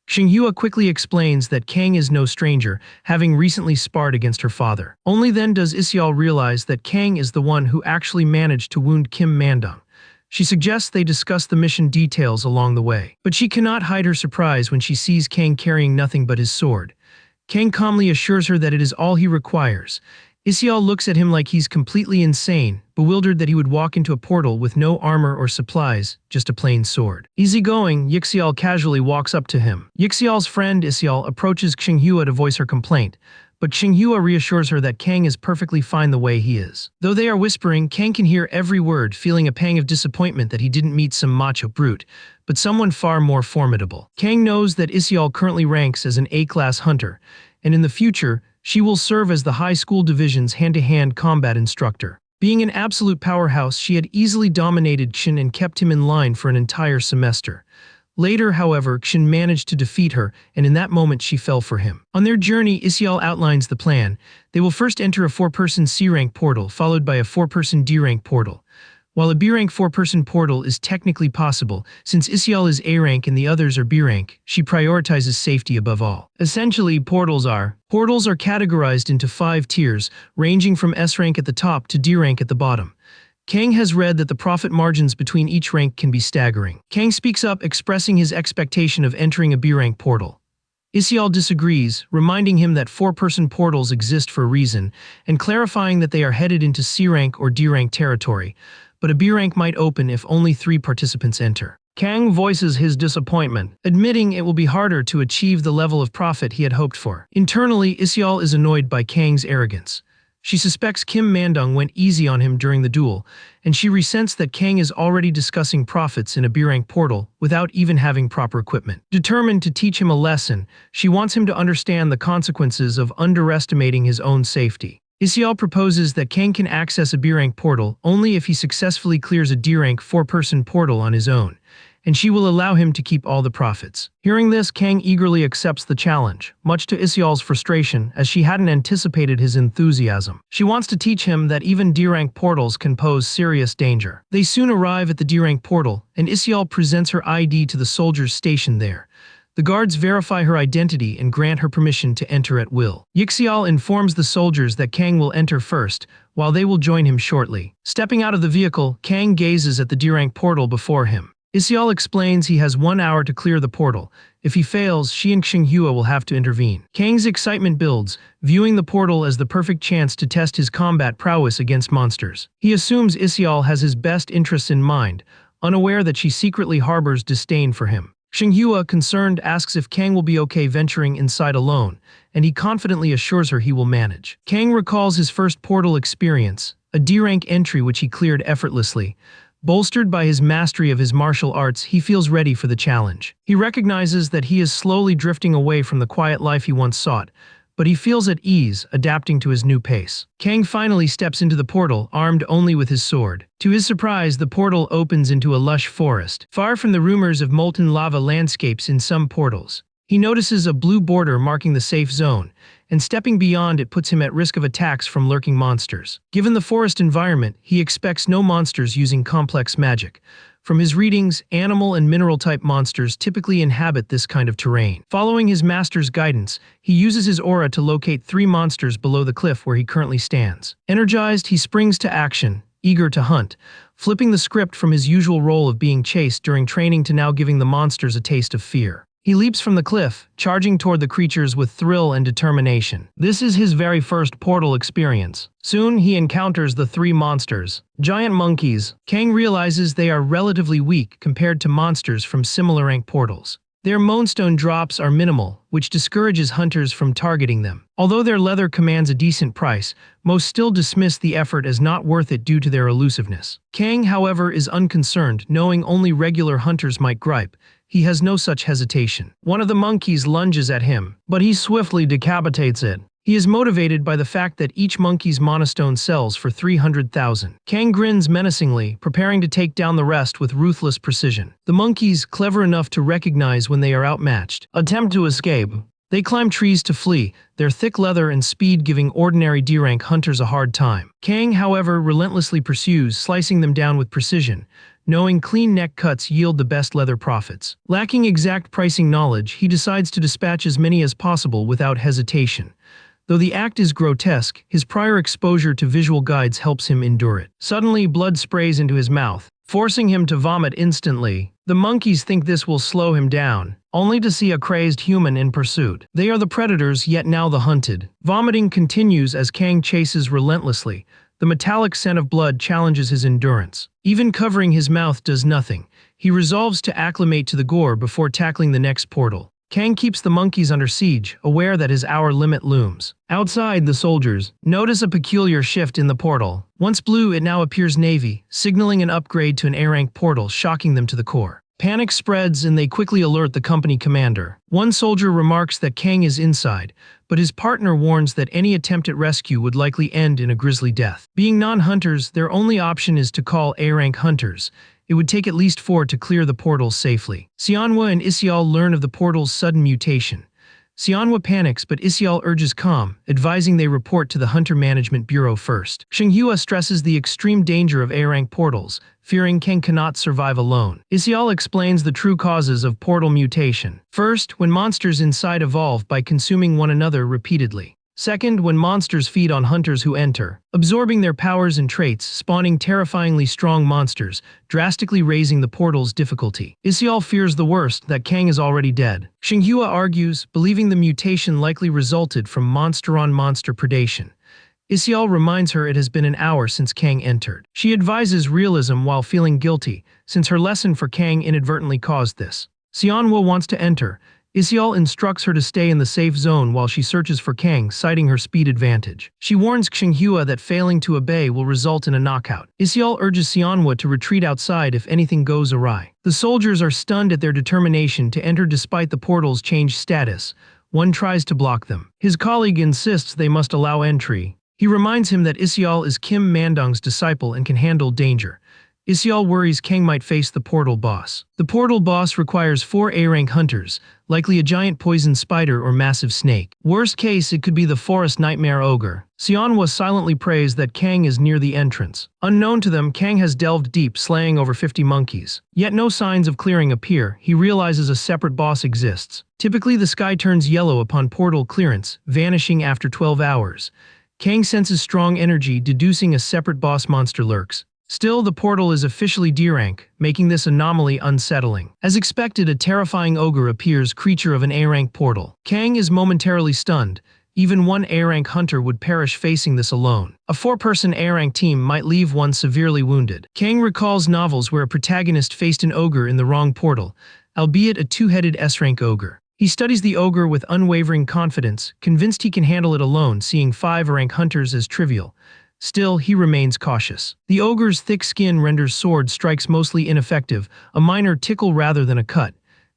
Xinghua quickly explains that Kang is no stranger, having recently sparred against her father. Only then does Isial realize that Kang is the one who actually managed to wound Kim Mandung. She suggests they discuss the mission details along the way. But she cannot hide her surprise when she sees Kang carrying nothing but his sword. Kang calmly assures her that it is all he requires. Isial looks at him like he's completely insane, bewildered that he would walk into a portal with no armor or supplies, just a plain sword. Easygoing, Yixial casually walks up to him. Yixial's friend Isial approaches Xinghua to voice her complaint, but Xinghua reassures her that Kang is perfectly fine the way he is. Though they are whispering, Kang can hear every word, feeling a pang of disappointment that he didn't meet some macho brute, but someone far more formidable. Kang knows that Isial currently ranks as an A-class hunter, and in the future, she will serve as the high school division's hand-to-hand combat instructor. Being an absolute powerhouse, she had easily dominated Xin and kept him in line for an entire semester. Later, however, Xin managed to defeat her, and in that moment she fell for him. On their journey, Isial outlines the plan. They will first enter a 4-person C-rank portal, followed by a 4-person D-rank portal. While a B-rank 4-person portal is technically possible, since Isial is A-rank and the others are B-rank, she prioritizes safety above all. Essentially, portals are categorized into 5 tiers, ranging from S-rank at the top to D-rank at the bottom. Kang has read that the profit margins between each rank can be staggering. Kang speaks up, expressing his expectation of entering a B-rank portal. Isial disagrees, reminding him that 4-person portals exist for a reason, and clarifying that they are headed into C-rank or D-rank territory, but a B-rank might open if only 3 participants enter. Kang voices his disappointment, admitting it will be harder to achieve the level of profit he had hoped for. Internally, Isial is annoyed by Kang's arrogance. She suspects Kim Mandung went easy on him during the duel, and she resents that Kang is already discussing profits in a B-rank portal without even having proper equipment. Determined to teach him a lesson, she wants him to understand the consequences of underestimating his own safety. Isial proposes that Kang can access a B-rank portal only if he successfully clears a D-rank 4-person portal on his own, and she will allow him to keep all the profits. Hearing this, Kang eagerly accepts the challenge, much to Isial's frustration, as she hadn't anticipated his enthusiasm. She wants to teach him that even D-rank portals can pose serious danger. They soon arrive at the D-rank portal, and Isial presents her ID to the soldiers stationed there. The guards verify her identity and grant her permission to enter at will. Yixial informs the soldiers that Kang will enter first, while they will join him shortly. Stepping out of the vehicle, Kang gazes at the D-rank portal before him. Isial explains he has 1 hour to clear the portal. If he fails, she and Xinghua will have to intervene. Kang's excitement builds, viewing the portal as the perfect chance to test his combat prowess against monsters. He assumes Isial has his best interests in mind, unaware that she secretly harbors disdain for him. Xinghua, concerned, asks if Kang will be okay venturing inside alone, and he confidently assures her he will manage. Kang recalls his first portal experience, a D-rank entry which he cleared effortlessly. Bolstered by his mastery of his martial arts, he feels ready for the challenge. He recognizes that he is slowly drifting away from the quiet life he once sought, but he feels at ease, adapting to his new pace. Kang finally steps into the portal, armed only with his sword. To his surprise, the portal opens into a lush forest, far from the rumors of molten lava landscapes in some portals. He notices a blue border marking the safe zone, and stepping beyond it puts him at risk of attacks from lurking monsters. Given the forest environment, he expects no monsters using complex magic. From his readings, animal and mineral-type monsters typically inhabit this kind of terrain. Following his master's guidance, he uses his aura to locate 3 monsters below the cliff where he currently stands. Energized, he springs to action, eager to hunt, flipping the script from his usual role of being chased during training to now giving the monsters a taste of fear. He leaps from the cliff, charging toward the creatures with thrill and determination. This is his very first portal experience. Soon he encounters the three monsters. Giant monkeys. Kang realizes they are relatively weak compared to monsters from similar rank portals. Their moonstone drops are minimal, which discourages hunters from targeting them. Although their leather commands a decent price, most still dismiss the effort as not worth it due to their elusiveness. Kang, however, is unconcerned, knowing only regular hunters might gripe. He has no such hesitation. One of the monkeys lunges at him, but he swiftly decapitates it. He is motivated by the fact that each monkey's monostone sells for 300,000. Kang grins menacingly, preparing to take down the rest with ruthless precision. The monkeys, clever enough to recognize when they are outmatched, attempt to escape. They climb trees to flee, their thick leather and speed giving ordinary D-rank hunters a hard time. Kang, however, relentlessly pursues, slicing them down with precision, knowing clean neck cuts yield the best leather profits. Lacking exact pricing knowledge, he decides to dispatch as many as possible without hesitation. Though the act is grotesque, his prior exposure to visual guides helps him endure it. Suddenly, blood sprays into his mouth, forcing him to vomit instantly. The monkeys think this will slow him down, only to see a crazed human in pursuit. They are the predators, yet now the hunted. Vomiting continues as Kang chases relentlessly. The metallic scent of blood challenges his endurance. Even covering his mouth does nothing. He resolves to acclimate to the gore before tackling the next portal. Kang keeps the monkeys under siege, aware that his hour limit looms. Outside, the soldiers notice a peculiar shift in the portal. Once blue, it now appears navy, signaling an upgrade to an A-rank portal, shocking them to the core. Panic spreads and they quickly alert the company commander. One soldier remarks that Kang is inside, but his partner warns that any attempt at rescue would likely end in a grisly death. Being non-hunters, their only option is to call A-rank hunters. It would take at least 4 to clear the portals safely. Xianhua and Isial learn of the portal's sudden mutation. Xianhua panics, but Isial urges calm, advising they report to the Hunter Management Bureau first. Xinghua stresses the extreme danger of A-rank portals, fearing Kang cannot survive alone. Isial explains the true causes of portal mutation. First, when monsters inside evolve by consuming one another repeatedly. Second, when monsters feed on hunters who enter, absorbing their powers and traits, spawning terrifyingly strong monsters, drastically raising the portal's difficulty. Isial fears the worst, that Kang is already dead. Xinghua argues, believing the mutation likely resulted from monster-on-monster predation. Isial reminds her it has been an hour since Kang entered. She advises realism while feeling guilty, since her lesson for Kang inadvertently caused this. Xianhua wants to enter. Isial instructs her to stay in the safe zone while she searches for Kang, citing her speed advantage. She warns Xinghua that failing to obey will result in a knockout. Isial urges Xianhua to retreat outside if anything goes awry. The soldiers are stunned at their determination to enter despite the portal's changed status. One tries to block them. His colleague insists they must allow entry. He reminds him that Isial is Kim Mandong's disciple and can handle danger. Isial worries Kang might face the portal boss. The portal boss requires 4 A-rank hunters, likely a giant poison spider or massive snake. Worst case, it could be the forest nightmare ogre. Xianhua silently prays that Kang is near the entrance. Unknown to them, Kang has delved deep, slaying over 50 monkeys. Yet no signs of clearing appear. He realizes a separate boss exists. Typically, the sky turns yellow upon portal clearance, vanishing after 12 hours. Kang senses strong energy, deducing a separate boss monster lurks. Still, the portal is officially D-rank, making this anomaly unsettling. As expected, a terrifying ogre appears, creature of an A-rank portal. Kang is momentarily stunned. Even one A-rank hunter would perish facing this alone. A 4-person A-rank team might leave one severely wounded. Kang recalls novels where a protagonist faced an ogre in the wrong portal, albeit a 2-headed S-rank ogre. He studies the ogre with unwavering confidence, convinced he can handle it alone, seeing 5 A-rank hunters as trivial. Still, he remains cautious. The ogre's thick skin renders sword strikes mostly ineffective, a minor tickle rather than a cut.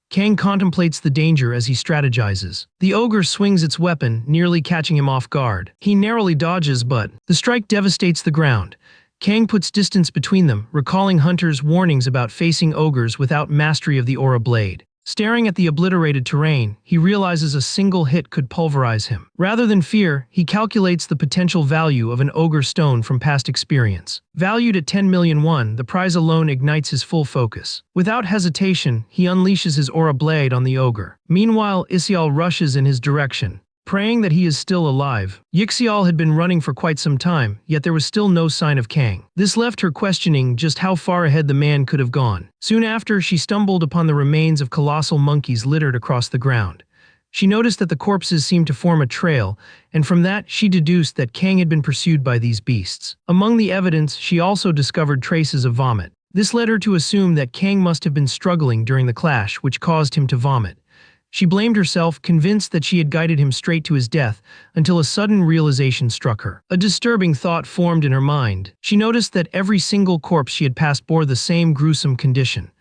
Kang contemplates the danger as he strategizes. The ogre swings its weapon, nearly catching him off guard. He narrowly dodges, but the strike devastates the ground. Kang puts distance between them, recalling Hunter's warnings about facing ogres without mastery of the aura blade. Staring at the obliterated terrain, he realizes a single hit could pulverize him. Rather than fear, he calculates the potential value of an ogre stone from past experience. Valued at 10 million won, the prize alone ignites his full focus. Without hesitation, he unleashes his aura blade on the ogre. Meanwhile, Isial rushes in his direction. praying that he is still alive. Yixiao had been running for quite some time, yet there was still no sign of Kang. This left her questioning just how far ahead the man could have gone. Soon after, she stumbled upon the remains of colossal monkeys littered across the ground. She noticed that the corpses seemed to form a trail, and from that she deduced that Kang had been pursued by these beasts. Among the evidence, she also discovered traces of vomit. This led her to assume that Kang must have been struggling during the clash, which caused him to vomit. She blamed herself, convinced that she had guided him straight to his death, until a sudden realization struck her. A disturbing thought formed in her mind. She noticed that every single corpse she had passed bore the same gruesome condition.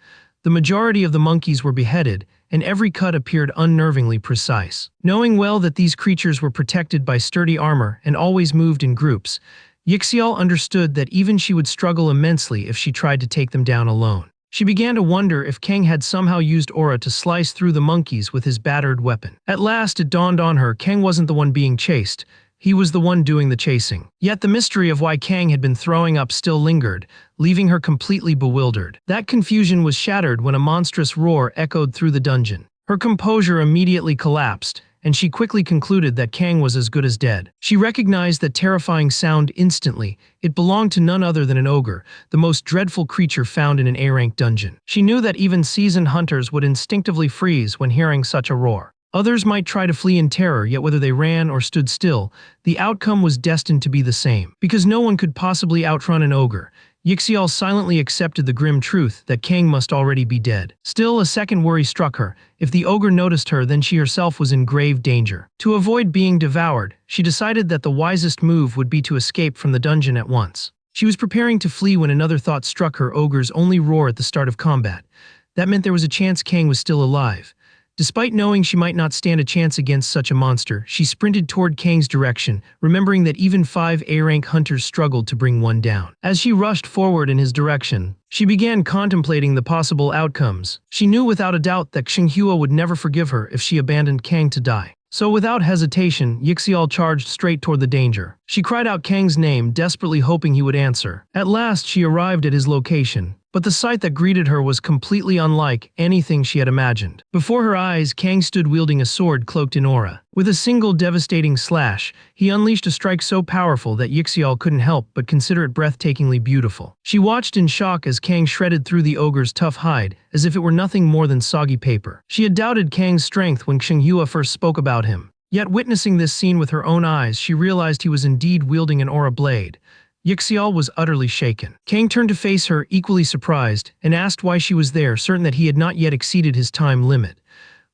The majority of the monkeys were beheaded, and every cut appeared unnervingly precise. Knowing well that these creatures were protected by sturdy armor and always moved in groups, Yixiao understood that even she would struggle immensely if she tried to take them down alone. She began to wonder if Kang had somehow used aura to slice through the monkeys with his battered weapon. At last it dawned on her Kang wasn't the one being chased, he was the one doing the chasing. Yet the mystery of why Kang had been throwing up still lingered, leaving her completely bewildered. That confusion was shattered when a monstrous roar echoed through the dungeon. Her composure immediately collapsed, and she quickly concluded that Kang was as good as dead. She recognized that terrifying sound instantly. It belonged to none other than an ogre, the most dreadful creature found in an A-rank dungeon. She knew that even seasoned hunters would instinctively freeze when hearing such a roar. Others might try to flee in terror, yet whether they ran or stood still, the outcome was destined to be the same. Because no one could possibly outrun an ogre, Yixiao silently accepted the grim truth that Kang must already be dead. Still, a second worry struck her. If the ogre noticed her, then she herself was in grave danger. To avoid being devoured, she decided that the wisest move would be to escape from the dungeon at once. She was preparing to flee when another thought struck her: ogres only roar at the start of combat. That meant there was a chance Kang was still alive. Despite knowing she might not stand a chance against such a monster, she sprinted toward Kang's direction, remembering that even 5 A-rank hunters struggled to bring one down. As she rushed forward in his direction, she began contemplating the possible outcomes. She knew without a doubt that Xinghua would never forgive her if she abandoned Kang to die. So without hesitation, Yixiao charged straight toward the danger. She cried out Kang's name, desperately hoping he would answer. At last she arrived at his location. But the sight that greeted her was completely unlike anything she had imagined. Before her eyes, Kang stood wielding a sword cloaked in aura. With a single devastating slash, he unleashed a strike so powerful that Yixiao couldn't help but consider it breathtakingly beautiful. She watched in shock as Kang shredded through the ogre's tough hide, as if it were nothing more than soggy paper. She had doubted Kang's strength when Xinghua first spoke about him. Yet witnessing this scene with her own eyes, she realized he was indeed wielding an aura blade. Yixiao was utterly shaken. Kang turned to face her, equally surprised, and asked why she was there, certain that he had not yet exceeded his time limit.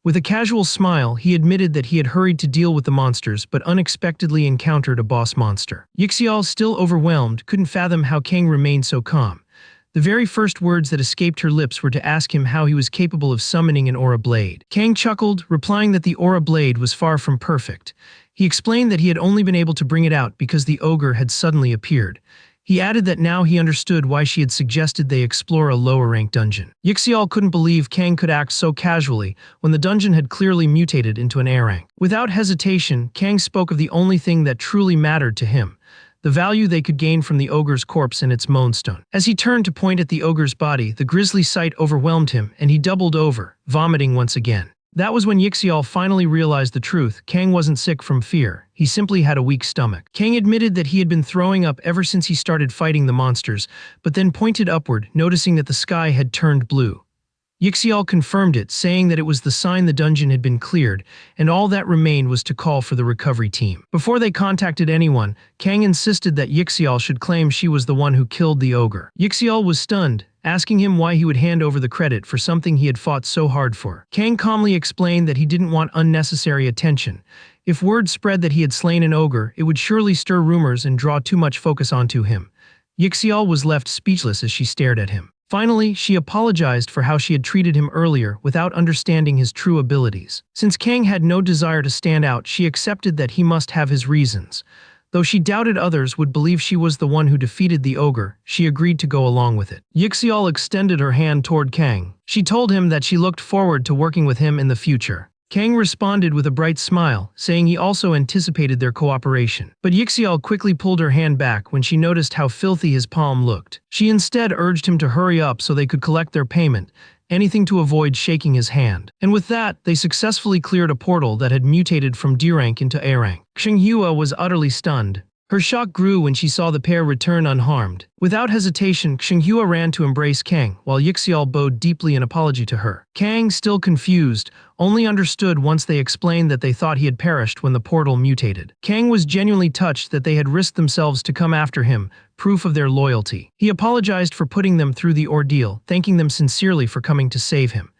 With a casual smile, he admitted that he had hurried to deal with the monsters, but unexpectedly encountered a boss monster. Yixiao, still overwhelmed, couldn't fathom how Kang remained so calm. The very first words that escaped her lips were to ask him how he was capable of summoning an aura blade. Kang chuckled, replying that the aura blade was far from perfect. He explained that he had only been able to bring it out because the ogre had suddenly appeared. He added that now he understood why she had suggested they explore a lower-ranked dungeon. Yixiao couldn't believe Kang could act so casually when the dungeon had clearly mutated into an A-rank. Without hesitation, Kang spoke of the only thing that truly mattered to him: the value they could gain from the ogre's corpse and its moonstone. As he turned to point at the ogre's body, the grisly sight overwhelmed him, and he doubled over, vomiting once again. That was when Yixiao finally realized the truth. Kang wasn't sick from fear, he simply had a weak stomach. Kang admitted that he had been throwing up ever since he started fighting the monsters, but then pointed upward, noticing that the sky had turned blue. Yixiao confirmed it, saying that it was the sign the dungeon had been cleared, and all that remained was to call for the recovery team. Before they contacted anyone, Kang insisted that Yixiao should claim she was the one who killed the ogre. Yixiao was stunned, asking him why he would hand over the credit for something he had fought so hard for. Kang calmly explained that he didn't want unnecessary attention. If word spread that he had slain an ogre, it would surely stir rumors and draw too much focus onto him. Yixiao was left speechless as she stared at him. Finally, she apologized for how she had treated him earlier without understanding his true abilities. Since Kang had no desire to stand out, she accepted that he must have his reasons. Though she doubted others would believe she was the one who defeated the ogre, she agreed to go along with it. Yixiao extended her hand toward Kang. She told him that she looked forward to working with him in the future. Kang responded with a bright smile, saying he also anticipated their cooperation. But Yixiao quickly pulled her hand back when she noticed how filthy his palm looked. She instead urged him to hurry up so they could collect their payment, anything to avoid shaking his hand. And with that, they successfully cleared a portal that had mutated from D rank into A rank. Xinghua was utterly stunned. Her shock grew when she saw the pair return unharmed. Without hesitation, Xinghua ran to embrace Kang, while Yixiao bowed deeply in apology to her. Kang, still confused, only understood once they explained that they thought he had perished when the portal mutated. Kang was genuinely touched that they had risked themselves to come after him, proof of their loyalty. He apologized for putting them through the ordeal, thanking them sincerely for coming to save him.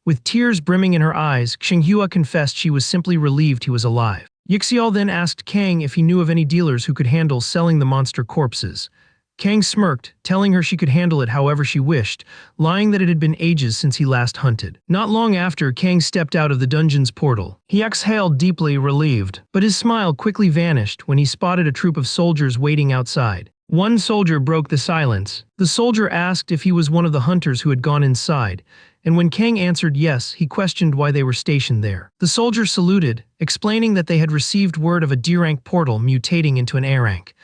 With tears brimming in her eyes, Xinghua confessed she was simply relieved he was alive. Yixiao then asked Kang if he knew of any dealers who could handle selling the monster corpses. Kang smirked, telling her she could handle it however she wished, lying that it had been ages since he last hunted. Not long after, Kang stepped out of the dungeon's portal. He exhaled deeply, relieved, but his smile quickly vanished when he spotted a troop of soldiers waiting outside. One soldier broke the silence. The soldier asked if he was one of the hunters who had gone inside, and when Kang answered yes, he questioned why they were stationed there. The soldier saluted, explaining that they had received word of a D-rank portal mutating into an A-rank.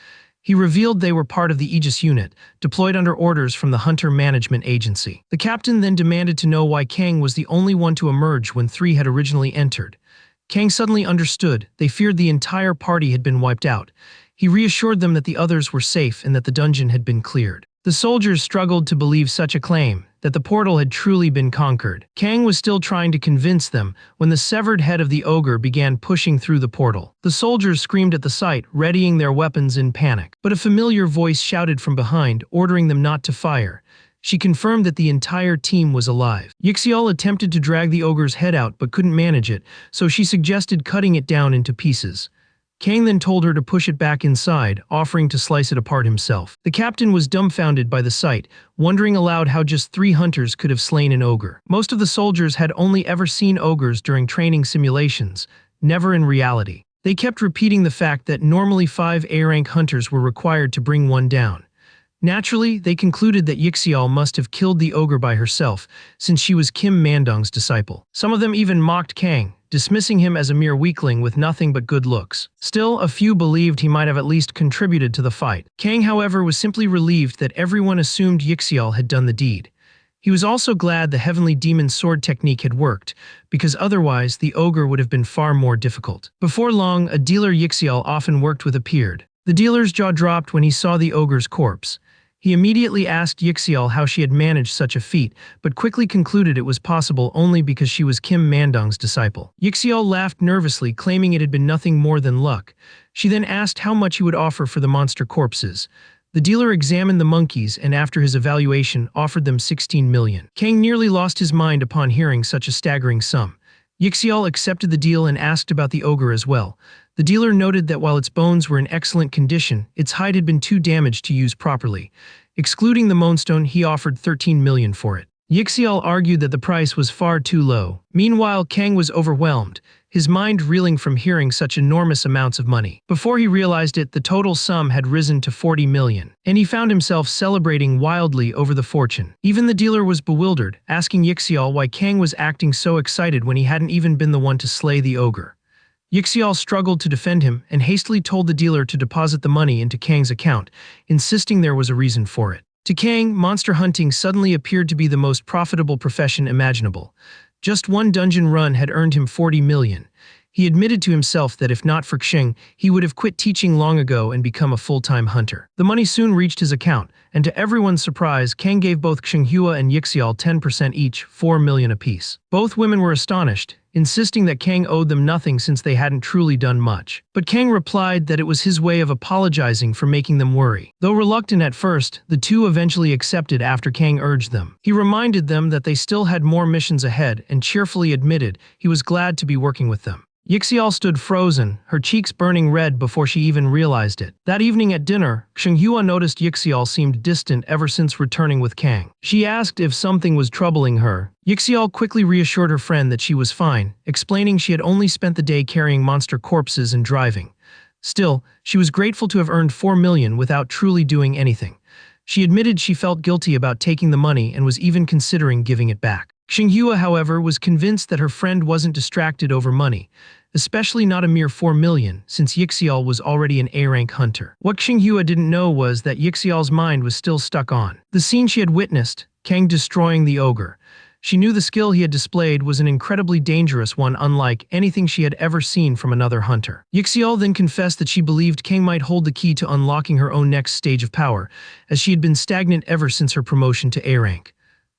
He revealed they were part of the Aegis unit, deployed under orders from the Hunter Management Agency. The captain then demanded to know why Kang was the only one to emerge when 3 had originally entered. Kang suddenly understood. They feared the entire party had been wiped out. He reassured them that the others were safe and that the dungeon had been cleared. The soldiers struggled to believe such a claim, that the portal had truly been conquered. Kang was still trying to convince them when the severed head of the ogre began pushing through the portal. The soldiers screamed at the sight, readying their weapons in panic. But a familiar voice shouted from behind, ordering them not to fire. She confirmed that the entire team was alive. Yixiao attempted to drag the ogre's head out but couldn't manage it, so she suggested cutting it down into pieces. Kang then told her to push it back inside, offering to slice it apart himself. The captain was dumbfounded by the sight, wondering aloud how just 3 hunters could have slain an ogre. Most of the soldiers had only ever seen ogres during training simulations, never in reality. They kept repeating the fact that normally 5 A-rank hunters were required to bring one down. Naturally, they concluded that Yixiao must have killed the ogre by herself, since she was Kim Mandong's disciple. Some of them even mocked Kang, dismissing him as a mere weakling with nothing but good looks. Still, a few believed he might have at least contributed to the fight. Kang, however, was simply relieved that everyone assumed Yixiao had done the deed. He was also glad the Heavenly Demon Sword technique had worked, because otherwise the ogre would have been far more difficult. Before long, a dealer Yixiao often worked with appeared. The dealer's jaw dropped when he saw the ogre's corpse. He immediately asked Yixiao how she had managed such a feat, but quickly concluded it was possible only because she was Kim Mandong's disciple. Yixiao laughed nervously, claiming it had been nothing more than luck. She then asked how much he would offer for the monster corpses. The dealer examined the monkeys and after his evaluation offered them 16 million. Kang nearly lost his mind upon hearing such a staggering sum. Yixiao accepted the deal and asked about the ogre as well. The dealer noted that while its bones were in excellent condition, its hide had been too damaged to use properly. Excluding the moonstone, he offered 13 million for it. Yixiao argued that the price was far too low. Meanwhile, Kang was overwhelmed, his mind reeling from hearing such enormous amounts of money. Before he realized it, the total sum had risen to 40 million, and he found himself celebrating wildly over the fortune. Even the dealer was bewildered, asking Yixiao why Kang was acting so excited when he hadn't even been the one to slay the ogre. Yixiao struggled to defend him and hastily told the dealer to deposit the money into Kang's account, insisting there was a reason for it. To Kang, monster hunting suddenly appeared to be the most profitable profession imaginable. Just one dungeon run had earned him 40 million. He admitted to himself that if not for Xing, he would have quit teaching long ago and become a full-time hunter. The money soon reached his account, and to everyone's surprise, Kang gave both Xinghua and Yixiao 10% each, 4 million apiece. Both women were astonished, insisting that Kang owed them nothing since they hadn't truly done much. But Kang replied that it was his way of apologizing for making them worry. Though reluctant at first, the two eventually accepted after Kang urged them. He reminded them that they still had more missions ahead and cheerfully admitted he was glad to be working with them. Yixiao stood frozen, her cheeks burning red before she even realized it. That evening at dinner, Xinghua noticed Yixiao seemed distant ever since returning with Kang. She asked if something was troubling her. Yixiao quickly reassured her friend that she was fine, explaining she had only spent the day carrying monster corpses and driving. Still, she was grateful to have earned 4 million without truly doing anything. She admitted she felt guilty about taking the money and was even considering giving it back. Xinghua, however, was convinced that her friend wasn't distracted over money, especially not a mere 4 million, since Yixiao was already an A-rank hunter. What Xinghua didn't know was that Yixiao's mind was still stuck on the scene she had witnessed, Kang destroying the ogre. She knew the skill he had displayed was an incredibly dangerous one, unlike anything she had ever seen from another hunter. Yixiao then confessed that she believed Kang might hold the key to unlocking her own next stage of power, as she had been stagnant ever since her promotion to A rank.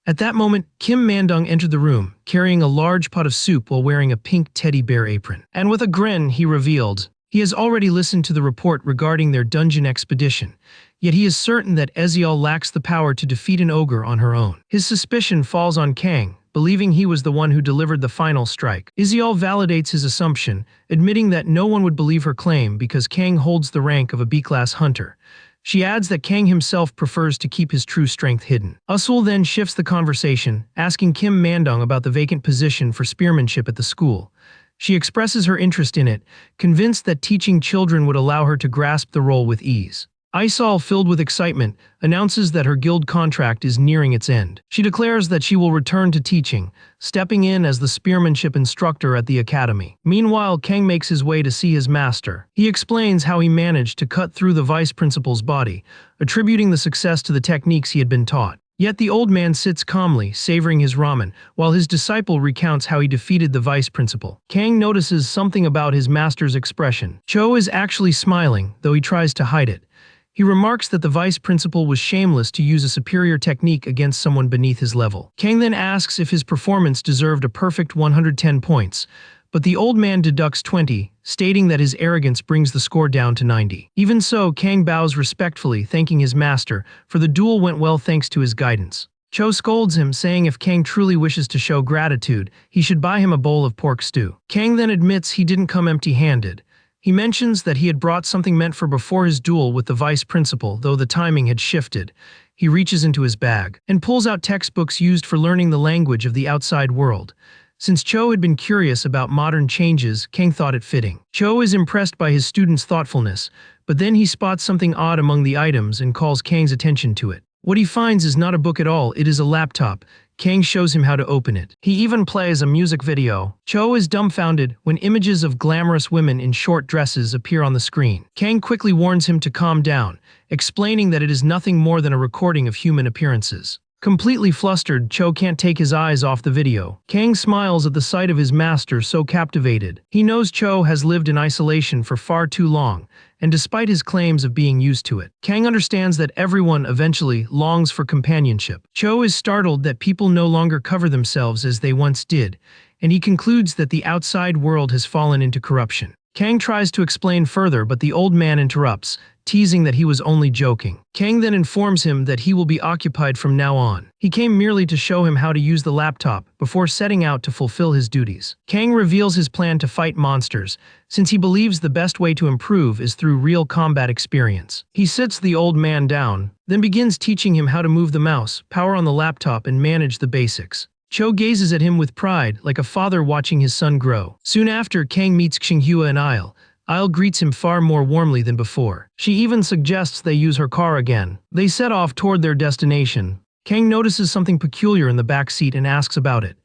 At that moment, Kim Mandung entered the room, carrying a large pot of soup while wearing a pink teddy bear apron. And with a grin, he revealed, he has already listened to the report regarding their dungeon expedition, yet he is certain that Ezial lacks the power to defeat an ogre on her own. His suspicion falls on Kang, believing he was the one who delivered the final strike. Ezial validates his assumption, admitting that no one would believe her claim because Kang holds the rank of a B-class hunter. She adds that Kang himself prefers to keep his true strength hidden. Usul then shifts the conversation, asking Kim Mandung about the vacant position for spearmanship at the school. She expresses her interest in it, convinced that teaching children would allow her to grasp the role with ease. Aisal, filled with excitement, announces that her guild contract is nearing its end. She declares that she will return to teaching, stepping in as the spearmanship instructor at the academy. Meanwhile, Kang makes his way to see his master. He explains how he managed to cut through the vice principal's body, attributing the success to the techniques he had been taught. Yet the old man sits calmly, savoring his ramen, while his disciple recounts how he defeated the vice principal. Kang notices something about his master's expression. Cho is actually smiling, though he tries to hide it. He remarks that the vice principal was shameless to use a superior technique against someone beneath his level. Kang then asks if his performance deserved a perfect 110 points, but the old man deducts 20, stating that his arrogance brings the score down to 90. Even so, Kang bows respectfully, thanking his master, for the duel went well thanks to his guidance. Cho scolds him, saying if Kang truly wishes to show gratitude, he should buy him a bowl of pork stew. Kang then admits he didn't come empty-handed. He mentions that he had brought something meant for before his duel with the vice principal, though the timing had shifted. He reaches into his bag and pulls out textbooks used for learning the language of the outside world. Since Cho had been curious about modern changes, Kang thought it fitting. Cho is impressed by his student's thoughtfulness, but then he spots something odd among the items and calls Kang's attention to it. What he finds is not a book at all, it is a laptop. Kang shows him how to open it. He even plays a music video. Cho is dumbfounded when images of glamorous women in short dresses appear on the screen. Kang quickly warns him to calm down, explaining that it is nothing more than a recording of human appearances. Completely flustered, Cho can't take his eyes off the video. Kang smiles at the sight of his master, so captivated. He knows Cho has lived in isolation for far too long, and despite his claims of being used to it, Kang understands that everyone eventually longs for companionship. Cho is startled that people no longer cover themselves as they once did, and he concludes that the outside world has fallen into corruption. Kang tries to explain further, but the old man interrupts, teasing that he was only joking. Kang then informs him that he will be occupied from now on. He came merely to show him how to use the laptop before setting out to fulfill his duties. Kang reveals his plan to fight monsters, since he believes the best way to improve is through real combat experience. He sits the old man down, then begins teaching him how to move the mouse, power on the laptop, and manage the basics. Cho gazes at him with pride, like a father watching his son grow. Soon after, Kang meets Xinghua and Isle. Isle greets him far more warmly than before. She even suggests they use her car again. They set off toward their destination. Kang notices something peculiar in the back seat and asks about it.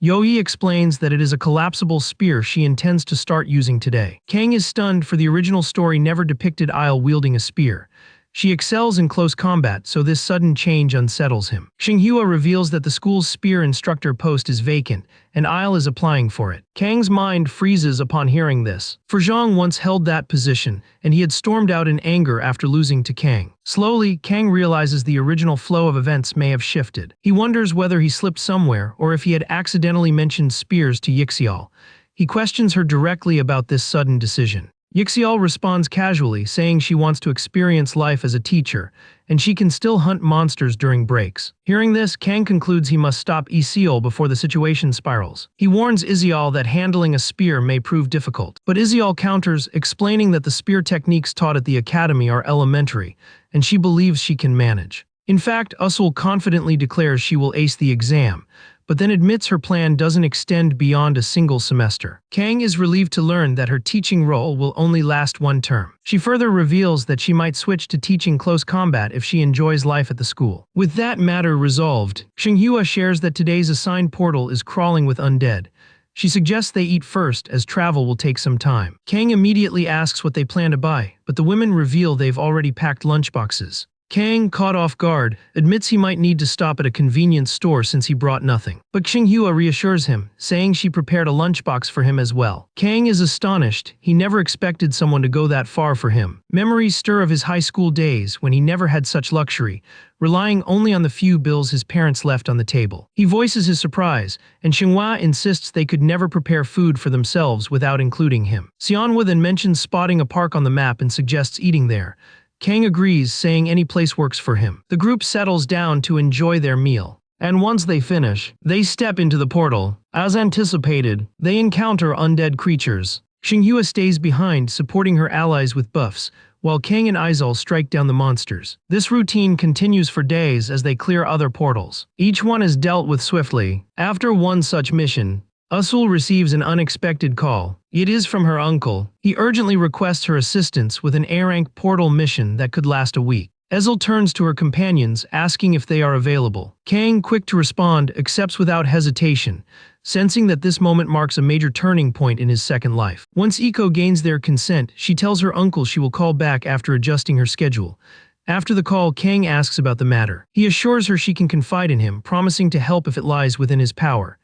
Yoi explains that it is a collapsible spear she intends to start using today. Kang is stunned, for the original story never depicted Isle wielding a spear. She excels in close combat, so this sudden change unsettles him. Xinghua reveals that the school's spear instructor post is vacant, and Isle is applying for it. Kang's mind freezes upon hearing this. For Zhang once held that position, and he had stormed out in anger after losing to Kang. Slowly, Kang realizes the original flow of events may have shifted. He wonders whether he slipped somewhere, or if he had accidentally mentioned spears to Yixiao. He questions her directly about this sudden decision. Yixiao responds casually, saying she wants to experience life as a teacher, and she can still hunt monsters during breaks. Hearing this, Kang concludes he must stop Isiol before the situation spirals. He warns Isiol that handling a spear may prove difficult, but Isiol counters, explaining that the spear techniques taught at the academy are elementary, and she believes she can manage. In fact, Usul confidently declares she will ace the exam, but then admits her plan doesn't extend beyond a single semester. Kang is relieved to learn that her teaching role will only last one term. She further reveals that she might switch to teaching close combat if she enjoys life at the school. With that matter resolved, Xinghua shares that today's assigned portal is crawling with undead. She suggests they eat first, as travel will take some time. Kang immediately asks what they plan to buy, but the women reveal they've already packed lunchboxes. Kang, caught off guard, admits he might need to stop at a convenience store since he brought nothing. But Xinghua reassures him, saying she prepared a lunchbox for him as well. Kang is astonished. He never expected someone to go that far for him. Memories stir of his high school days when he never had such luxury, relying only on the few bills his parents left on the table. He voices his surprise, and Xinghua insists they could never prepare food for themselves without including him. Xianhua then mentions spotting a park on the map and suggests eating there. Kang agrees, saying any place works for him. The group settles down to enjoy their meal. And once they finish, they step into the portal. As anticipated, they encounter undead creatures. Xinghua stays behind, supporting her allies with buffs, while Kang and Izal strike down the monsters. This routine continues for days as they clear other portals. Each one is dealt with swiftly. After one such mission, Usul receives an unexpected call. It is from her uncle. He urgently requests her assistance with an A-rank portal mission that could last a week. Ezel turns to her companions, asking if they are available. Kang, quick to respond, accepts without hesitation, sensing that this moment marks a major turning point in his second life. Once Iko gains their consent, she tells her uncle she will call back after adjusting her schedule. After the call, Kang asks about the matter. He assures her she can confide in him, promising to help if it lies within his power.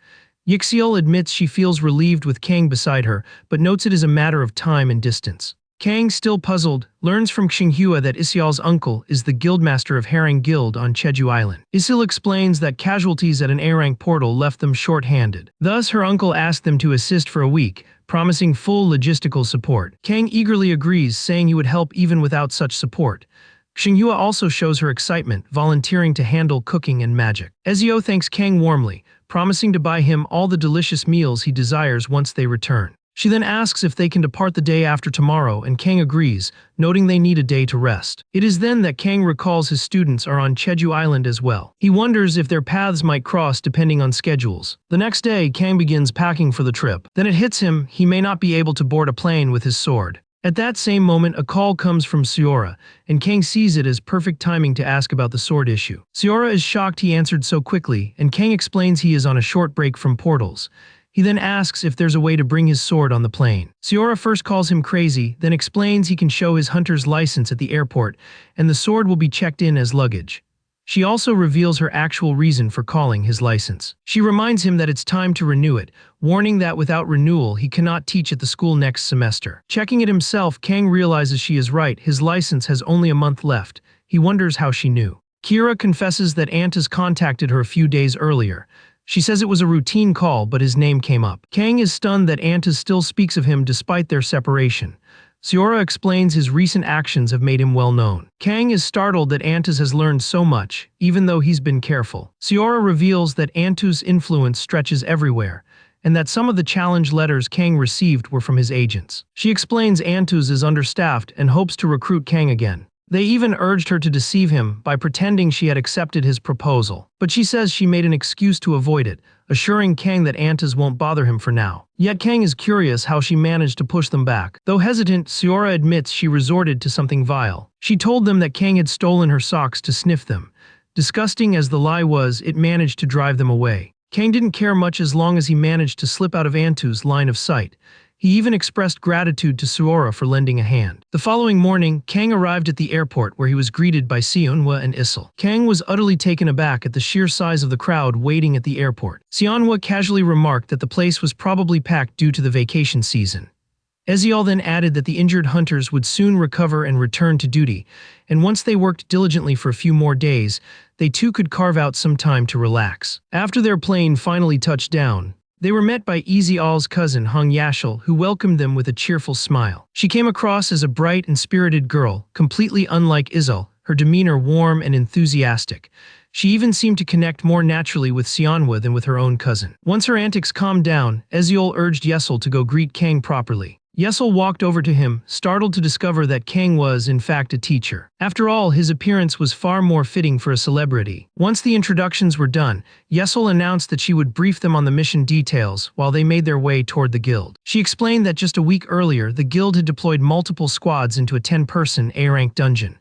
Yixiel admits she feels relieved with Kang beside her, but notes it is a matter of time and distance. Kang, still puzzled, learns from Xinghua that Isial's uncle is the guildmaster of Herring Guild on Jeju Island. Isil explains that casualties at an A-rank portal left them short-handed. Thus, her uncle asked them to assist for a week, promising full logistical support. Kang eagerly agrees, saying he would help even without such support. Xinghua also shows her excitement, volunteering to handle cooking and magic. Ezio thanks Kang warmly, promising to buy him all the delicious meals he desires once they return. She then asks if they can depart the day after tomorrow, and Kang agrees, noting they need a day to rest. It is then that Kang recalls his students are on Jeju Island as well. He wonders if their paths might cross depending on schedules. The next day, Kang begins packing for the trip. Then it hits him, he may not be able to board a plane with his sword. At that same moment, a call comes from Seora, and Kang sees it as perfect timing to ask about the sword issue. Seora is shocked he answered so quickly, and Kang explains he is on a short break from portals. He then asks if there's a way to bring his sword on the plane. Seora first calls him crazy, then explains he can show his hunter's license at the airport, and the sword will be checked in as luggage. She also reveals her actual reason for calling his license. She reminds him that it's time to renew it, warning that without renewal he cannot teach at the school next semester. Checking it himself, Kang realizes she is right, his license has only a month left. He wonders how she knew. Kira confesses that Antas contacted her a few days earlier. She says it was a routine call, but his name came up. Kang is stunned that Antas still speaks of him despite their separation. Seora explains his recent actions have made him well known. Kang is startled that Antas has learned so much, even though he's been careful. Seora reveals that Antus' influence stretches everywhere, and that some of the challenge letters Kang received were from his agents. She explains Antus is understaffed and hopes to recruit Kang again. They even urged her to deceive him by pretending she had accepted his proposal. But she says she made an excuse to avoid it, assuring Kang that Antas won't bother him for now. Yet Kang is curious how she managed to push them back. Though hesitant, Seora admits she resorted to something vile. She told them that Kang had stolen her socks to sniff them. Disgusting as the lie was, it managed to drive them away. Kang didn't care much as long as he managed to slip out of Antu's line of sight. He even expressed gratitude to Seora for lending a hand. The following morning, Kang arrived at the airport where he was greeted by Sionhua and Isil. Kang was utterly taken aback at the sheer size of the crowd waiting at the airport. Sionhua casually remarked that the place was probably packed due to the vacation season. Ezial then added that the injured hunters would soon recover and return to duty, and once they worked diligently for a few more days, they too could carve out some time to relax. After their plane finally touched down, they were met by Ezial's cousin Hong Yashil, who welcomed them with a cheerful smile. She came across as a bright and spirited girl, completely unlike Izal, her demeanor warm and enthusiastic. She even seemed to connect more naturally with Sionhua than with her own cousin. Once her antics calmed down, Ezial urged Yesel to go greet Kang properly. Yesel walked over to him, startled to discover that Kang was, in fact, a teacher. After all, his appearance was far more fitting for a celebrity. Once the introductions were done, Yesel announced that she would brief them on the mission details while they made their way toward the guild. She explained that just a week earlier, the guild had deployed multiple squads into a 10-person A-rank dungeon.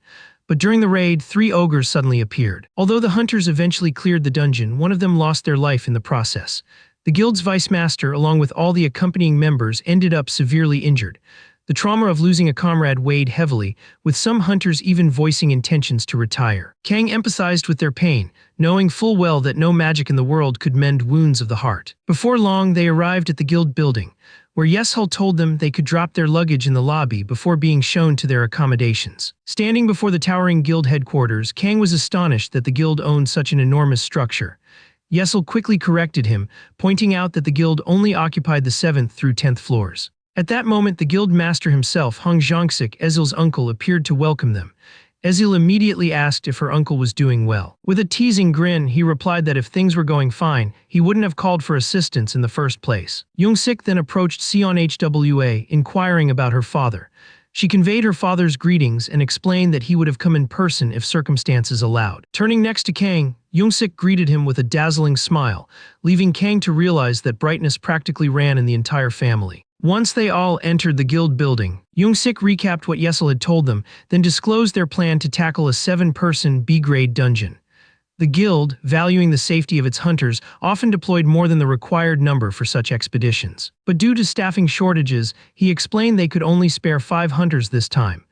But during the raid, 3 ogres suddenly appeared. Although the hunters eventually cleared the dungeon, one of them lost their life in the process. The guild's vice master, along with all the accompanying members, ended up severely injured. The trauma of losing a comrade weighed heavily, with some hunters even voicing intentions to retire. Kang empathized with their pain, knowing full well that no magic in the world could mend wounds of the heart. Before long, they arrived at the guild building, where Yeshul told them they could drop their luggage in the lobby before being shown to their accommodations. Standing before the towering guild headquarters, Kang was astonished that the guild owned such an enormous structure. Yeshul quickly corrected him, pointing out that the guild only occupied the 7th through 10th floors. At that moment, the guild master himself, Hung Jiangsik, Ezil's uncle, appeared to welcome them. Ezil immediately asked if her uncle was doing well. With a teasing grin, he replied that if things were going fine, he wouldn't have called for assistance in the first place. Youngsik then approached Sion Hwa, inquiring about her father. She conveyed her father's greetings and explained that he would have come in person if circumstances allowed. Turning next to Kang, Youngsik greeted him with a dazzling smile, leaving Kang to realize that brightness practically ran in the entire family. Once they all entered the guild building, Youngsik recapped what Yeshul had told them, then disclosed their plan to tackle a 7-person B-grade dungeon. The guild, valuing the safety of its hunters, often deployed more than the required number for such expeditions. But due to staffing shortages, he explained they could only spare 5 hunters this time.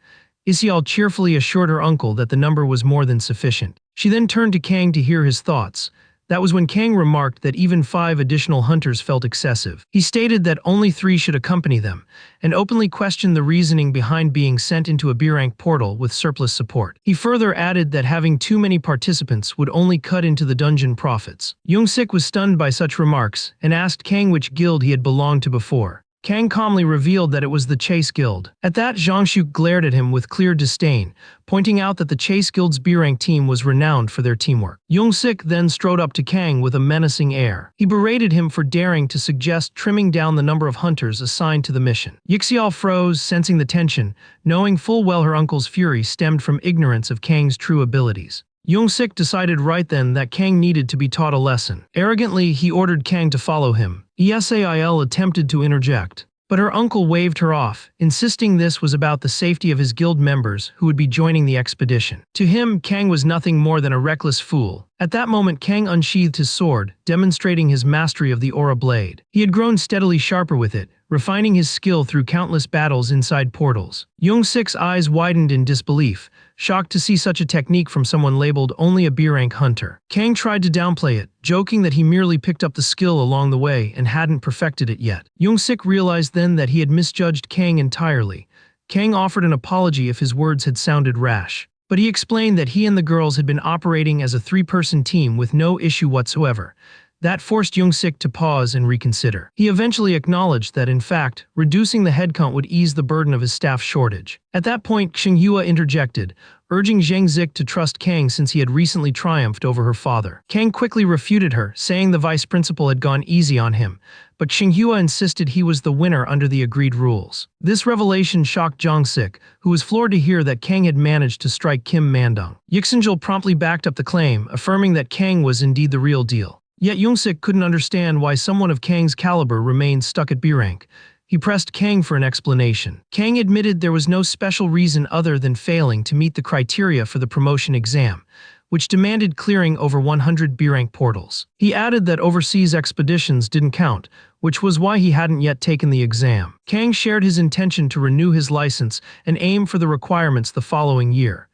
Isial cheerfully assured her uncle that the number was more than sufficient. She then turned to Kang to hear his thoughts. That was when Kang remarked that even 5 additional hunters felt excessive. He stated that only 3 should accompany them, and openly questioned the reasoning behind being sent into a B-rank portal with surplus support. He further added that having too many participants would only cut into the dungeon profits. Youngsik was stunned by such remarks, and asked Kang which guild he had belonged to before. Kang calmly revealed that it was the Chase Guild. At that, Jiangxu glared at him with clear disdain, pointing out that the Chase Guild's B-rank team was renowned for their teamwork. Youngsik then strode up to Kang with a menacing air. He berated him for daring to suggest trimming down the number of hunters assigned to the mission. Yixiao froze, sensing the tension, knowing full well her uncle's fury stemmed from ignorance of Kang's true abilities. Youngsik decided right then that Kang needed to be taught a lesson. Arrogantly, he ordered Kang to follow him. Esail attempted to interject, but her uncle waved her off, insisting this was about the safety of his guild members who would be joining the expedition. To him, Kang was nothing more than a reckless fool. At that moment, Kang unsheathed his sword, demonstrating his mastery of the aura blade. He had grown steadily sharper with it, refining his skill through countless battles inside portals. Youngsik's eyes widened in disbelief, shocked to see such a technique from someone labeled only a B-rank hunter. Kang tried to downplay it, joking that he merely picked up the skill along the way and hadn't perfected it yet. Youngsik realized then that he had misjudged Kang entirely. Kang offered an apology if his words had sounded rash, but he explained that he and the girls had been operating as a 3-person team with no issue whatsoever. That forced Youngsik to pause and reconsider. He eventually acknowledged that, in fact, reducing the headcount would ease the burden of his staff shortage. At that point, Xinghua interjected, urging Zhang Zik to trust Kang since he had recently triumphed over her father. Kang quickly refuted her, saying the vice principal had gone easy on him, but Xinghua insisted he was the winner under the agreed rules. This revelation shocked Zhang Zik, who was floored to hear that Kang had managed to strike Kim Mandong. Yixinjil promptly backed up the claim, affirming that Kang was indeed the real deal. Yet Youngsik couldn't understand why someone of Kang's caliber remained stuck at B-rank. He pressed Kang for an explanation. Kang admitted there was no special reason other than failing to meet the criteria for the promotion exam, which demanded clearing over 100 B-rank portals. He added that overseas expeditions didn't count, which was why he hadn't yet taken the exam. Kang shared his intention to renew his license and aim for the requirements the following year.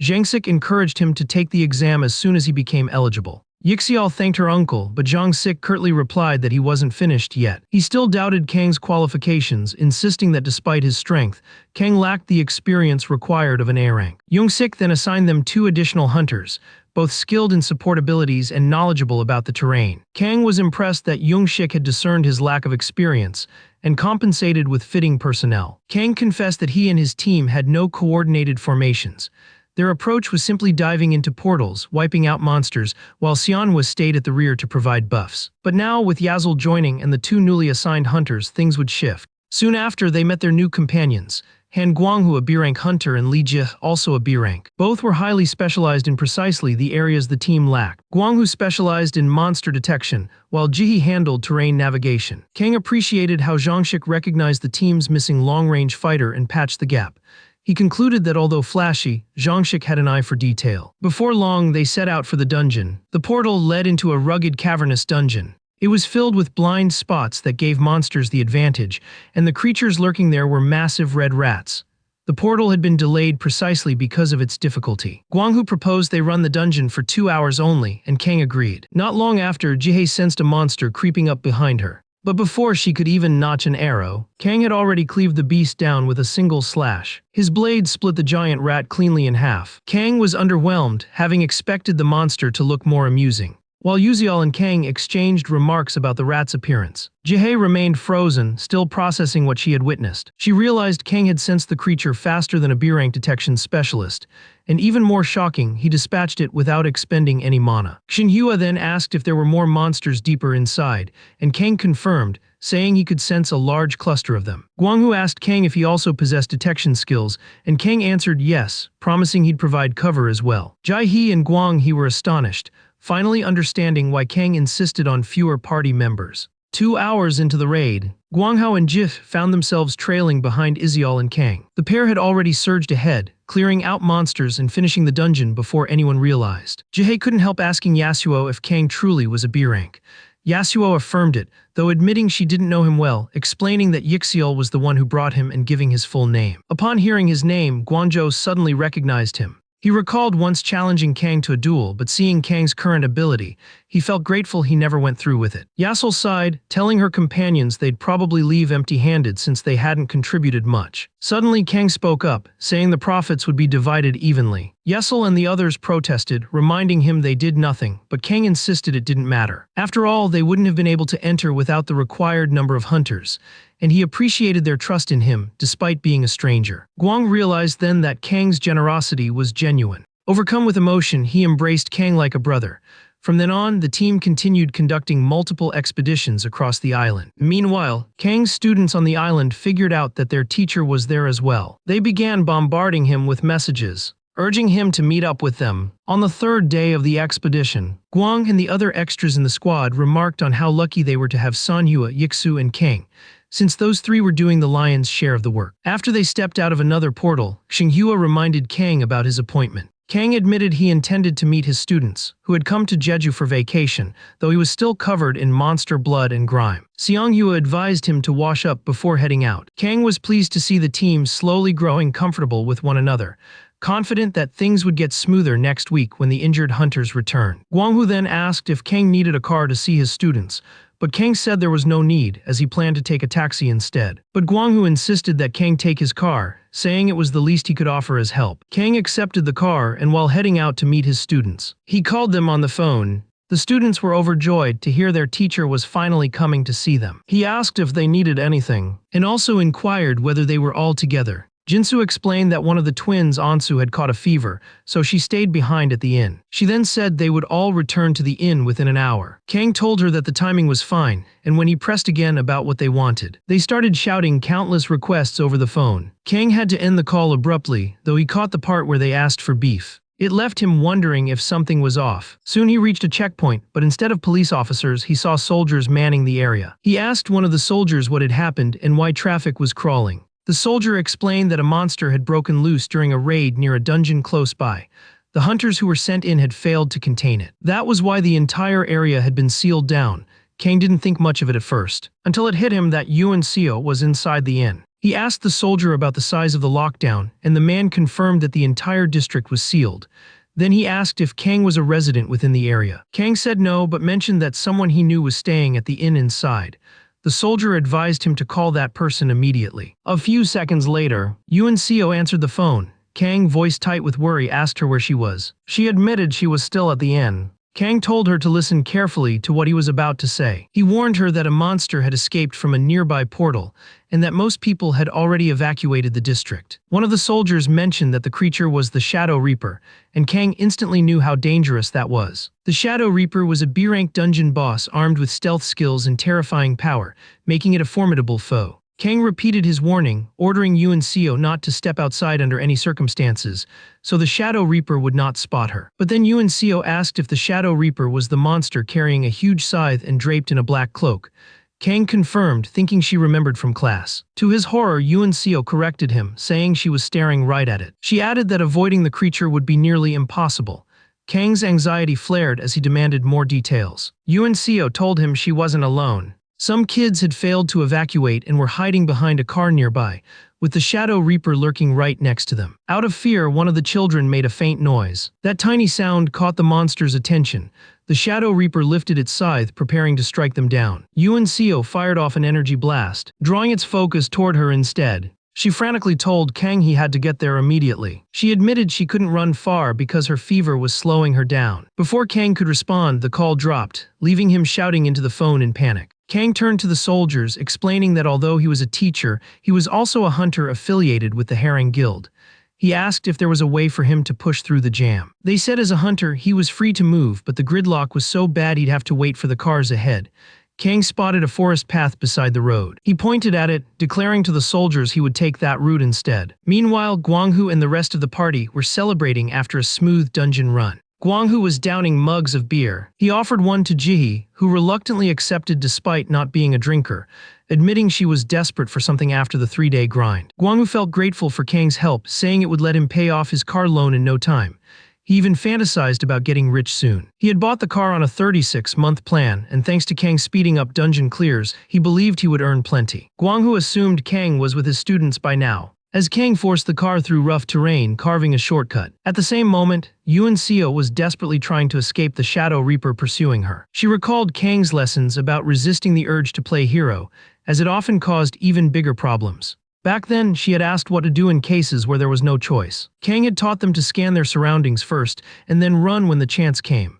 Jiangsik encouraged him to take the exam as soon as he became eligible. Yixiao thanked her uncle, but Zhang Zik curtly replied that he wasn't finished yet. He still doubted Kang's qualifications, insisting that despite his strength, Kang lacked the experience required of an A rank. Youngsik then assigned them 2 additional hunters, both skilled in support abilities and knowledgeable about the terrain. Kang was impressed that Youngsik had discerned his lack of experience and compensated with fitting personnel. Kang confessed that he and his team had no coordinated formations. Their approach was simply diving into portals, wiping out monsters, while Xianhua stayed at the rear to provide buffs. But now, with Yazul joining and the 2 newly assigned hunters, things would shift. Soon after, they met their new companions, Han Guanghu, a B-rank hunter, and Li Jie, also a B-rank. Both were highly specialized in precisely the areas the team lacked. Guanghu specialized in monster detection, while Jihe handled terrain navigation. Kang appreciated how Zhangxik recognized the team's missing long-range fighter and patched the gap. He concluded that although flashy, Zhangxik had an eye for detail. Before long, they set out for the dungeon. The portal led into a rugged, cavernous dungeon. It was filled with blind spots that gave monsters the advantage, and the creatures lurking there were massive red rats. The portal had been delayed precisely because of its difficulty. Guanghu proposed they run the dungeon for 2 hours only, and Kang agreed. Not long after, Jihei sensed a monster creeping up behind her. But before she could even notch an arrow, Kang had already cleaved the beast down with a single slash. His blade split the giant rat cleanly in half. Kang was underwhelmed, having expected the monster to look more amusing. While Yuzial and Kang exchanged remarks about the rat's appearance, Jihei remained frozen, still processing what she had witnessed. She realized Kang had sensed the creature faster than a B-rank detection specialist, and even more shocking, he dispatched it without expending any mana. Xinhua then asked if there were more monsters deeper inside, and Kang confirmed, saying he could sense a large cluster of them. Guanghu asked Kang if he also possessed detection skills, and Kang answered yes, promising he'd provide cover as well. Jai He and Guang He were astonished, finally understanding why Kang insisted on fewer party members. 2 hours into the raid, Guanghao and Jif found themselves trailing behind Izial and Kang. The pair had already surged ahead, clearing out monsters and finishing the dungeon before anyone realized. Jihei couldn't help asking Yasuo if Kang truly was a B-rank. Yasuo affirmed it, though admitting she didn't know him well, explaining that Yixiel was the one who brought him and giving his full name. Upon hearing his name, Guangzhou suddenly recognized him. He recalled once challenging Kang to a duel, but seeing Kang's current ability, he felt grateful he never went through with it. Yasel sighed, telling her companions they'd probably leave empty-handed since they hadn't contributed much. Suddenly Kang spoke up, saying the profits would be divided evenly. Yesel and the others protested, reminding him they did nothing, but Kang insisted it didn't matter. After all, they wouldn't have been able to enter without the required number of hunters, and he appreciated their trust in him, despite being a stranger. Guang realized then that Kang's generosity was genuine. Overcome with emotion, he embraced Kang like a brother. From then on, the team continued conducting multiple expeditions across the island. Meanwhile, Kang's students on the island figured out that their teacher was there as well. They began bombarding him with messages, urging him to meet up with them. On the third day of the expedition, Guang and the other extras in the squad remarked on how lucky they were to have Sanhua, Yixu, and Kang, since those three were doing the lion's share of the work. After they stepped out of another portal, Xinhua reminded Kang about his appointment. Kang admitted he intended to meet his students, who had come to Jeju for vacation, though he was still covered in monster blood and grime. Xianghua advised him to wash up before heading out. Kang was pleased to see the team slowly growing comfortable with one another, confident that things would get smoother next week when the injured hunters returned. Guanghu then asked if Kang needed a car to see his students, but Kang said there was no need, as he planned to take a taxi instead. But Guanghu insisted that Kang take his car, saying it was the least he could offer as help. Kang accepted the car, and while heading out to meet his students, he called them on the phone. The students were overjoyed to hear their teacher was finally coming to see them. He asked if they needed anything, and also inquired whether they were all together. Jinsu explained that one of the twins, Ansu, had caught a fever, so she stayed behind at the inn. She then said they would all return to the inn within an hour. Kang told her that the timing was fine, and when he pressed again about what they wanted, they started shouting countless requests over the phone. Kang had to end the call abruptly, though he caught the part where they asked for beef. It left him wondering if something was off. Soon he reached a checkpoint, but instead of police officers, he saw soldiers manning the area. He asked one of the soldiers what had happened and why traffic was crawling. The soldier explained that a monster had broken loose during a raid near a dungeon close by. The hunters who were sent in had failed to contain it. That was why the entire area had been sealed down. Kang didn't think much of it at first, until it hit him that Yuan Seo was inside the inn. He asked the soldier about the size of the lockdown, and the man confirmed that the entire district was sealed. Then he asked if Kang was a resident within the area. Kang said no, but mentioned that someone he knew was staying at the inn inside. The soldier advised him to call that person immediately. A few seconds later, Yuan Seo answered the phone. Kang, voice tight with worry, asked her where she was. She admitted she was still at the inn. Kang told her to listen carefully to what he was about to say. He warned her that a monster had escaped from a nearby portal, and that most people had already evacuated the district. One of the soldiers mentioned that the creature was the Shadow Reaper, and Kang instantly knew how dangerous that was. The Shadow Reaper was a B-rank dungeon boss armed with stealth skills and terrifying power, making it a formidable foe. Kang repeated his warning, ordering Yuan Seo not to step outside under any circumstances, so the Shadow Reaper would not spot her. But then Yuan Seo asked if the Shadow Reaper was the monster carrying a huge scythe and draped in a black cloak. Kang confirmed, thinking she remembered from class. To his horror, Yuan Seo corrected him, saying she was staring right at it. She added that avoiding the creature would be nearly impossible. Kang's anxiety flared as he demanded more details. Yuan told him she wasn't alone. Some kids had failed to evacuate and were hiding behind a car nearby, with the Shadow Reaper lurking right next to them. Out of fear, one of the children made a faint noise. That tiny sound caught the monster's attention. The Shadow Reaper lifted its scythe, preparing to strike them down. Yuan fired off an energy blast, drawing its focus toward her instead. She frantically told Kang he had to get there immediately. She admitted she couldn't run far because her fever was slowing her down. Before Kang could respond, the call dropped, leaving him shouting into the phone in panic. Kang turned to the soldiers, explaining that although he was a teacher, he was also a hunter affiliated with the Herring Guild. He asked if there was a way for him to push through the jam. They said as a hunter, he was free to move, but the gridlock was so bad he'd have to wait for the cars ahead. Kang spotted a forest path beside the road. He pointed at it, declaring to the soldiers he would take that route instead. Meanwhile, Guanghu and the rest of the party were celebrating after a smooth dungeon run. Guanghu was downing mugs of beer. He offered one to Jihe, who reluctantly accepted despite not being a drinker, admitting she was desperate for something after the 3-day grind. Guanghu felt grateful for Kang's help, saying it would let him pay off his car loan in no time. He even fantasized about getting rich soon. He had bought the car on a 36-month plan, and thanks to Kang speeding up dungeon clears, he believed he would earn plenty. Guanghu assumed Kang was with his students by now, as Kang forced the car through rough terrain, carving a shortcut. At the same moment, Yuan was desperately trying to escape the Shadow Reaper pursuing her. She recalled Kang's lessons about resisting the urge to play hero, as it often caused even bigger problems. Back then, she had asked what to do in cases where there was no choice. Kang had taught them to scan their surroundings first, and then run when the chance came.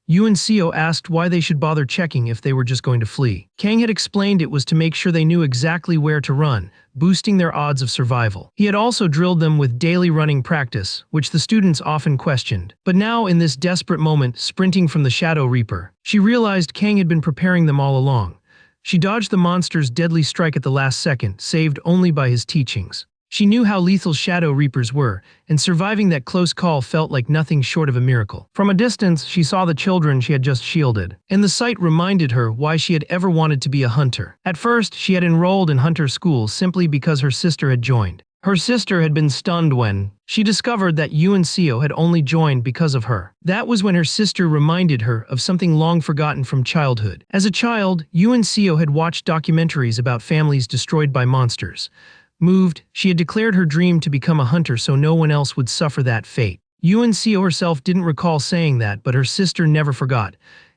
Yuan asked why they should bother checking if they were just going to flee. Kang had explained it was to make sure they knew exactly where to run, boosting their odds of survival. He had also drilled them with daily running practice, which the students often questioned. But now, in this desperate moment, sprinting from the Shadow Reaper, she realized Kang had been preparing them all along. She dodged the monster's deadly strike at the last second, saved only by his teachings. She knew how lethal Shadow Reapers were, and surviving that close call felt like nothing short of a miracle. From a distance, she saw the children she had just shielded, and the sight reminded her why she had ever wanted to be a hunter. At first, she had enrolled in hunter school simply because her sister had joined. Her sister had been stunned when she discovered that Yuan had only joined because of her. That was when her sister reminded her of something long forgotten from childhood. As a child, Yuan had watched documentaries about families destroyed by monsters. Moved, she had declared her dream to become a hunter so no one else would suffer that fate. Yuan herself didn't recall saying that, but her sister never forgot.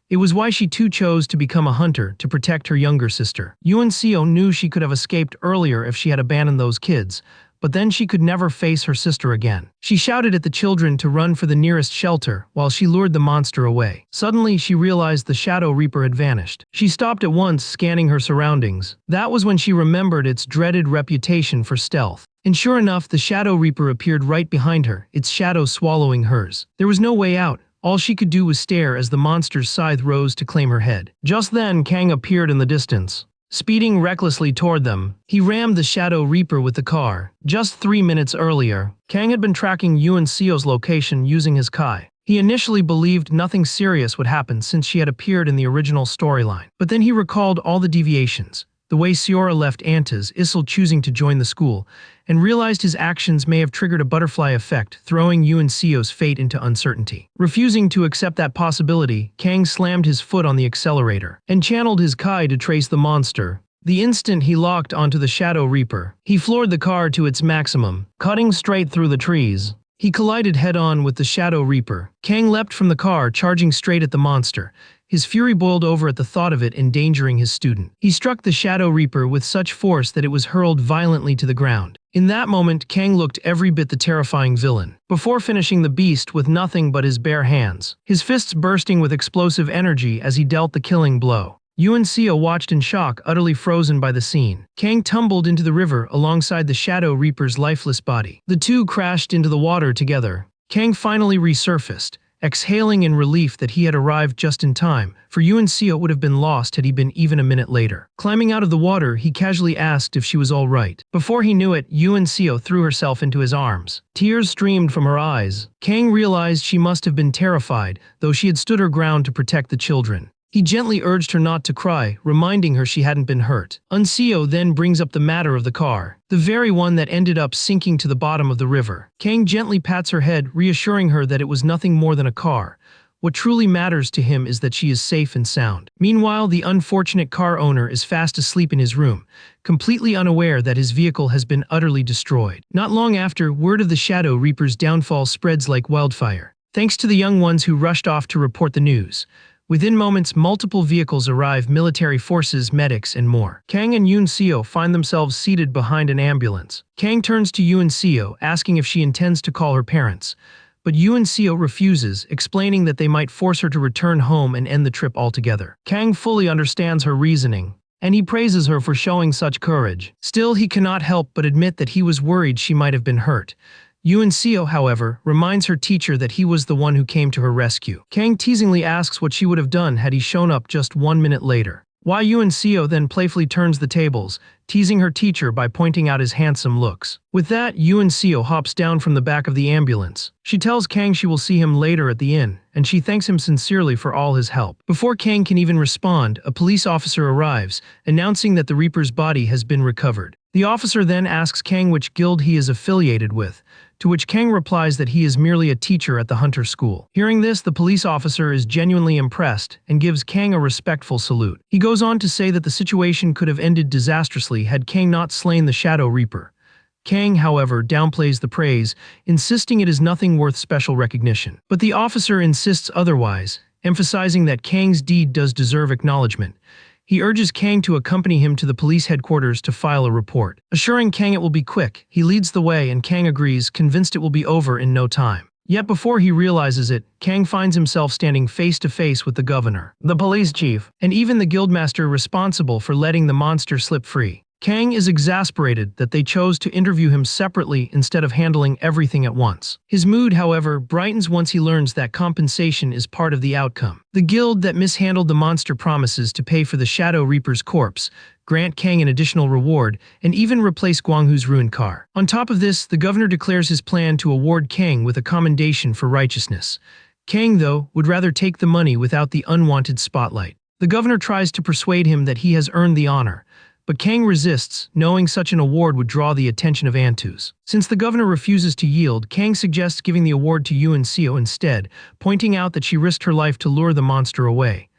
It was why she too chose to become a hunter, to protect her younger sister. Yuan knew she could have escaped earlier if she had abandoned those kids, but then she could never face her sister again. She shouted at the children to run for the nearest shelter while she lured the monster away. Suddenly, she realized the Shadow Reaper had vanished. She stopped at once, scanning her surroundings. That was when she remembered its dreaded reputation for stealth. And sure enough, the Shadow Reaper appeared right behind her, its shadow swallowing hers. There was no way out. All she could do was stare as the monster's scythe rose to claim her head. Just then, Kang appeared in the distance. Speeding recklessly toward them, he rammed the Shadow Reaper with the car. Just 3 minutes earlier, Kang had been tracking Yuan location using his Kai. He initially believed nothing serious would happen since she had appeared in the original storyline. But then he recalled all the deviations, the way Seora left Anta's, Issel choosing to join the school, and realized his actions may have triggered a butterfly effect, throwing Yuan fate into uncertainty. Refusing to accept that possibility, Kang slammed his foot on the accelerator and channeled his Kai to trace the monster. The instant he locked onto the Shadow Reaper, he floored the car to its maximum, cutting straight through the trees. He collided head-on with the Shadow Reaper. Kang leapt from the car, charging straight at the monster. His fury boiled over at the thought of it endangering his student. He struck the Shadow Reaper with such force that it was hurled violently to the ground. In that moment, Kang looked every bit the terrifying villain. Before finishing the beast with nothing but his bare hands, his fists bursting with explosive energy as he dealt the killing blow. Yuan watched in shock, utterly frozen by the scene. Kang tumbled into the river alongside the Shadow Reaper's lifeless body. The two crashed into the water together. Kang finally resurfaced, exhaling in relief that he had arrived just in time, for Yuan would have been lost had he been even a minute later. Climbing out of the water, he casually asked if she was all right. Before he knew it, Yuan threw herself into his arms. Tears streamed from her eyes. Kang realized she must have been terrified, though she had stood her ground to protect the children. He gently urged her not to cry, reminding her she hadn't been hurt. Unseo then brings up the matter of the car, the very one that ended up sinking to the bottom of the river. Kang gently pats her head, reassuring her that it was nothing more than a car. What truly matters to him is that she is safe and sound. Meanwhile, the unfortunate car owner is fast asleep in his room, completely unaware that his vehicle has been utterly destroyed. Not long after, word of the Shadow Reaper's downfall spreads like wildfire, thanks to the young ones who rushed off to report the news. Within moments, multiple vehicles arrive, military forces, medics, and more. Kang and Yoon Seo find themselves seated behind an ambulance. Kang turns to Yoon Seo, asking if she intends to call her parents. But Yoon Seo refuses, explaining that they might force her to return home and end the trip altogether. Kang fully understands her reasoning, and he praises her for showing such courage. Still, he cannot help but admit that he was worried she might have been hurt. Yoon Seo, however, reminds her teacher that he was the one who came to her rescue. Kang teasingly asks what she would have done had he shown up just 1 minute later. Why Yoon Seo then playfully turns the tables, teasing her teacher by pointing out his handsome looks. With that, Yoon Seo hops down from the back of the ambulance. She tells Kang she will see him later at the inn, and she thanks him sincerely for all his help. Before Kang can even respond, a police officer arrives, announcing that the Reaper's body has been recovered. The officer then asks Kang which guild he is affiliated with, to which Kang replies that he is merely a teacher at the Hunter School. Hearing this, the police officer is genuinely impressed and gives Kang a respectful salute. He goes on to say that the situation could have ended disastrously had Kang not slain the Shadow Reaper. Kang, however, downplays the praise, insisting it is nothing worth special recognition. But the officer insists otherwise, emphasizing that Kang's deed does deserve acknowledgement. He urges Kang to accompany him to the police headquarters to file a report. Assuring Kang it will be quick, he leads the way and Kang agrees, convinced it will be over in no time. Yet before he realizes it, Kang finds himself standing face to face with the governor, the police chief, and even the guildmaster responsible for letting the monster slip free. Kang is exasperated that they chose to interview him separately instead of handling everything at once. His mood, however, brightens once he learns that compensation is part of the outcome. The guild that mishandled the monster promises to pay for the Shadow Reaper's corpse, grant Kang an additional reward, and even replace Guanghu's ruined car. On top of this, the governor declares his plan to award Kang with a commendation for righteousness. Kang, though, would rather take the money without the unwanted spotlight. The governor tries to persuade him that he has earned the honor, but Kang resists, knowing such an award would draw the attention of Antus. Since the governor refuses to yield, Kang suggests giving the award to Yoon Seo instead, pointing out that she risked her life to lure the monster away.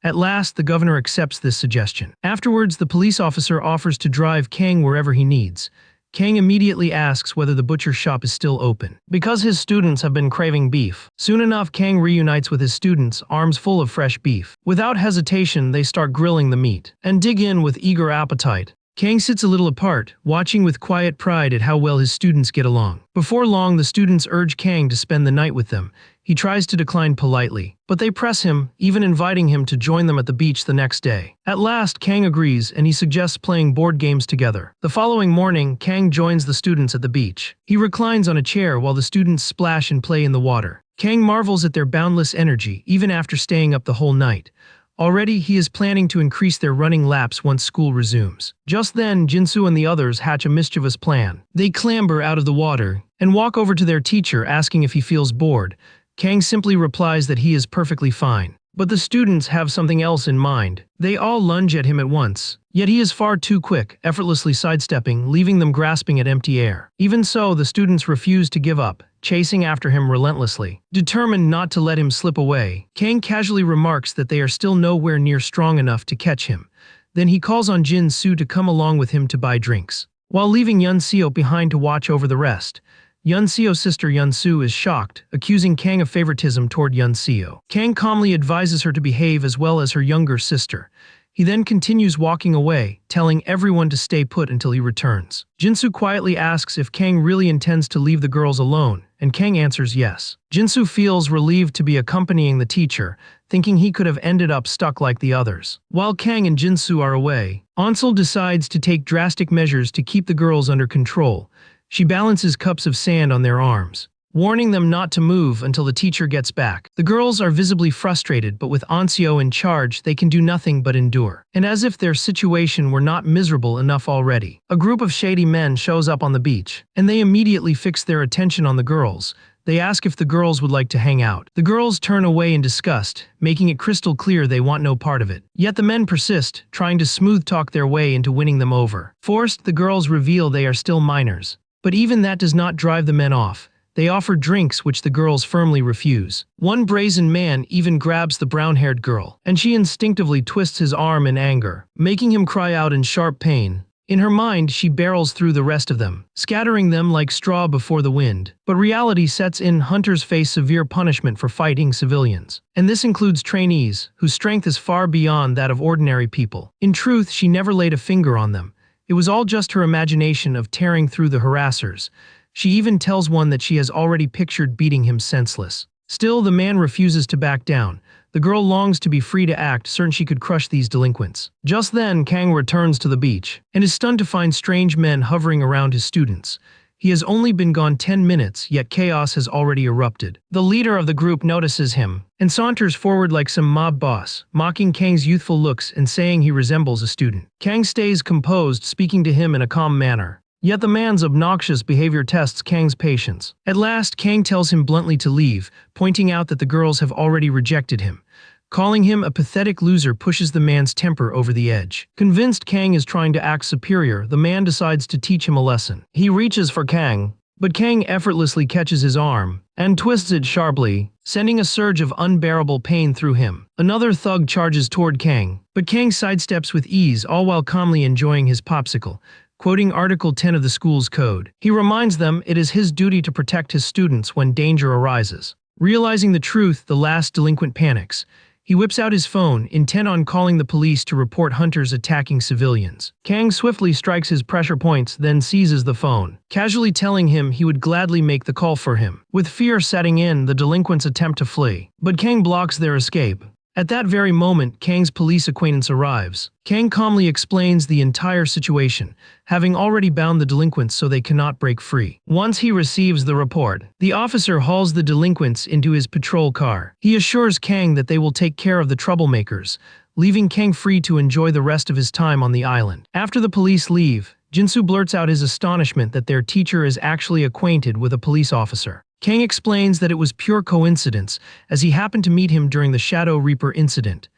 At last, the governor accepts this suggestion. Afterwards, the police officer offers to drive Kang wherever he needs. Kang immediately asks whether the butcher shop is still open, because his students have been craving beef. Soon enough, Kang reunites with his students, arms full of fresh beef. Without hesitation, they start grilling the meat, and dig in with eager appetite. Kang sits a little apart, watching with quiet pride at how well his students get along. Before long, the students urge Kang to spend the night with them. He tries to decline politely, but they press him, even inviting him to join them at the beach the next day. At last, Kang agrees, and he suggests playing board games together. The following morning, Kang joins the students at the beach. He reclines on a chair while the students splash and play in the water. Kang marvels at their boundless energy, even after staying up the whole night. Already, he is planning to increase their running laps once school resumes. Just then, Jinsu and the others hatch a mischievous plan. They clamber out of the water and walk over to their teacher, asking if he feels bored. Kang simply replies that he is perfectly fine. But the students have something else in mind. They all lunge at him at once, yet he is far too quick, effortlessly sidestepping, leaving them grasping at empty air. Even so, the students refuse to give up, chasing after him relentlessly. Determined not to let him slip away, Kang casually remarks that they are still nowhere near strong enough to catch him. Then he calls on Jin Soo to come along with him to buy drinks, while leaving Yun Seo behind to watch over the rest. Yun Seo's sister Yun Soo is shocked, accusing Kang of favoritism toward Yun Seo. Kang calmly advises her to behave as well as her younger sister. He then continues walking away, telling everyone to stay put until he returns. Jinsu quietly asks if Kang really intends to leave the girls alone, and Kang answers yes. Jinsu feels relieved to be accompanying the teacher, thinking he could have ended up stuck like the others. While Kang and Jinsu are away, Ansel decides to take drastic measures to keep the girls under control. She balances cups of sand on their arms, warning them not to move until the teacher gets back. The girls are visibly frustrated, but with Anseo in charge, they can do nothing but endure. And as if their situation were not miserable enough already, a group of shady men shows up on the beach, and they immediately fix their attention on the girls. They ask if the girls would like to hang out. The girls turn away in disgust, making it crystal clear they want no part of it. Yet the men persist, trying to smooth talk their way into winning them over. Forced, the girls reveal they are still minors. But even that does not drive the men off. They offer drinks which the girls firmly refuse. One brazen man even grabs the brown-haired girl, and she instinctively twists his arm in anger, making him cry out in sharp pain. In her mind, she barrels through the rest of them, scattering them like straw before the wind. But reality sets in. Hunters face severe punishment for fighting civilians. And this includes trainees, whose strength is far beyond that of ordinary people. In truth, she never laid a finger on them. It was all just her imagination of tearing through the harassers. She even tells one that she has already pictured beating him senseless. Still, the man refuses to back down. The girl longs to be free to act, certain she could crush these delinquents. Just then, Kang returns to the beach, and is stunned to find strange men hovering around his students. He has only been gone 10 minutes, yet chaos has already erupted. The leader of the group notices him, and saunters forward like some mob boss, mocking Kang's youthful looks and saying he resembles a student. Kang stays composed, speaking to him in a calm manner. Yet the man's obnoxious behavior tests Kang's patience. At last, Kang tells him bluntly to leave, pointing out that the girls have already rejected him. Calling him a pathetic loser pushes the man's temper over the edge. Convinced Kang is trying to act superior, the man decides to teach him a lesson. He reaches for Kang, but Kang effortlessly catches his arm and twists it sharply, sending a surge of unbearable pain through him. Another thug charges toward Kang, but Kang sidesteps with ease, all while calmly enjoying his popsicle. Quoting Article 10 of the school's code, he reminds them it is his duty to protect his students when danger arises. Realizing the truth, the last delinquent panics. He whips out his phone, intent on calling the police to report hunters attacking civilians. Kang swiftly strikes his pressure points, then seizes the phone, casually telling him he would gladly make the call for him. With fear setting in, the delinquents attempt to flee, but Kang blocks their escape. At that very moment, Kang's police acquaintance arrives. Kang calmly explains the entire situation, having already bound the delinquents so they cannot break free. Once he receives the report, the officer hauls the delinquents into his patrol car. He assures Kang that they will take care of the troublemakers, leaving Kang free to enjoy the rest of his time on the island. After the police leave, Jinsu blurts out his astonishment that their teacher is actually acquainted with a police officer. Kang explains that it was pure coincidence, as he happened to meet him during the Shadow Reaper incident.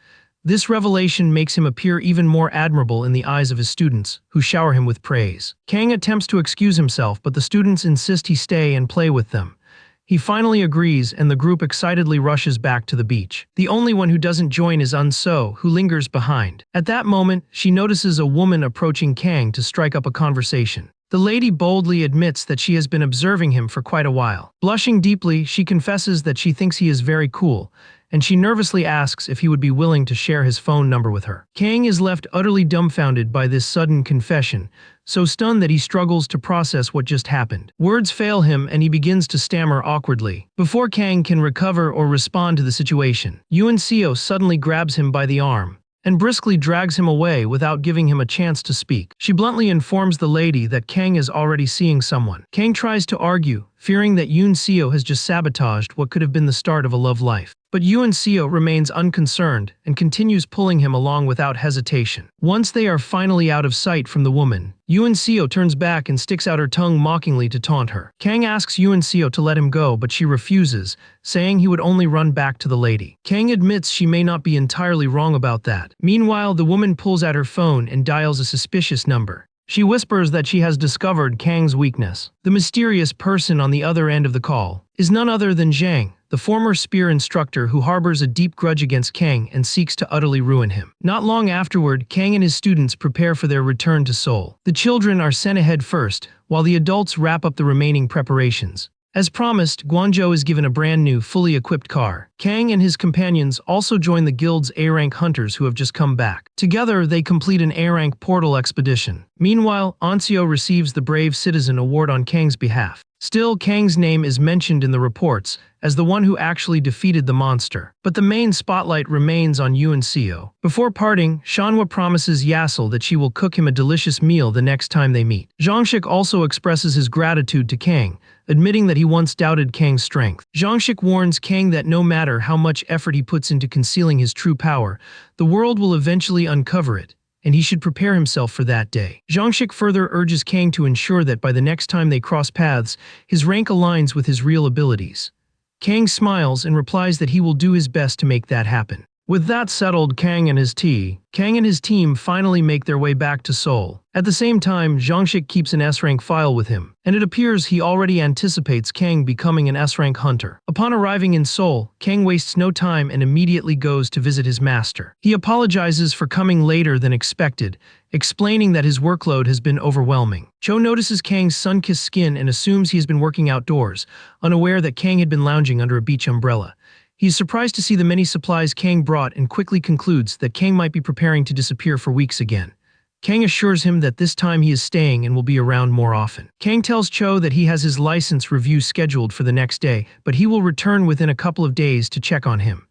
This revelation makes him appear even more admirable in the eyes of his students, who shower him with praise. Kang attempts to excuse himself, but the students insist he stay and play with them. He finally agrees, and the group excitedly rushes back to the beach. The only one who doesn't join is Unso, who lingers behind. At that moment, she notices a woman approaching Kang to strike up a conversation. The lady boldly admits that she has been observing him for quite a while. Blushing deeply, she confesses that she thinks he is very cool, and she nervously asks if he would be willing to share his phone number with her. Kang is left utterly dumbfounded by this sudden confession, so stunned that he struggles to process what just happened. Words fail him and he begins to stammer awkwardly. Before Kang can recover or respond to the situation, Yuan Seo suddenly grabs him by the arm and briskly drags him away without giving him a chance to speak. She bluntly informs the lady that Kang is already seeing someone. Kang tries to argue, fearing that Yoon Seo has just sabotaged what could have been the start of a love life. But Yoon Seo remains unconcerned and continues pulling him along without hesitation. Once they are finally out of sight from the woman, Yoon Seo turns back and sticks out her tongue mockingly to taunt her. Kang asks Yoon Seo to let him go, but she refuses, saying he would only run back to the lady. Kang admits she may not be entirely wrong about that. Meanwhile, the woman pulls out her phone and dials a suspicious number. She whispers that she has discovered Kang's weakness. The mysterious person on the other end of the call is none other than Zhang, the former spear instructor who harbors a deep grudge against Kang and seeks to utterly ruin him. Not long afterward, Kang and his students prepare for their return to Seoul. The children are sent ahead first, while the adults wrap up the remaining preparations. As promised, Guangzhou is given a brand new, fully equipped car. Kang and his companions also join the guild's A-rank hunters who have just come back. Together, they complete an A-rank portal expedition. Meanwhile, Anseo receives the Brave Citizen Award on Kang's behalf. Still, Kang's name is mentioned in the reports as the one who actually defeated the monster. But the main spotlight remains on Yuan Seo. Before parting, Shanhwa promises Yasel that she will cook him a delicious meal the next time they meet. Zhangshik also expresses his gratitude to Kang, admitting that he once doubted Kang's strength. Zhangshik warns Kang that no matter how much effort he puts into concealing his true power, the world will eventually uncover it, and he should prepare himself for that day. Zhangshik further urges Kang to ensure that by the next time they cross paths, his rank aligns with his real abilities. Kang smiles and replies that he will do his best to make that happen. With that settled, Kang and his team finally make their way back to Seoul. At the same time, Zhangshik keeps an S-rank file with him, and it appears he already anticipates Kang becoming an S-rank hunter. Upon arriving in Seoul, Kang wastes no time and immediately goes to visit his master. He apologizes for coming later than expected, explaining that his workload has been overwhelming. Cho notices Kang's sun-kissed skin and assumes he has been working outdoors, unaware that Kang had been lounging under a beach umbrella. He is surprised to see the many supplies Kang brought and quickly concludes that Kang might be preparing to disappear for weeks again. Kang assures him that this time he is staying and will be around more often. Kang tells Cho that he has his license review scheduled for the next day, but he will return within a couple of days to check on him.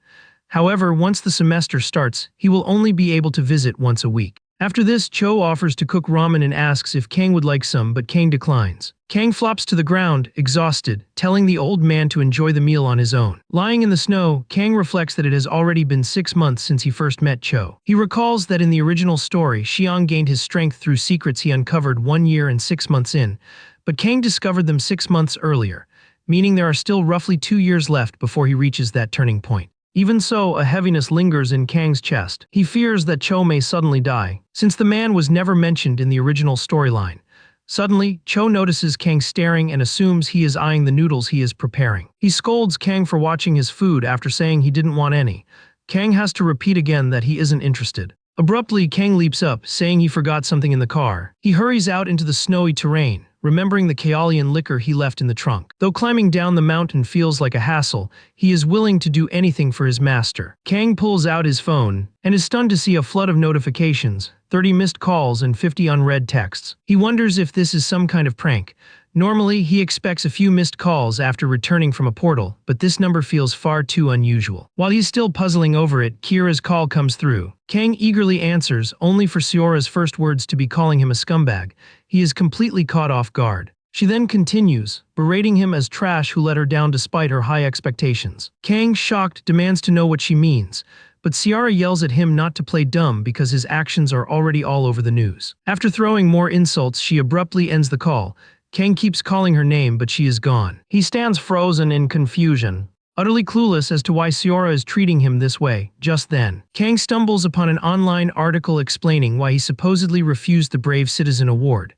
However, once the semester starts, he will only be able to visit once a week. After this, Cho offers to cook ramen and asks if Kang would like some, but Kang declines. Kang flops to the ground, exhausted, telling the old man to enjoy the meal on his own. Lying in the snow, Kang reflects that it has already been 6 months since he first met Cho. He recalls that in the original story, Xiang gained his strength through secrets he uncovered 1 year and 6 months in, but Kang discovered them 6 months earlier, meaning there are still roughly 2 years left before he reaches that turning point. Even so, a heaviness lingers in Kang's chest. He fears that Cho may suddenly die, since the man was never mentioned in the original storyline. Suddenly, Cho notices Kang staring and assumes he is eyeing the noodles he is preparing. He scolds Kang for watching his food after saying he didn't want any. Kang has to repeat again that he isn't interested. Abruptly, Kang leaps up, saying he forgot something in the car. He hurries out into the snowy terrain, remembering the Kaolian liquor he left in the trunk. Though climbing down the mountain feels like a hassle, he is willing to do anything for his master. Kang pulls out his phone and is stunned to see a flood of notifications, 30 missed calls and 50 unread texts. He wonders if this is some kind of prank. Normally, he expects a few missed calls after returning from a portal, but this number feels far too unusual. While he's still puzzling over it, Kira's call comes through. Kang eagerly answers, only for Siora's first words to be calling him a scumbag. He is completely caught off guard. She then continues, berating him as trash who let her down despite her high expectations. Kang, shocked, demands to know what she means, but Ciara yells at him not to play dumb because his actions are already all over the news. After throwing more insults, she abruptly ends the call. Kang keeps calling her name, but she is gone. He stands frozen in confusion, utterly clueless as to why Ciara is treating him this way. Just then, Kang stumbles upon an online article explaining why he supposedly refused the Brave Citizen Award.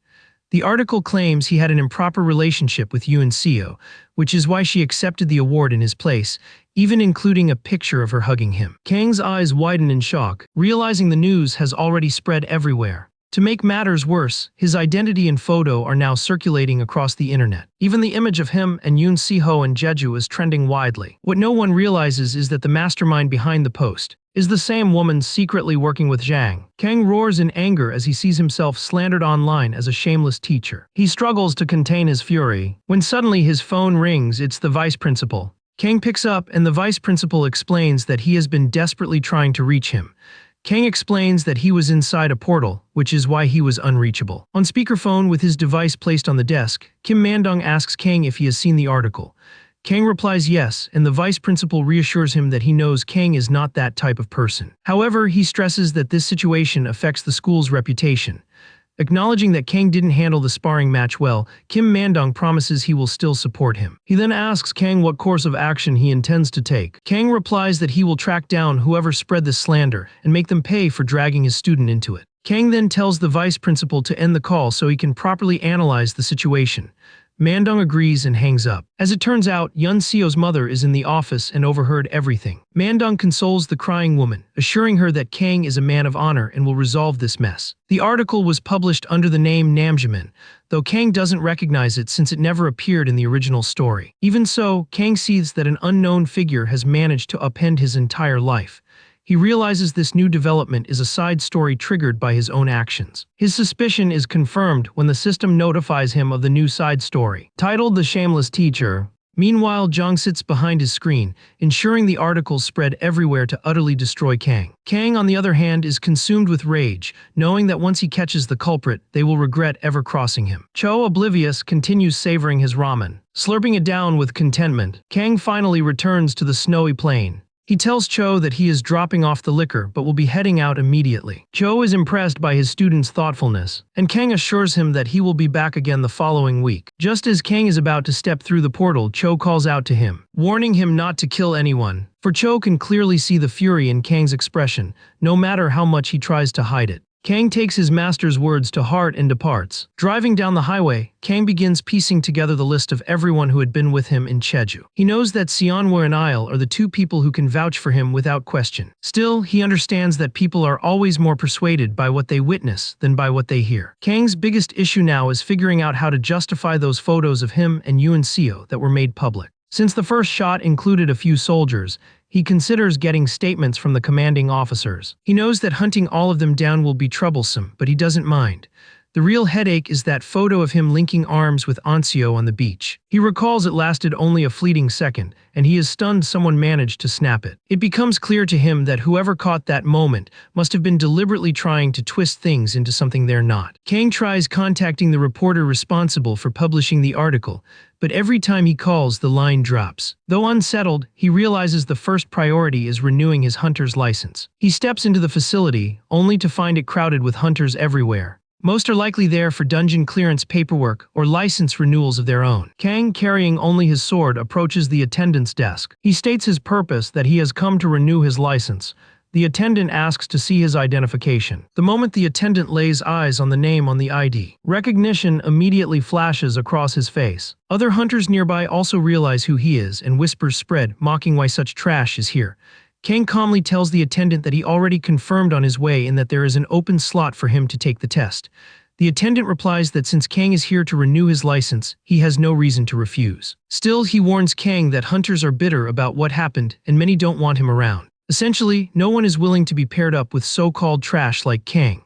The article claims he had an improper relationship with Yoon Seo, which is why she accepted the award in his place, even including a picture of her hugging him. Kang's eyes widen in shock, realizing the news has already spread everywhere. To make matters worse, his identity and photo are now circulating across the internet. Even the image of him and Yoon Seo and Jeju is trending widely. What no one realizes is that the mastermind behind the post is the same woman secretly working with Zhang. Kang roars in anger as he sees himself slandered online as a shameless teacher. He struggles to contain his fury, when suddenly his phone rings. It's the vice principal. Kang picks up and the vice principal explains that he has been desperately trying to reach him. Kang explains that he was inside a portal, which is why he was unreachable. On speakerphone with his device placed on the desk, Kim Mandong asks Kang if he has seen the article. Kang replies yes, and the vice principal reassures him that he knows Kang is not that type of person. However, he stresses that this situation affects the school's reputation. Acknowledging that Kang didn't handle the sparring match well, Kim Mandong promises he will still support him. He then asks Kang what course of action he intends to take. Kang replies that he will track down whoever spread this slander and make them pay for dragging his student into it. Kang then tells the vice principal to end the call so he can properly analyze the situation. Mandong agrees and hangs up. As it turns out, Yoon Seo's mother is in the office and overheard everything. Mandong consoles the crying woman, assuring her that Kang is a man of honor and will resolve this mess. The article was published under the name Namjamin, though Kang doesn't recognize it since it never appeared in the original story. Even so, Kang sees that an unknown figure has managed to upend his entire life. He realizes this new development is a side story triggered by his own actions. His suspicion is confirmed when the system notifies him of the new side story, titled The Shameless Teacher. Meanwhile, Jong sits behind his screen, ensuring the articles spread everywhere to utterly destroy Kang. Kang, on the other hand, is consumed with rage, knowing that once he catches the culprit, they will regret ever crossing him. Cho, oblivious, continues savoring his ramen, slurping it down with contentment. Kang finally returns to the snowy plain. He tells Cho that he is dropping off the liquor but will be heading out immediately. Cho is impressed by his student's thoughtfulness, and Kang assures him that he will be back again the following week. Just as Kang is about to step through the portal, Cho calls out to him, warning him not to kill anyone, for Cho can clearly see the fury in Kang's expression, no matter how much he tries to hide it. Kang takes his master's words to heart and departs. Driving down the highway, Kang begins piecing together the list of everyone who had been with him in Jeju. He knows that Seonwoo and Il are the two people who can vouch for him without question. Still, he understands that people are always more persuaded by what they witness than by what they hear. Kang's biggest issue now is figuring out how to justify those photos of him and Yoon Seo that were made public. Since the first shot included a few soldiers, he considers getting statements from the commanding officers. He knows that hunting all of them down will be troublesome, but he doesn't mind. The real headache is that photo of him linking arms with Anseo on the beach. He recalls it lasted only a fleeting second, and he is stunned someone managed to snap it. It becomes clear to him that whoever caught that moment must have been deliberately trying to twist things into something they're not. Kang tries contacting the reporter responsible for publishing the article, but every time he calls, the line drops. Though unsettled, he realizes the first priority is renewing his hunter's license. He steps into the facility, only to find it crowded with hunters everywhere. Most are likely there for dungeon clearance paperwork or license renewals of their own. Kang, carrying only his sword, approaches the attendant's desk. He states his purpose, that he has come to renew his license. The attendant asks to see his identification. The moment the attendant lays eyes on the name on the ID, recognition immediately flashes across his face. Other hunters nearby also realize who he is, and whispers spread, mocking why such trash is here. Kang calmly tells the attendant that he already confirmed on his way and that there is an open slot for him to take the test. The attendant replies that since Kang is here to renew his license, he has no reason to refuse. Still, he warns Kang that hunters are bitter about what happened and many don't want him around. Essentially, no one is willing to be paired up with so-called trash like Kang.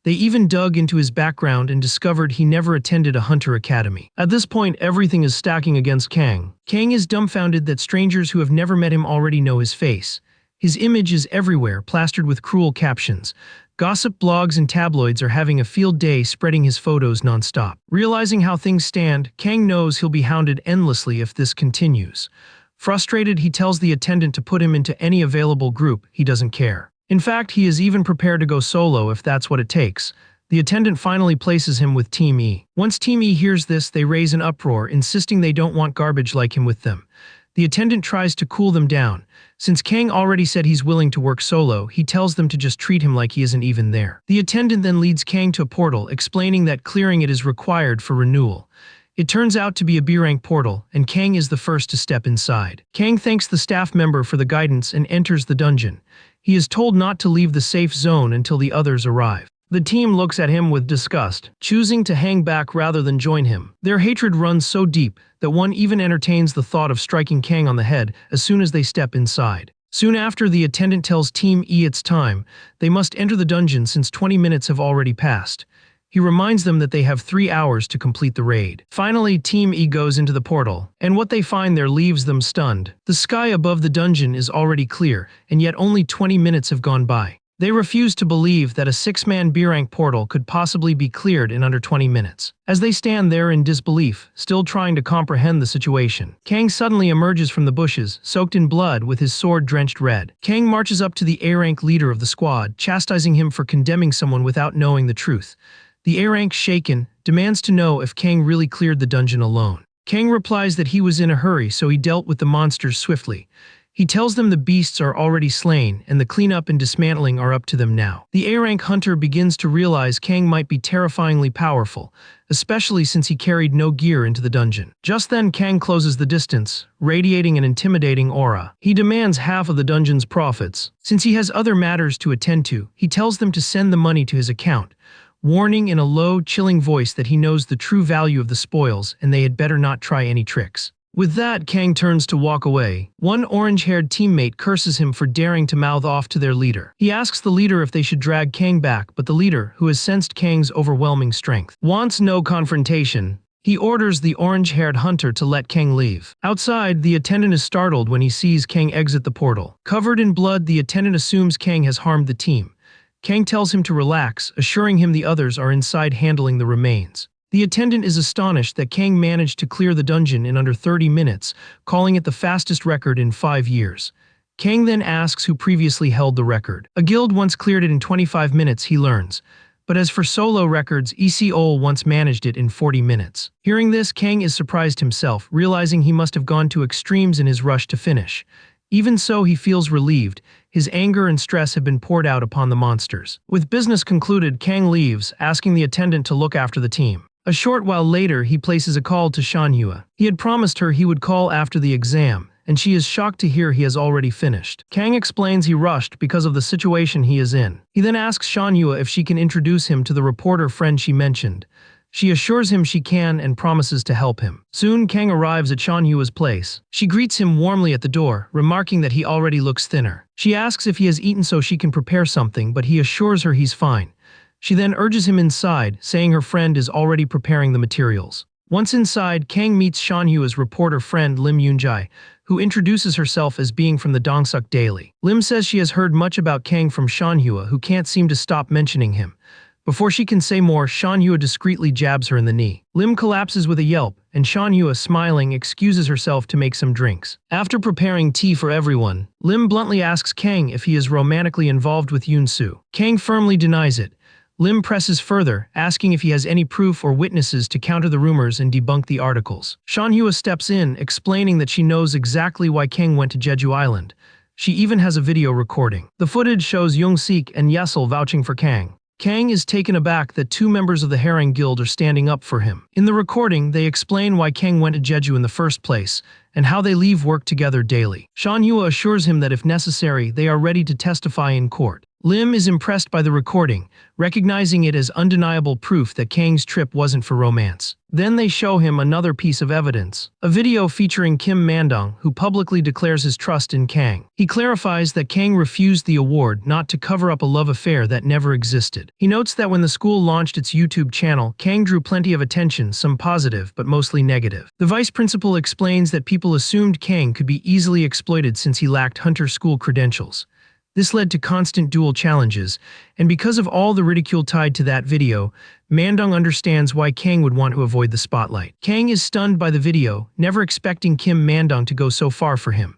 They even dug into his background and discovered he never attended a hunter academy. At this point, everything is stacking against Kang. Kang is dumbfounded that strangers who have never met him already know his face. His image is everywhere, plastered with cruel captions. Gossip blogs and tabloids are having a field day spreading his photos nonstop. Realizing how things stand, Kang knows he'll be hounded endlessly if this continues. Frustrated, he tells the attendant to put him into any available group. He doesn't care. In fact, he is even prepared to go solo if that's what it takes. The attendant finally places him with Team E. Once Team E hears this, they raise an uproar, insisting they don't want garbage like him with them. The attendant tries to cool them down. Since Kang already said he's willing to work solo, he tells them to just treat him like he isn't even there. The attendant then leads Kang to a portal, explaining that clearing it is required for renewal. It turns out to be a B-rank portal, and Kang is the first to step inside. Kang thanks the staff member for the guidance and enters the dungeon. He is told not to leave the safe zone until the others arrive. The team looks at him with disgust, choosing to hang back rather than join him. Their hatred runs so deep that one even entertains the thought of striking Kang on the head as soon as they step inside. Soon after, the attendant tells Team E it's time. They must enter the dungeon since 20 minutes have already passed. He reminds them that they have 3 hours to complete the raid. Finally, Team E goes into the portal, and what they find there leaves them stunned. The sky above the dungeon is already clear, and yet only 20 minutes have gone by. They refuse to believe that a 6-man B-rank portal could possibly be cleared in under 20 minutes. As they stand there in disbelief, still trying to comprehend the situation, Kang suddenly emerges from the bushes, soaked in blood with his sword drenched red. Kang marches up to the A-rank leader of the squad, chastising him for condemning someone without knowing the truth. The A-rank, shaken, demands to know if Kang really cleared the dungeon alone. Kang replies that he was in a hurry, so he dealt with the monsters swiftly. He tells them the beasts are already slain, and the cleanup and dismantling are up to them now. The A-rank hunter begins to realize Kang might be terrifyingly powerful, especially since he carried no gear into the dungeon. Just then, Kang closes the distance, radiating an intimidating aura. He demands half of the dungeon's profits. Since he has other matters to attend to, he tells them to send the money to his account, warning in a low, chilling voice that he knows the true value of the spoils and they had better not try any tricks. With that, Kang turns to walk away. One orange-haired teammate curses him for daring to mouth off to their leader. He asks the leader if they should drag Kang back, but the leader, who has sensed Kang's overwhelming strength, wants no confrontation. He orders the orange-haired hunter to let Kang leave. Outside, the attendant is startled when he sees Kang exit the portal. Covered in blood, the attendant assumes Kang has harmed the team. Kang tells him to relax, assuring him the others are inside handling the remains. The attendant is astonished that Kang managed to clear the dungeon in under 30 minutes, calling it the fastest record in 5 years. Kang then asks who previously held the record. A guild once cleared it in 25 minutes, he learns. But as for solo records, ECOL once managed it in 40 minutes. Hearing this, Kang is surprised himself, realizing he must have gone to extremes in his rush to finish. Even so, he feels relieved. His anger and stress have been poured out upon the monsters. With business concluded, Kang leaves, asking the attendant to look after the team. A short while later, he places a call to Shanhua. He had promised her he would call after the exam, and she is shocked to hear he has already finished. Kang explains he rushed because of the situation he is in. He then asks Shanhua if she can introduce him to the reporter friend she mentioned. She assures him she can and promises to help him. Soon, Kang arrives at Shanhua's place. She greets him warmly at the door, remarking that he already looks thinner. She asks if he has eaten so she can prepare something, but he assures her he's fine. She then urges him inside, saying her friend is already preparing the materials. Once inside, Kang meets Shanhua's reporter friend Lim Yunjai, who introduces herself as being from the Dongsuk Daily. Lim says she has heard much about Kang from Shanhua, who can't seem to stop mentioning him. Before she can say more, Shanhua discreetly jabs her in the knee. Lim collapses with a yelp, and Shanhua, smiling, excuses herself to make some drinks. After preparing tea for everyone, Lim bluntly asks Kang if he is romantically involved with Yoon-soo. Kang firmly denies it. Lim presses further, asking if he has any proof or witnesses to counter the rumors and debunk the articles. Shanhua steps in, explaining that she knows exactly why Kang went to Jeju Island. She even has a video recording. The footage shows Young-sik and Yesel vouching for Kang. Kang is taken aback that two members of the Herring Guild are standing up for him. In the recording, they explain why Kang went to Jeju in the first place, and how they leave work together daily. Shanhua assures him that if necessary, they are ready to testify in court. Lim is impressed by the recording, recognizing it as undeniable proof that Kang's trip wasn't for romance. Then they show him another piece of evidence, a video featuring Kim Mandong, who publicly declares his trust in Kang. He clarifies that Kang refused the award not to cover up a love affair that never existed. He notes that when the school launched its YouTube channel, Kang drew plenty of attention, some positive but mostly negative. The vice principal explains that people assumed Kang could be easily exploited since he lacked Hunter School credentials. This led to constant dual challenges, and because of all the ridicule tied to that video, Mandong understands why Kang would want to avoid the spotlight. Kang is stunned by the video, never expecting Kim Mandong to go so far for him.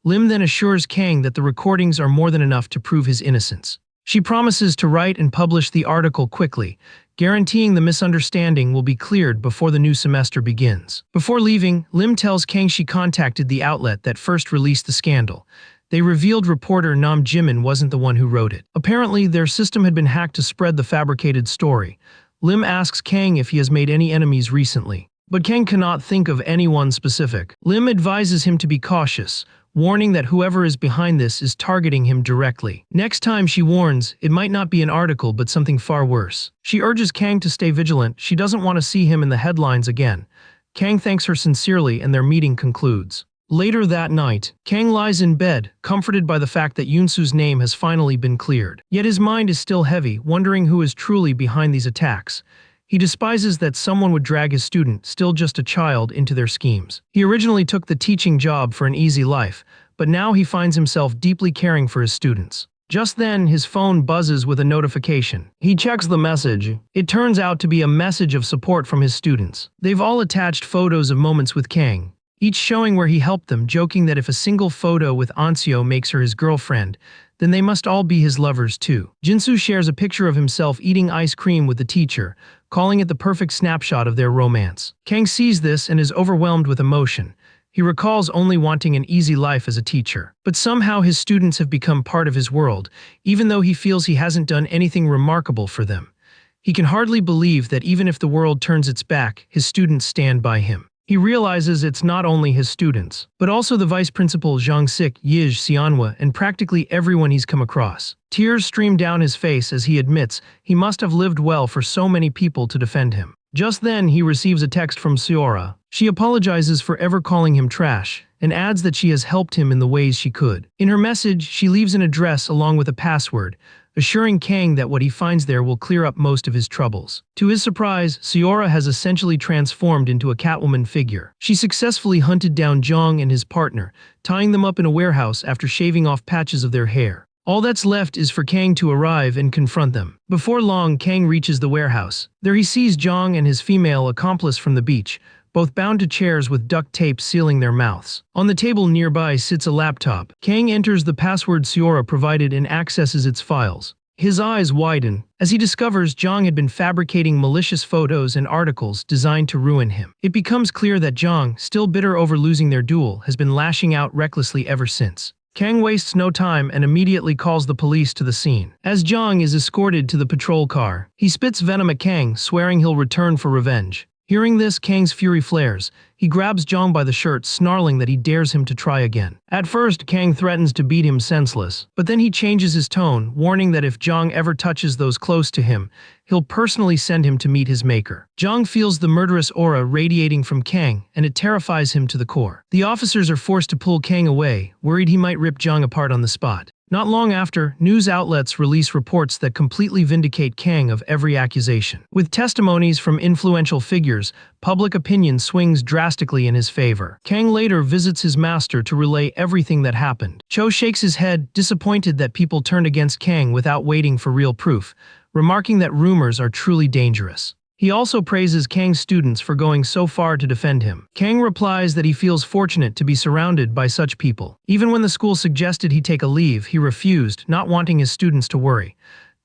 Lim then assures Kang that the recordings are more than enough to prove his innocence. She promises to write and publish the article quickly, guaranteeing the misunderstanding will be cleared before the new semester begins. Before leaving, Lim tells Kang she contacted the outlet that first released the scandal. They revealed reporter Nam Jimin wasn't the one who wrote it. Apparently, their system had been hacked to spread the fabricated story. Lim asks Kang if he has made any enemies recently, but Kang cannot think of anyone specific. Lim advises him to be cautious, warning that whoever is behind this is targeting him directly. Next time, she warns, it might not be an article but something far worse. She urges Kang to stay vigilant. She doesn't want to see him in the headlines again. Kang thanks her sincerely and their meeting concludes. Later that night, Kang lies in bed, comforted by the fact that Yoon-soo's name has finally been cleared. Yet his mind is still heavy, wondering who is truly behind these attacks. He despises that someone would drag his student, still just a child, into their schemes. He originally took the teaching job for an easy life, but now he finds himself deeply caring for his students. Just then, his phone buzzes with a notification. He checks the message. It turns out to be a message of support from his students. They've all attached photos of moments with Kang, each showing where he helped them, joking that if a single photo with Anseo makes her his girlfriend, then they must all be his lovers too. Jinsu shares a picture of himself eating ice cream with the teacher, calling it the perfect snapshot of their romance. Kang sees this and is overwhelmed with emotion. He recalls only wanting an easy life as a teacher. But somehow his students have become part of his world, even though he feels he hasn't done anything remarkable for them. He can hardly believe that even if the world turns its back, his students stand by him. He realizes it's not only his students, but also the vice principal Zhang Sik, Yij Xianhua, and practically everyone he's come across. Tears stream down his face as he admits he must have lived well for so many people to defend him. Just then, he receives a text from Seora. She apologizes for ever calling him trash, and adds that she has helped him in the ways she could. In her message, she leaves an address along with a password, assuring Kang that what he finds there will clear up most of his troubles. To his surprise, Seora has essentially transformed into a Catwoman figure. She successfully hunted down Zhang and his partner, tying them up in a warehouse after shaving off patches of their hair. All that's left is for Kang to arrive and confront them. Before long, Kang reaches the warehouse. There he sees Zhang and his female accomplice from the beach, both bound to chairs with duct tape sealing their mouths. On the table nearby sits a laptop. Kang enters the password Seora provided and accesses its files. His eyes widen as he discovers Zhang had been fabricating malicious photos and articles designed to ruin him. It becomes clear that Zhang, still bitter over losing their duel, has been lashing out recklessly ever since. Kang wastes no time and immediately calls the police to the scene. As Zhang is escorted to the patrol car, he spits venom at Kang, swearing he'll return for revenge. Hearing this, Kang's fury flares. He grabs Zhang by the shirt, snarling that he dares him to try again. At first, Kang threatens to beat him senseless, but then he changes his tone, warning that if Zhang ever touches those close to him, he'll personally send him to meet his maker. Zhang feels the murderous aura radiating from Kang, and it terrifies him to the core. The officers are forced to pull Kang away, worried he might rip Zhang apart on the spot. Not long after, news outlets release reports that completely vindicate Kang of every accusation. With testimonies from influential figures, public opinion swings drastically in his favor. Kang later visits his master to relay everything that happened. Cho shakes his head, disappointed that people turned against Kang without waiting for real proof, remarking that rumors are truly dangerous. He also praises Kang's students for going so far to defend him. Kang replies that he feels fortunate to be surrounded by such people. Even when the school suggested he take a leave, he refused, not wanting his students to worry.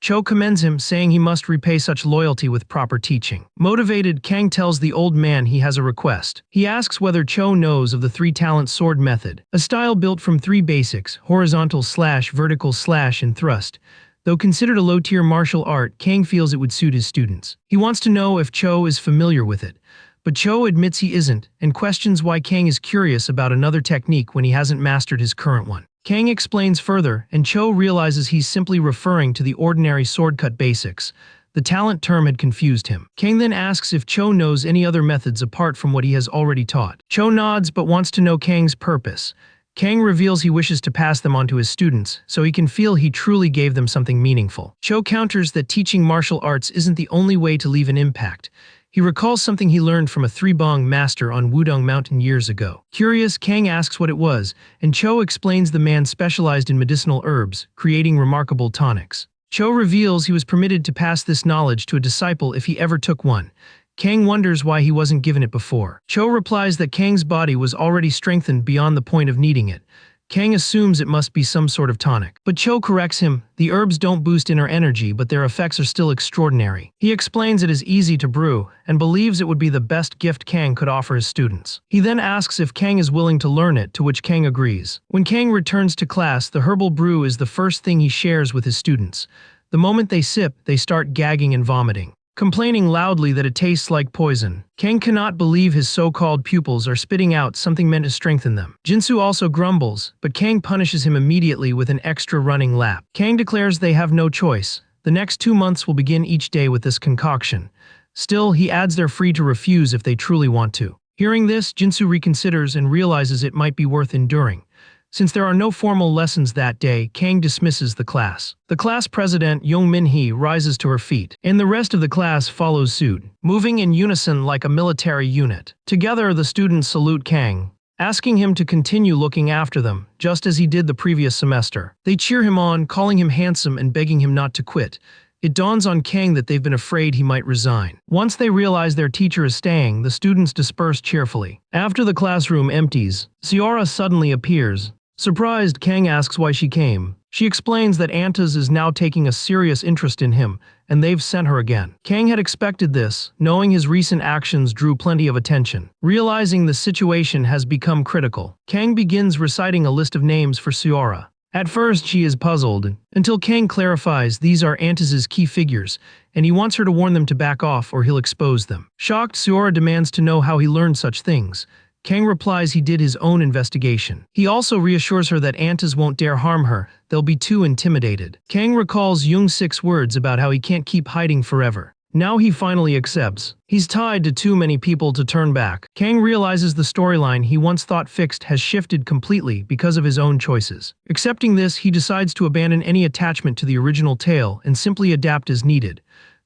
Cho commends him, saying he must repay such loyalty with proper teaching. Motivated, Kang tells the old man he has a request. He asks whether Cho knows of the three-talent sword method, a style built from three basics: horizontal slash, vertical slash, and thrust. Though considered a low-tier martial art, Kang feels it would suit his students. He wants to know if Cho is familiar with it, but Cho admits he isn't, and questions why Kang is curious about another technique when he hasn't mastered his current one. Kang explains further, and Cho realizes he's simply referring to the ordinary sword-cut basics. The talent term had confused him. Kang then asks if Cho knows any other methods apart from what he has already taught. Cho nods but wants to know Kang's purpose. Kang reveals he wishes to pass them on to his students, so he can feel he truly gave them something meaningful. Cho counters that teaching martial arts isn't the only way to leave an impact. He recalls something he learned from a three-bong master on Wudong Mountain years ago. Curious, Kang asks what it was, and Cho explains the man specialized in medicinal herbs, creating remarkable tonics. Cho reveals he was permitted to pass this knowledge to a disciple if he ever took one. Kang wonders why he wasn't given it before. Cho replies that Kang's body was already strengthened beyond the point of needing it. Kang assumes it must be some sort of tonic. But Cho corrects him. The herbs don't boost inner energy, but their effects are still extraordinary. He explains it is easy to brew, and believes it would be the best gift Kang could offer his students. He then asks if Kang is willing to learn it, to which Kang agrees. When Kang returns to class, the herbal brew is the first thing he shares with his students. The moment they sip, they start gagging and vomiting, complaining loudly that it tastes like poison. Kang cannot believe his so-called pupils are spitting out something meant to strengthen them. Jinsu also grumbles, but Kang punishes him immediately with an extra running lap. Kang declares they have no choice. The next 2 months will begin each day with this concoction. Still, he adds they're free to refuse if they truly want to. Hearing this, Jinsu reconsiders and realizes it might be worth enduring. Since there are no formal lessons that day, Kang dismisses the class. The class president, Young Min-hee, rises to her feet, and the rest of the class follows suit, moving in unison like a military unit. Together, the students salute Kang, asking him to continue looking after them, just as he did the previous semester. They cheer him on, calling him handsome and begging him not to quit. It dawns on Kang that they've been afraid he might resign. Once they realize their teacher is staying, the students disperse cheerfully. After the classroom empties, Seora suddenly appears. Surprised, Kang asks why she came. She explains that Antas is now taking a serious interest in him, and they've sent her again. Kang had expected this, knowing his recent actions drew plenty of attention. Realizing the situation has become critical, Kang begins reciting a list of names for Seora. At first, she is puzzled, until Kang clarifies these are Antas's key figures, and he wants her to warn them to back off or he'll expose them. Shocked, Seora demands to know how he learned such things. Kang replies he did his own investigation. He also reassures her that Antas won't dare harm her, they'll be too intimidated. Kang recalls Jung's 6 words about how he can't keep hiding forever. Now he finally accepts. He's tied to too many people to turn back. Kang realizes the storyline he once thought fixed has shifted completely because of his own choices. Accepting this, he decides to abandon any attachment to the original tale and simply adapt as needed.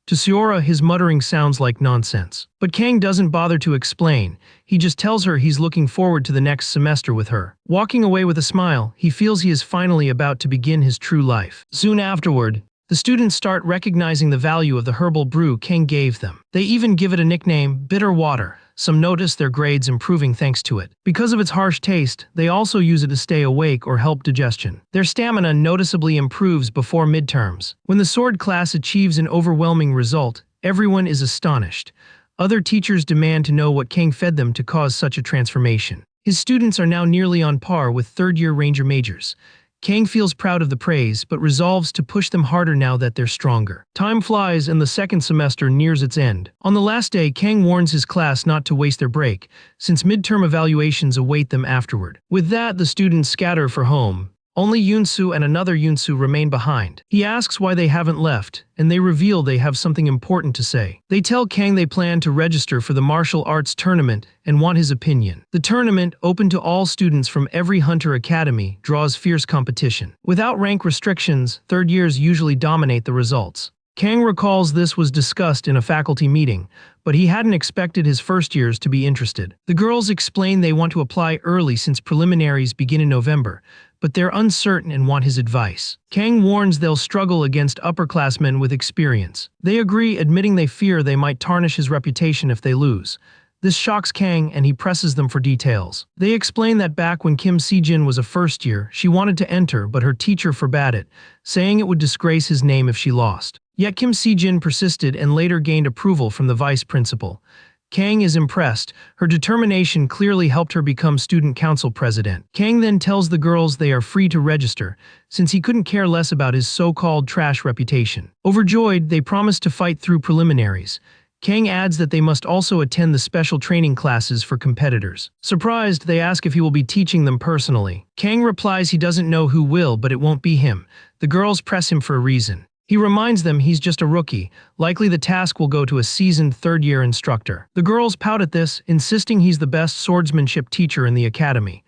To Seora, his muttering sounds like nonsense. But Kang doesn't bother to explain. He just tells her he's looking forward to the next semester with her. Walking away with a smile, he feels he is finally about to begin his true life. Soon afterward, The students start recognizing the value of the herbal brew Kang gave them. They even give it a nickname, bitter water. Some notice their grades improving thanks to it. Because of its harsh taste, they also use it to stay awake or help digestion. Their stamina noticeably improves before midterms. When the sword class achieves an overwhelming result, everyone is astonished. Other teachers demand to know what Kang fed them to cause such a transformation. His students are now nearly on par with third-year Ranger majors. Kang feels proud of the praise, but resolves to push them harder now that they're stronger. Time flies and the second semester nears its end. On the last day, Kang warns his class not to waste their break, since midterm evaluations await them afterward. With that, the students scatter for home. Only Yoonsu and another Yoonsu remain behind. He asks why they haven't left, and they reveal they have something important to say. They tell Kang they plan to register for the martial arts tournament and want his opinion. The tournament, open to all students from every Hunter Academy, draws fierce competition. Without rank restrictions, third years usually dominate the results. Kang recalls this was discussed in a faculty meeting, but he hadn't expected his first years to be interested. The girls explain they want to apply early since preliminaries begin in November, but they're uncertain and want his advice. Kang warns they'll struggle against upperclassmen with experience. They agree, admitting they fear they might tarnish his reputation if they lose. This shocks Kang and he presses them for details. They explain that back when Kim Se-jin was a first year, she wanted to enter but her teacher forbade it, saying it would disgrace his name if she lost. Yet Kim Se-jin persisted and later gained approval from the vice principal. Kang is impressed. Her determination clearly helped her become student council president. Kang then tells the girls they are free to register, since he couldn't care less about his so-called trash reputation. Overjoyed, they promise to fight through preliminaries. Kang adds that they must also attend the special training classes for competitors. Surprised, they ask if he will be teaching them personally. Kang replies he doesn't know who will, but it won't be him. The girls press him for a reason. He reminds them he's just a rookie. Likely the task will go to a seasoned third-year instructor. The girls pout at this, insisting he's the best swordsmanship teacher in the academy.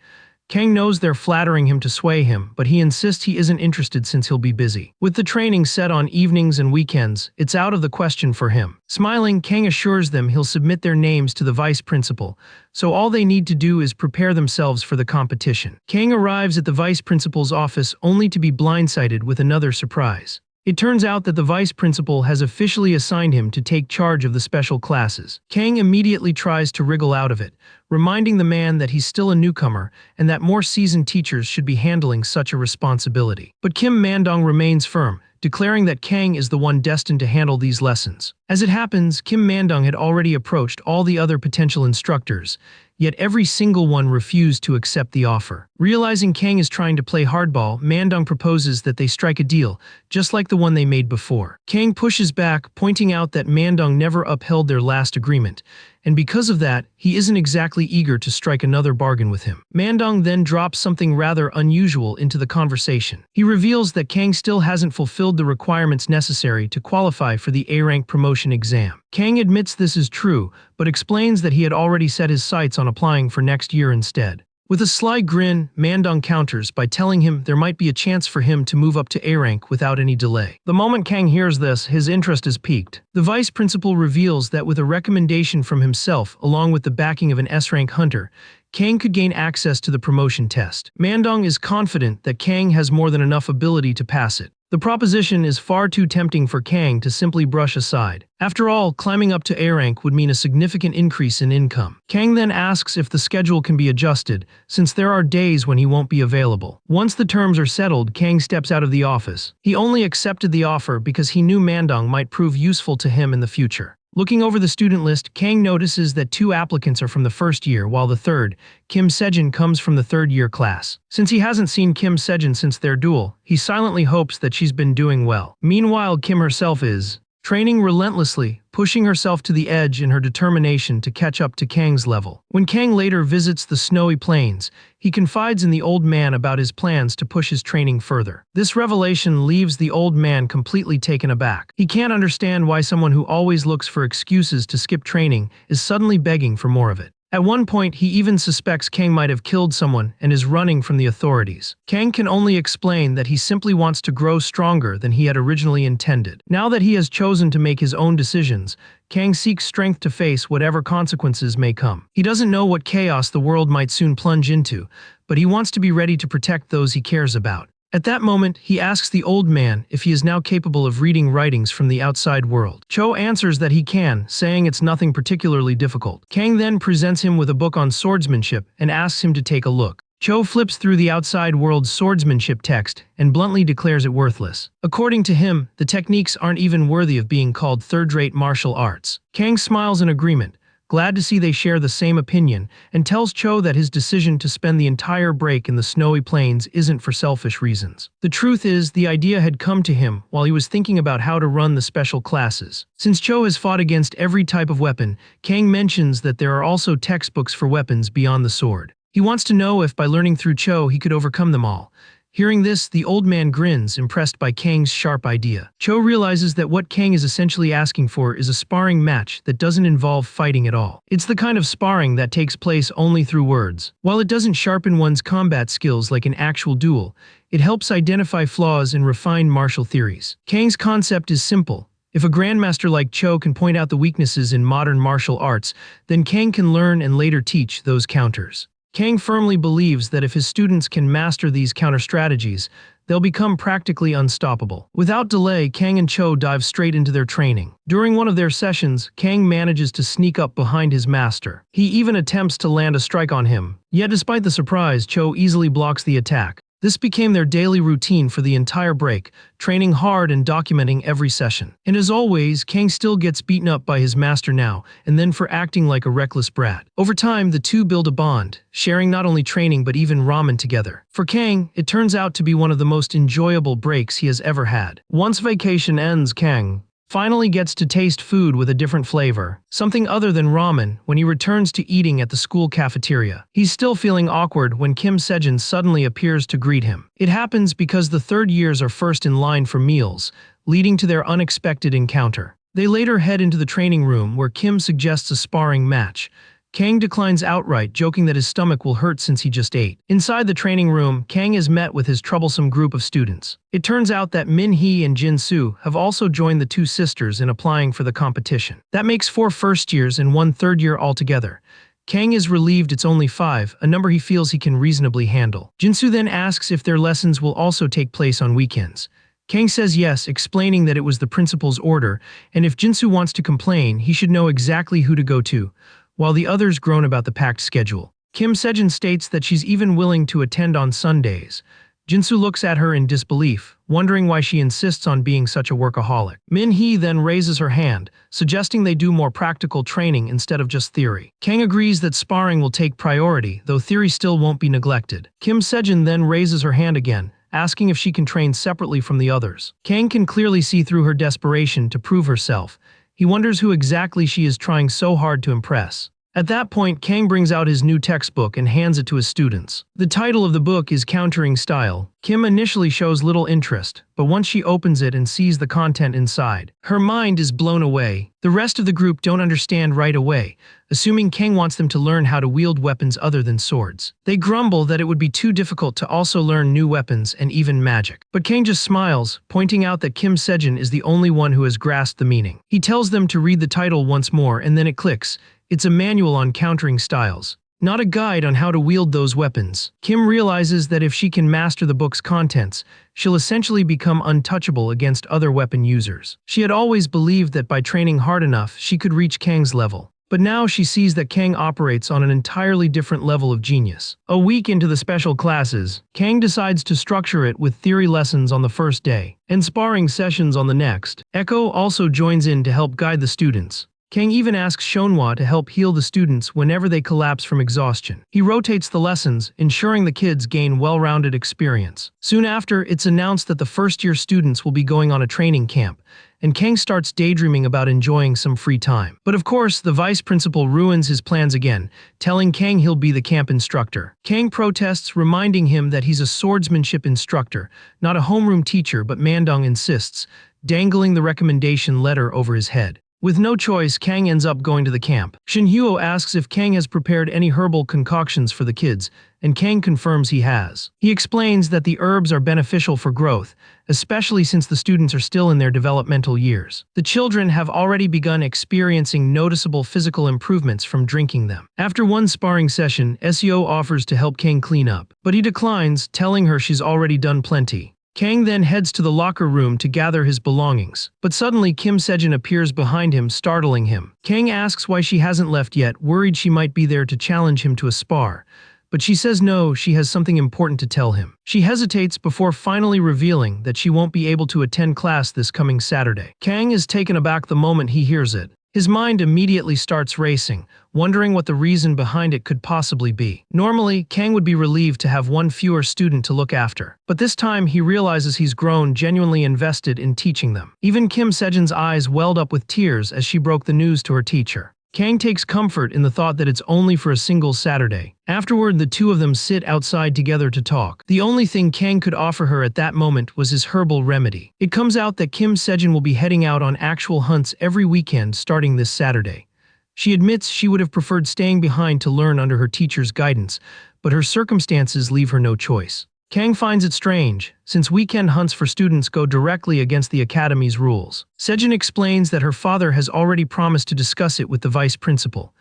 Kang knows they're flattering him to sway him, but he insists he isn't interested since he'll be busy. With the training set on evenings and weekends, it's out of the question for him. Smiling, Kang assures them he'll submit their names to the vice principal, so all they need to do is prepare themselves for the competition. Kang arrives at the vice principal's office only to be blindsided with another surprise. It turns out that the vice principal has officially assigned him to take charge of the special classes. Kang immediately tries to wriggle out of it, reminding the man that he's still a newcomer and that more seasoned teachers should be handling such a responsibility. But Kim Mandong remains firm, declaring that Kang is the one destined to handle these lessons. As it happens, Kim Mandong had already approached all the other potential instructors, yet every single one refused to accept the offer. Realizing Kang is trying to play hardball, Mandong proposes that they strike a deal, just like the one they made before. Kang pushes back, pointing out that Mandong never upheld their last agreement, and because of that, he isn't exactly eager to strike another bargain with him. Mandong then drops something rather unusual into the conversation. He reveals that Kang still hasn't fulfilled the requirements necessary to qualify for the A-rank promotion exam. Kang admits this is true, but explains that he had already set his sights on applying for next year instead. With a sly grin, Mandong counters by telling him there might be a chance for him to move up to A-rank without any delay. The moment Kang hears this, his interest is piqued. The vice principal reveals that with a recommendation from himself, along with the backing of an S-rank hunter, Kang could gain access to the promotion test. Mandong is confident that Kang has more than enough ability to pass it. The proposition is far too tempting for Kang to simply brush aside. After all, climbing up to A-rank would mean a significant increase in income. Kang then asks if the schedule can be adjusted, since there are days when he won't be available. Once the terms are settled, Kang steps out of the office. He only accepted the offer because he knew Mandong might prove useful to him in the future. Looking over the student list, Kang notices that 2 applicants are from the first year, while the third, Kim Se-jin, comes from the third-year class. Since he hasn't seen Kim Se-jin since their duel, he silently hopes that she's been doing well. Meanwhile, Kim herself is training relentlessly, pushing herself to the edge in her determination to catch up to Kang's level. When Kang later visits the snowy plains, he confides in the old man about his plans to push his training further. This revelation leaves the old man completely taken aback. He can't understand why someone who always looks for excuses to skip training is suddenly begging for more of it. At one point, he even suspects Kang might have killed someone and is running from the authorities. Kang can only explain that he simply wants to grow stronger than he had originally intended. Now that he has chosen to make his own decisions, Kang seeks strength to face whatever consequences may come. He doesn't know what chaos the world might soon plunge into, but he wants to be ready to protect those he cares about. At that moment, he asks the old man if he is now capable of reading writings from the outside world. Cho answers that he can, saying it's nothing particularly difficult. Kang then presents him with a book on swordsmanship and asks him to take a look. Cho flips through the outside world's swordsmanship text and bluntly declares it worthless. According to him, the techniques aren't even worthy of being called third-rate martial arts. Kang smiles in agreement, glad to see they share the same opinion, and tells Cho that his decision to spend the entire break in the snowy plains isn't for selfish reasons. The truth is, the idea had come to him while he was thinking about how to run the special classes. Since Cho has fought against every type of weapon, Kang mentions that there are also textbooks for weapons beyond the sword. He wants to know if by learning through Cho he could overcome them all. Hearing this, the old man grins, impressed by Kang's sharp idea. Cho realizes that what Kang is essentially asking for is a sparring match that doesn't involve fighting at all. It's the kind of sparring that takes place only through words. While it doesn't sharpen one's combat skills like an actual duel, it helps identify flaws and refine martial theories. Kang's concept is simple. If a grandmaster like Cho can point out the weaknesses in modern martial arts, then Kang can learn and later teach those counters. Kang firmly believes that if his students can master these counter-strategies, they'll become practically unstoppable. Without delay, Kang and Cho dive straight into their training. During one of their sessions, Kang manages to sneak up behind his master. He even attempts to land a strike on him. Yet despite the surprise, Cho easily blocks the attack. This became their daily routine for the entire break, training hard and documenting every session. And as always, Kang still gets beaten up by his master now, and then for acting like a reckless brat. Over time, the two build a bond, sharing not only training but even ramen together. For Kang, it turns out to be one of the most enjoyable breaks he has ever had. Once vacation ends, Kang finally gets to taste food with a different flavor, something other than ramen, when he returns to eating at the school cafeteria. He's still feeling awkward when Kim Sejin suddenly appears to greet him. It happens because the third years are first in line for meals, leading to their unexpected encounter. They later head into the training room where Kim suggests a sparring match. Kang declines outright, joking that his stomach will hurt since he just ate. Inside the training room, Kang is met with his troublesome group of students. It turns out that Min-hee and Jin-soo have also joined the two sisters in applying for the competition. That makes 4 first years and 1 third year altogether. Kang is relieved it's only 5, a number he feels he can reasonably handle. Jin-soo then asks if their lessons will also take place on weekends. Kang says yes, explaining that it was the principal's order, and if Jin-soo wants to complain, he should know exactly who to go to, while the others groan about the packed schedule. Kim Sejin states that she's even willing to attend on Sundays. Jin-soo looks at her in disbelief, wondering why she insists on being such a workaholic. Min-hee then raises her hand, suggesting they do more practical training instead of just theory. Kang agrees that sparring will take priority, though theory still won't be neglected. Kim Sejin then raises her hand again, asking if she can train separately from the others. Kang can clearly see through her desperation to prove herself. He wonders who exactly she is trying so hard to impress. At that point, Kang brings out his new textbook and hands it to his students. The title of the book is Countering Style. Kim initially shows little interest, but once she opens it and sees the content inside, her mind is blown away. The rest of the group don't understand right away, assuming Kang wants them to learn how to wield weapons other than swords. They grumble that it would be too difficult to also learn new weapons and even magic. But Kang just smiles, pointing out that Kim Sejin is the only one who has grasped the meaning. He tells them to read the title once more, and then it clicks. It's a manual on countering styles, not a guide on how to wield those weapons. Kim realizes that if she can master the book's contents, she'll essentially become untouchable against other weapon users. She had always believed that by training hard enough, she could reach Kang's level. But now she sees that Kang operates on an entirely different level of genius. A week into the special classes, Kang decides to structure it with theory lessons on the first day and sparring sessions on the next. Echo also joins in to help guide the students. Kang even asks Shonhwa to help heal the students whenever they collapse from exhaustion. He rotates the lessons, ensuring the kids gain well-rounded experience. Soon after, it's announced that the first-year students will be going on a training camp, and Kang starts daydreaming about enjoying some free time. But of course, the vice principal ruins his plans again, telling Kang he'll be the camp instructor. Kang protests, reminding him that he's a swordsmanship instructor, not a homeroom teacher, but Mandong insists, dangling the recommendation letter over his head. With no choice, Kang ends up going to the camp. Shin Huo asks if Kang has prepared any herbal concoctions for the kids, and Kang confirms he has. He explains that the herbs are beneficial for growth, especially since the students are still in their developmental years. The children have already begun experiencing noticeable physical improvements from drinking them. After one sparring session, Seo offers to help Kang clean up, but he declines, telling her she's already done plenty. Kang then heads to the locker room to gather his belongings, but suddenly Kim Sejin appears behind him, startling him. Kang asks why she hasn't left yet, worried she might be there to challenge him to a spar, but she says no, she has something important to tell him. She hesitates before finally revealing that she won't be able to attend class this coming Saturday. Kang is taken aback the moment he hears it. His mind immediately starts racing, wondering what the reason behind it could possibly be. Normally, Kang would be relieved to have one fewer student to look after, but this time he realizes he's grown genuinely invested in teaching them. Even Kim Sejin's eyes welled up with tears as she broke the news to her teacher. Kang takes comfort in the thought that it's only for a single Saturday. Afterward, the two of them sit outside together to talk. The only thing Kang could offer her at that moment was his herbal remedy. It comes out that Kim Sejin will be heading out on actual hunts every weekend starting this Saturday. She admits she would have preferred staying behind to learn under her teacher's guidance, but her circumstances leave her no choice. Kang finds it strange, since weekend hunts for students go directly against the academy's rules. Sejin explains that her father has already promised to discuss it with the vice principal.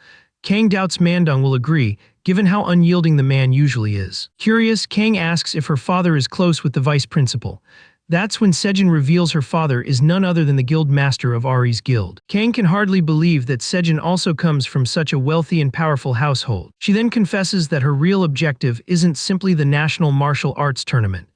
Kang doubts Mandung will agree, given how unyielding the man usually is. Curious, Kang asks if her father is close with the vice principal. That's when Sejin reveals her father is none other than the guild master of Ari's guild. Kang can hardly believe that Sejin also comes from such a wealthy and powerful household. She then confesses that her real objective isn't simply the National Martial Arts Tournament.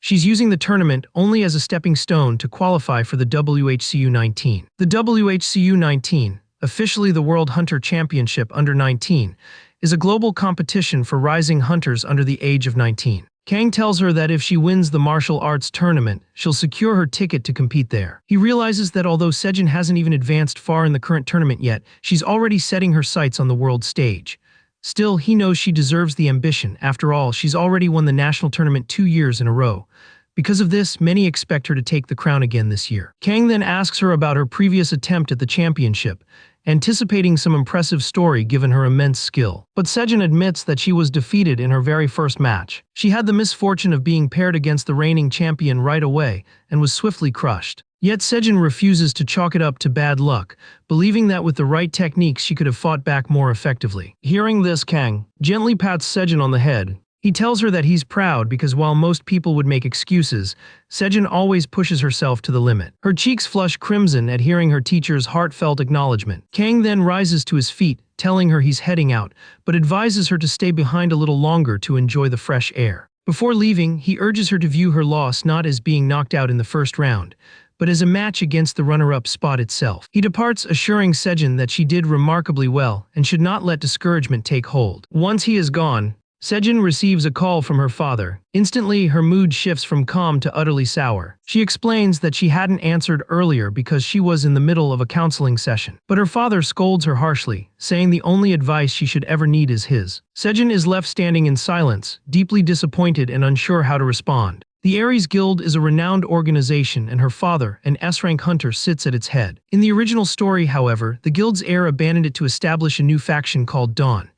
She's using the tournament only as a stepping stone to qualify for the WHCU 19. The WHCU 19, officially the World Hunter Championship under 19, is a global competition for rising hunters under the age of 19. Kang tells her that if she wins the martial arts tournament, she'll secure her ticket to compete there. He realizes that although Sejin hasn't even advanced far in the current tournament yet, she's already setting her sights on the world stage. Still, he knows she deserves the ambition. After all, she's already won the national tournament 2 years in a row. Because of this, many expect her to take the crown again this year. Kang then asks her about her previous attempt at the championship, anticipating some impressive story given her immense skill. But Sejin admits that she was defeated in her very first match. She had the misfortune of being paired against the reigning champion right away and was swiftly crushed. Yet Sejin refuses to chalk it up to bad luck, believing that with the right techniques she could have fought back more effectively. Hearing this, Kang gently pats Sejin on the head. He tells her that he's proud because while most people would make excuses, Sejin always pushes herself to the limit. Her cheeks flush crimson at hearing her teacher's heartfelt acknowledgement. Kang then rises to his feet, telling her he's heading out, but advises her to stay behind a little longer to enjoy the fresh air. Before leaving, he urges her to view her loss not as being knocked out in the first round, but as a match against the runner-up spot itself. He departs, assuring Sejin that she did remarkably well and should not let discouragement take hold. Once he is gone, Sejin receives a call from her father. Instantly, her mood shifts from calm to utterly sour. She explains that she hadn't answered earlier because she was in the middle of a counseling session. But her father scolds her harshly, saying the only advice she should ever need is his. Sejin is left standing in silence, deeply disappointed and unsure how to respond. The Ares Guild is a renowned organization and her father, an S-rank hunter, sits at its head. In the original story, however, the guild's heir abandoned it to establish a new faction called Dawn.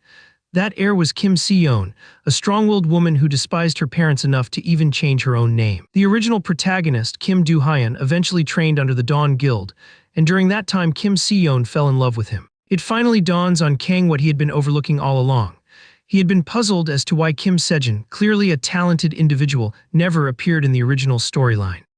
That heir was Kim Seon, a strong-willed woman who despised her parents enough to even change her own name. The original protagonist, Kim Do-hyun, eventually trained under the Dawn Guild, and during that time Kim Seon fell in love with him. It finally dawns on Kang what he had been overlooking all along. He had been puzzled as to why Kim Sejin, clearly a talented individual, never appeared in the original storyline.